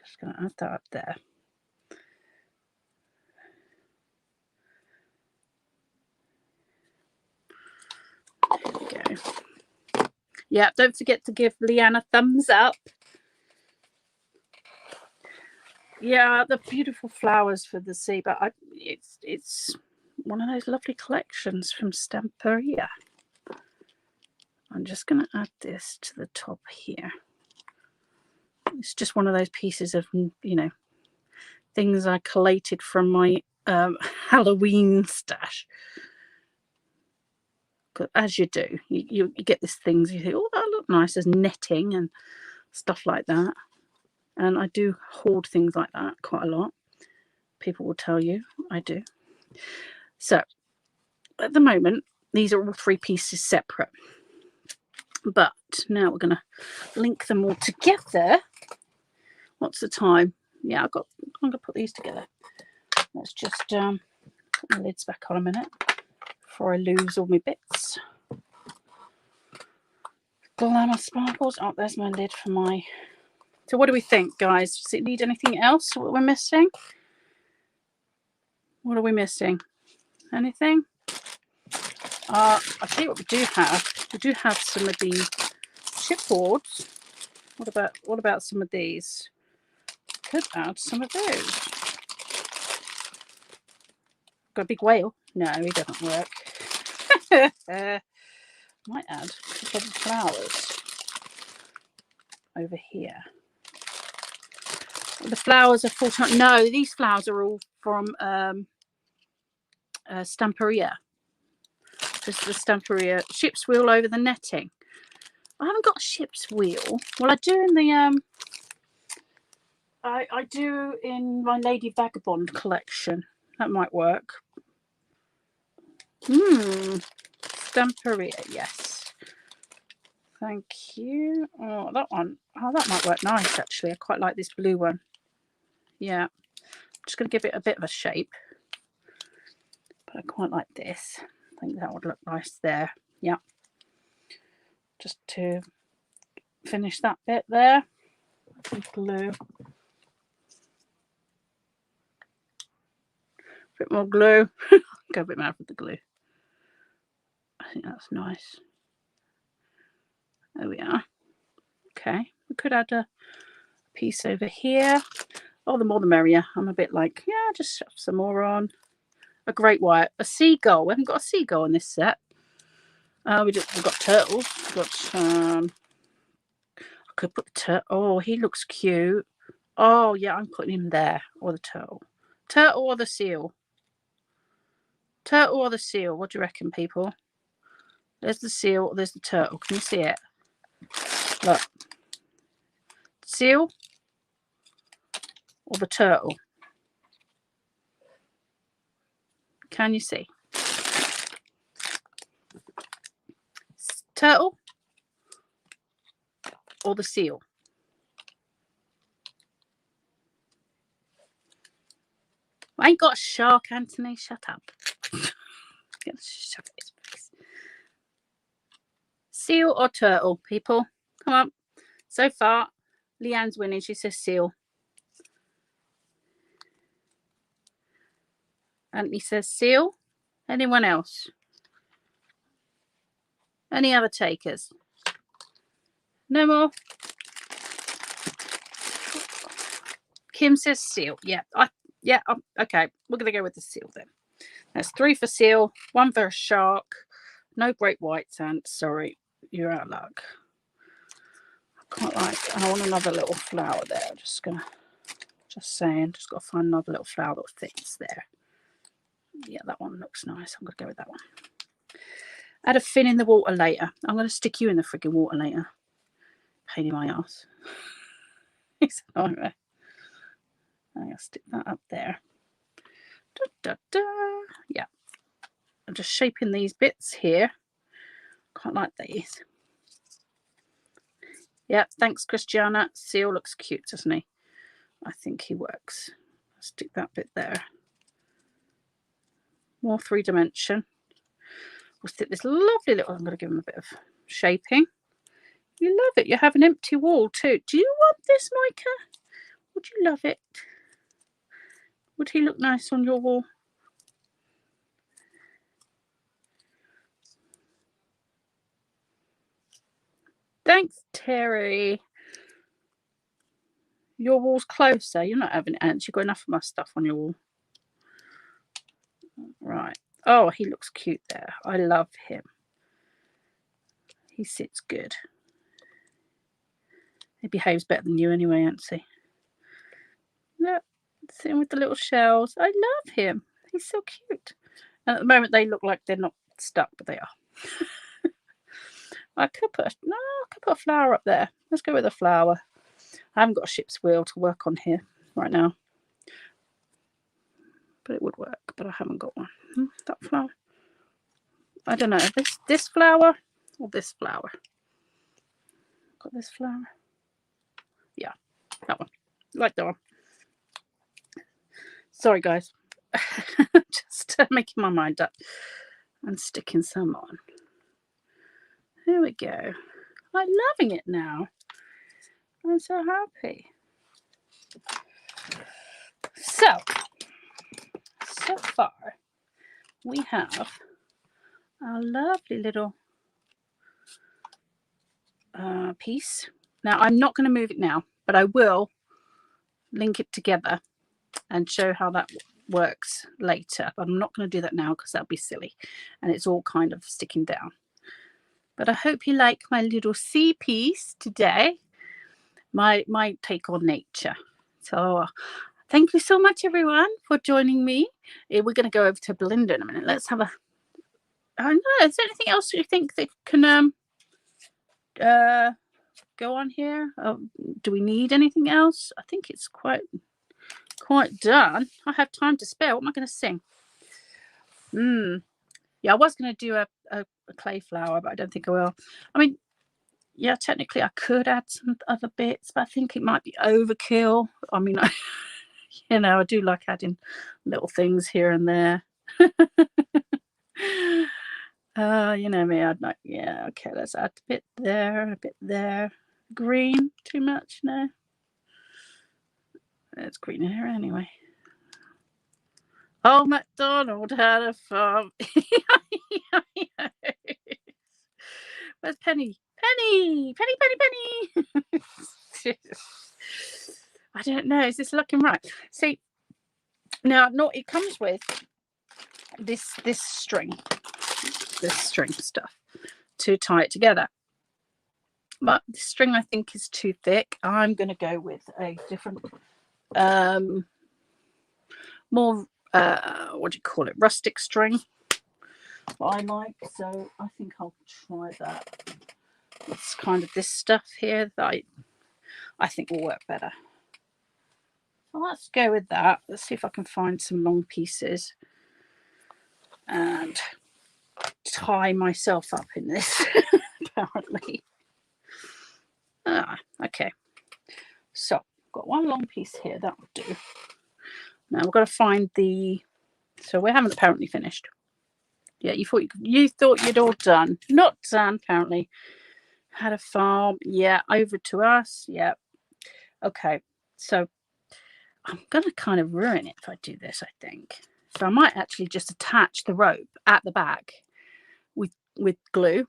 Just going to add that up there. There we go. Yeah, don't forget to give Leanne a thumbs up. Yeah, the beautiful flowers for the sea, but it's one of those lovely collections from Stamperia. I'm just going to add this to the top here. It's just one of those pieces of, you know, things I collated from my Halloween stash. As you do, you get these things, you think, oh, that look nice, as netting and stuff like that. And I do hoard things like that quite a lot. People will tell you I do. So at the moment, these are all three pieces separate. But now we're going to link them all together. What's the time? Yeah, I'm going to put these together. Let's just put my lids back on a minute before I lose all my bits. Glamour sparkles. Oh, there's my lid for my... So what do we think, guys? Does it need anything else? What we're missing? What are we missing? Anything? I see what we do have. We do have some of the chipboards. What about some of these? Could add some of those. Got a big whale? No, he doesn't work. Might add a couple of flowers over here. The flowers are full-time. No, these flowers are all from Stamperia. This is the Stamperia ship's wheel over the netting. I haven't got a ship's wheel. Well, I do in the I do in my Lady Vagabond collection. That might work. Stamperia, yes. Thank you. Oh, that one. Oh, that might work nice, actually. I quite like this blue one. Yeah. I'm just going to give it a bit of a shape. But I quite like this. I think that would look nice there. Yeah. Just to finish that bit there. Glue. Bit more glue. Go a bit mad with the glue. I think that's nice. There we are. Okay. We could add a piece over here. Oh, the more the merrier. I'm a bit like, yeah, just shove some more on. A great white. A seagull. We haven't got a seagull in this set. We've got turtles. We've got I could put the turtle. Oh, he looks cute. Oh yeah, I'm putting him there. Or the turtle. Turtle or the seal? Turtle or the seal? What do you reckon, people? There's the seal, there's the turtle. Can you see it? Look. Seal or the turtle? Can you see? Turtle or the seal? I ain't got a shark, Anthony. Shut up. Shut his face. Seal or turtle, people? Come on. So far, Leanne's winning. She says seal. Anthony says seal. Anyone else? Any other takers? No more? Kim says seal. Yeah. Okay. We're going to go with the seal then. That's 3 for seal, 1 for a shark. No great whites, and sorry, you're out of luck. I quite like, I want another little flower there. I'm just saying, just got to find another little flower that fits there. Yeah, that one looks nice. I'm going to go with that one. Add a fin in the water later. I'm going to stick you in the frigging water later. Pain in my ass. It's a nightmare. I'm going to stick that up there. Yeah. I'm just shaping these bits here. Quite like these. Yeah, thanks, Christiana. Seal looks cute, doesn't he? I think he works. I'll stick that bit there. More 3-dimension. We'll stick this lovely little, I'm going to give him a bit of shaping. You love it. You have an empty wall too. Do you want this, Micah? Would you love it? Would he look nice on your wall? Thanks, Terry. Your wall's closer. You're not having ants. You've got enough of my stuff on your wall. Right. Oh, he looks cute there. I love him. He sits good. He behaves better than you anyway, Antsy. Look, sitting with the little shells. I love him. He's so cute. And at the moment, they look like they're not stuck, but they are. I could put a flower up there. Let's go with a flower. I haven't got a ship's wheel to work on here right now, but it would work. But I haven't got one. That flower. I don't know. This flower or this flower. Got this flower. Yeah, that one. Like that one. Sorry, guys. Just making my mind up and sticking some on. Here we go. I'm loving it now. I'm so happy. So far, we have our lovely little piece. Now, I'm not going to move it now, but I will link it together and show how that works later. But I'm not going to do that now because that'll be silly. And it's all kind of sticking down. But I hope you like my little sea piece today. My take on nature. So thank you so much, everyone, for joining me. We're going to go over to Belinda in a minute. Let's have a... I don't know. Is there anything else you think that can go on here? Do we need anything else? I think it's quite done. I have time to spare. What am I going to sing? Yeah, I was going to do a clay flower, but I don't think I will. I mean, yeah, technically I could add some other bits, but I think it might be overkill. I mean, you know, I do like adding little things here and there. You know me, I'd like, yeah, okay, let's add a bit there, a bit there. Green, too much? No. It's green in here anyway. Oh, MacDonald had a farm. Where's Penny? Penny! Penny, Penny, Penny! I don't know. Is this looking right? See, now, no, it comes with this string stuff to tie it together. But the string, I think, is too thick. I'm going to go with a different, more, what do you call it, rustic string. What I like, so I think I'll try that. It's kind of this stuff here that I think will work better. Well, let's go with that. Let's see if I can find some long pieces and tie myself up in this. Apparently. Okay. So I've got one long piece here, that will do. Now we've got to find the, so we haven't apparently finished. Yeah, you thought you'd all done. Not done, apparently. Had a farm. Yeah, over to us. Yeah. Okay. So I'm going to kind of ruin it if I do this, I think. So I might actually just attach the rope at the back with glue.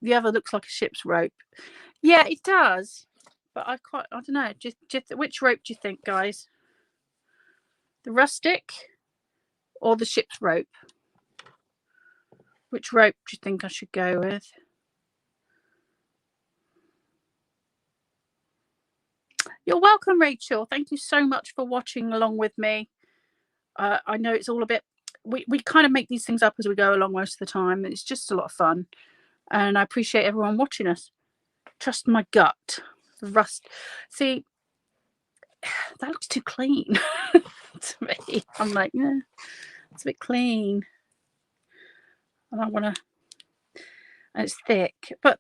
The other looks like a ship's rope. Yeah, it does. But I don't know. Just which rope do you think, guys? The rustic or the ship's rope? Which rope do you think I should go with? You're welcome, Rachel. Thank you so much for watching along with me. I know it's all a bit, we kind of make these things up as we go along most of the time. It's just a lot of fun. And I appreciate everyone watching us. Trust my gut. The rust. See, that looks too clean to me. I'm like, yeah, it's a bit clean. I don't want to, and it's thick, but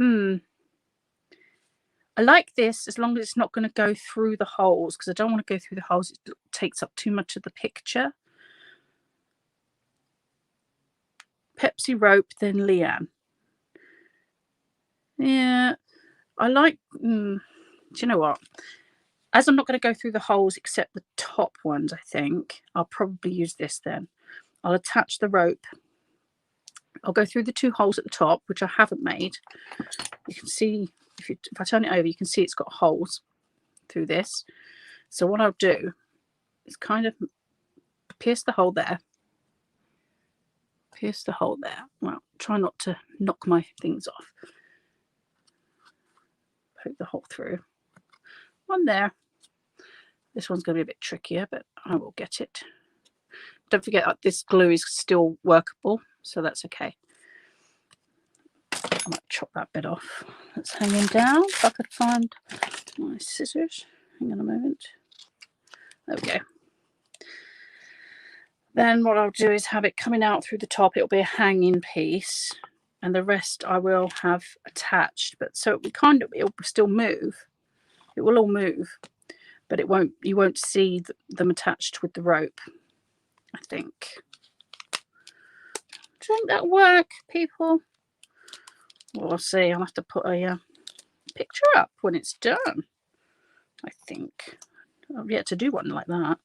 I like this as long as it's not going to go through the holes, because I don't want to go through the holes. It takes up too much of the picture. Pepsi rope, then Leanne. Yeah, I like, do you know what? As I'm not going to go through the holes except the top ones, I think, I'll probably use this then. I'll attach the rope. I'll go through the 2 holes at the top, which I haven't made. You can see, if I turn it over, you can see it's got holes through this. So what I'll do is kind of pierce the hole there. Pierce the hole there. Well, try not to knock my things off. Poke the hole through. One there. This one's going to be a bit trickier, but I will get it. Don't forget that this glue is still workable, so that's okay. I might chop that bit off. That's hanging down. If I could find my scissors. Hang on a moment. There we go. Then what I'll do is have it coming out through the top. It'll be a hanging piece, and the rest I will have attached. But so it'll still move. It will all move, but it won't. You won't see them attached with the rope, I think. Do you think that'll work, people? Well, we'll see. I'll have to put a picture up when it's done, I think. I've yet to do one like that.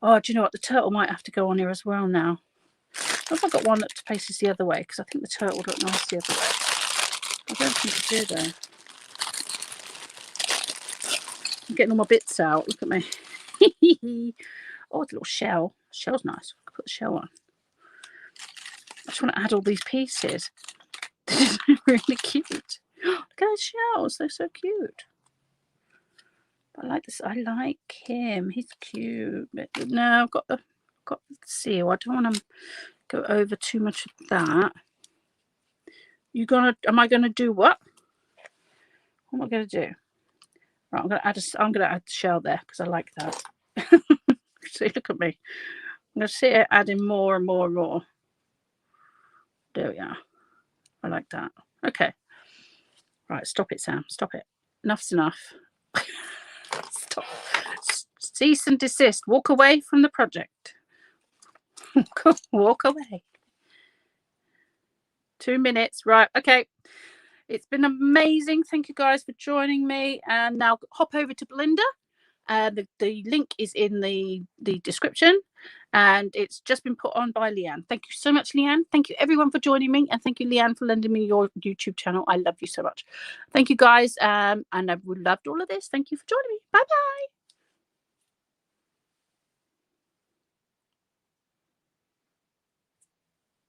Oh, do you know what? The turtle might have to go on here as well now. I've got one that faces the other way, because I think the turtle would look nice the other way. I don't think I do, though. I'm getting all my bits out. Look at me. Oh, it's a little shell. Shell's nice. I'll put the shell on. I just want to add all these pieces. This is really cute. Look at those shells. They're so cute. I like this. I like him. He's cute. But no, I've got the seal. I don't want to go over too much of that. Am I gonna do what? What am I gonna do? Right, I'm gonna add the shell there because I like that. See, look at me. I'm going to see it adding more and more and more. There we are. I like that. Okay. Right, stop it, Sam. Stop it. Enough's enough. Stop. Cease and desist. Walk away from the project. Walk away. 2 minutes. Right. Okay. It's been amazing. Thank you guys for joining me. And now hop over to Belinda. The link is in the description, and it's just been put on by Leanne. Thank you so much, Leanne. Thank you everyone for joining me, and thank you, Leanne, for lending me your YouTube channel. I love you so much. Thank you guys, and I've loved all of this. Thank you for joining me. Bye bye.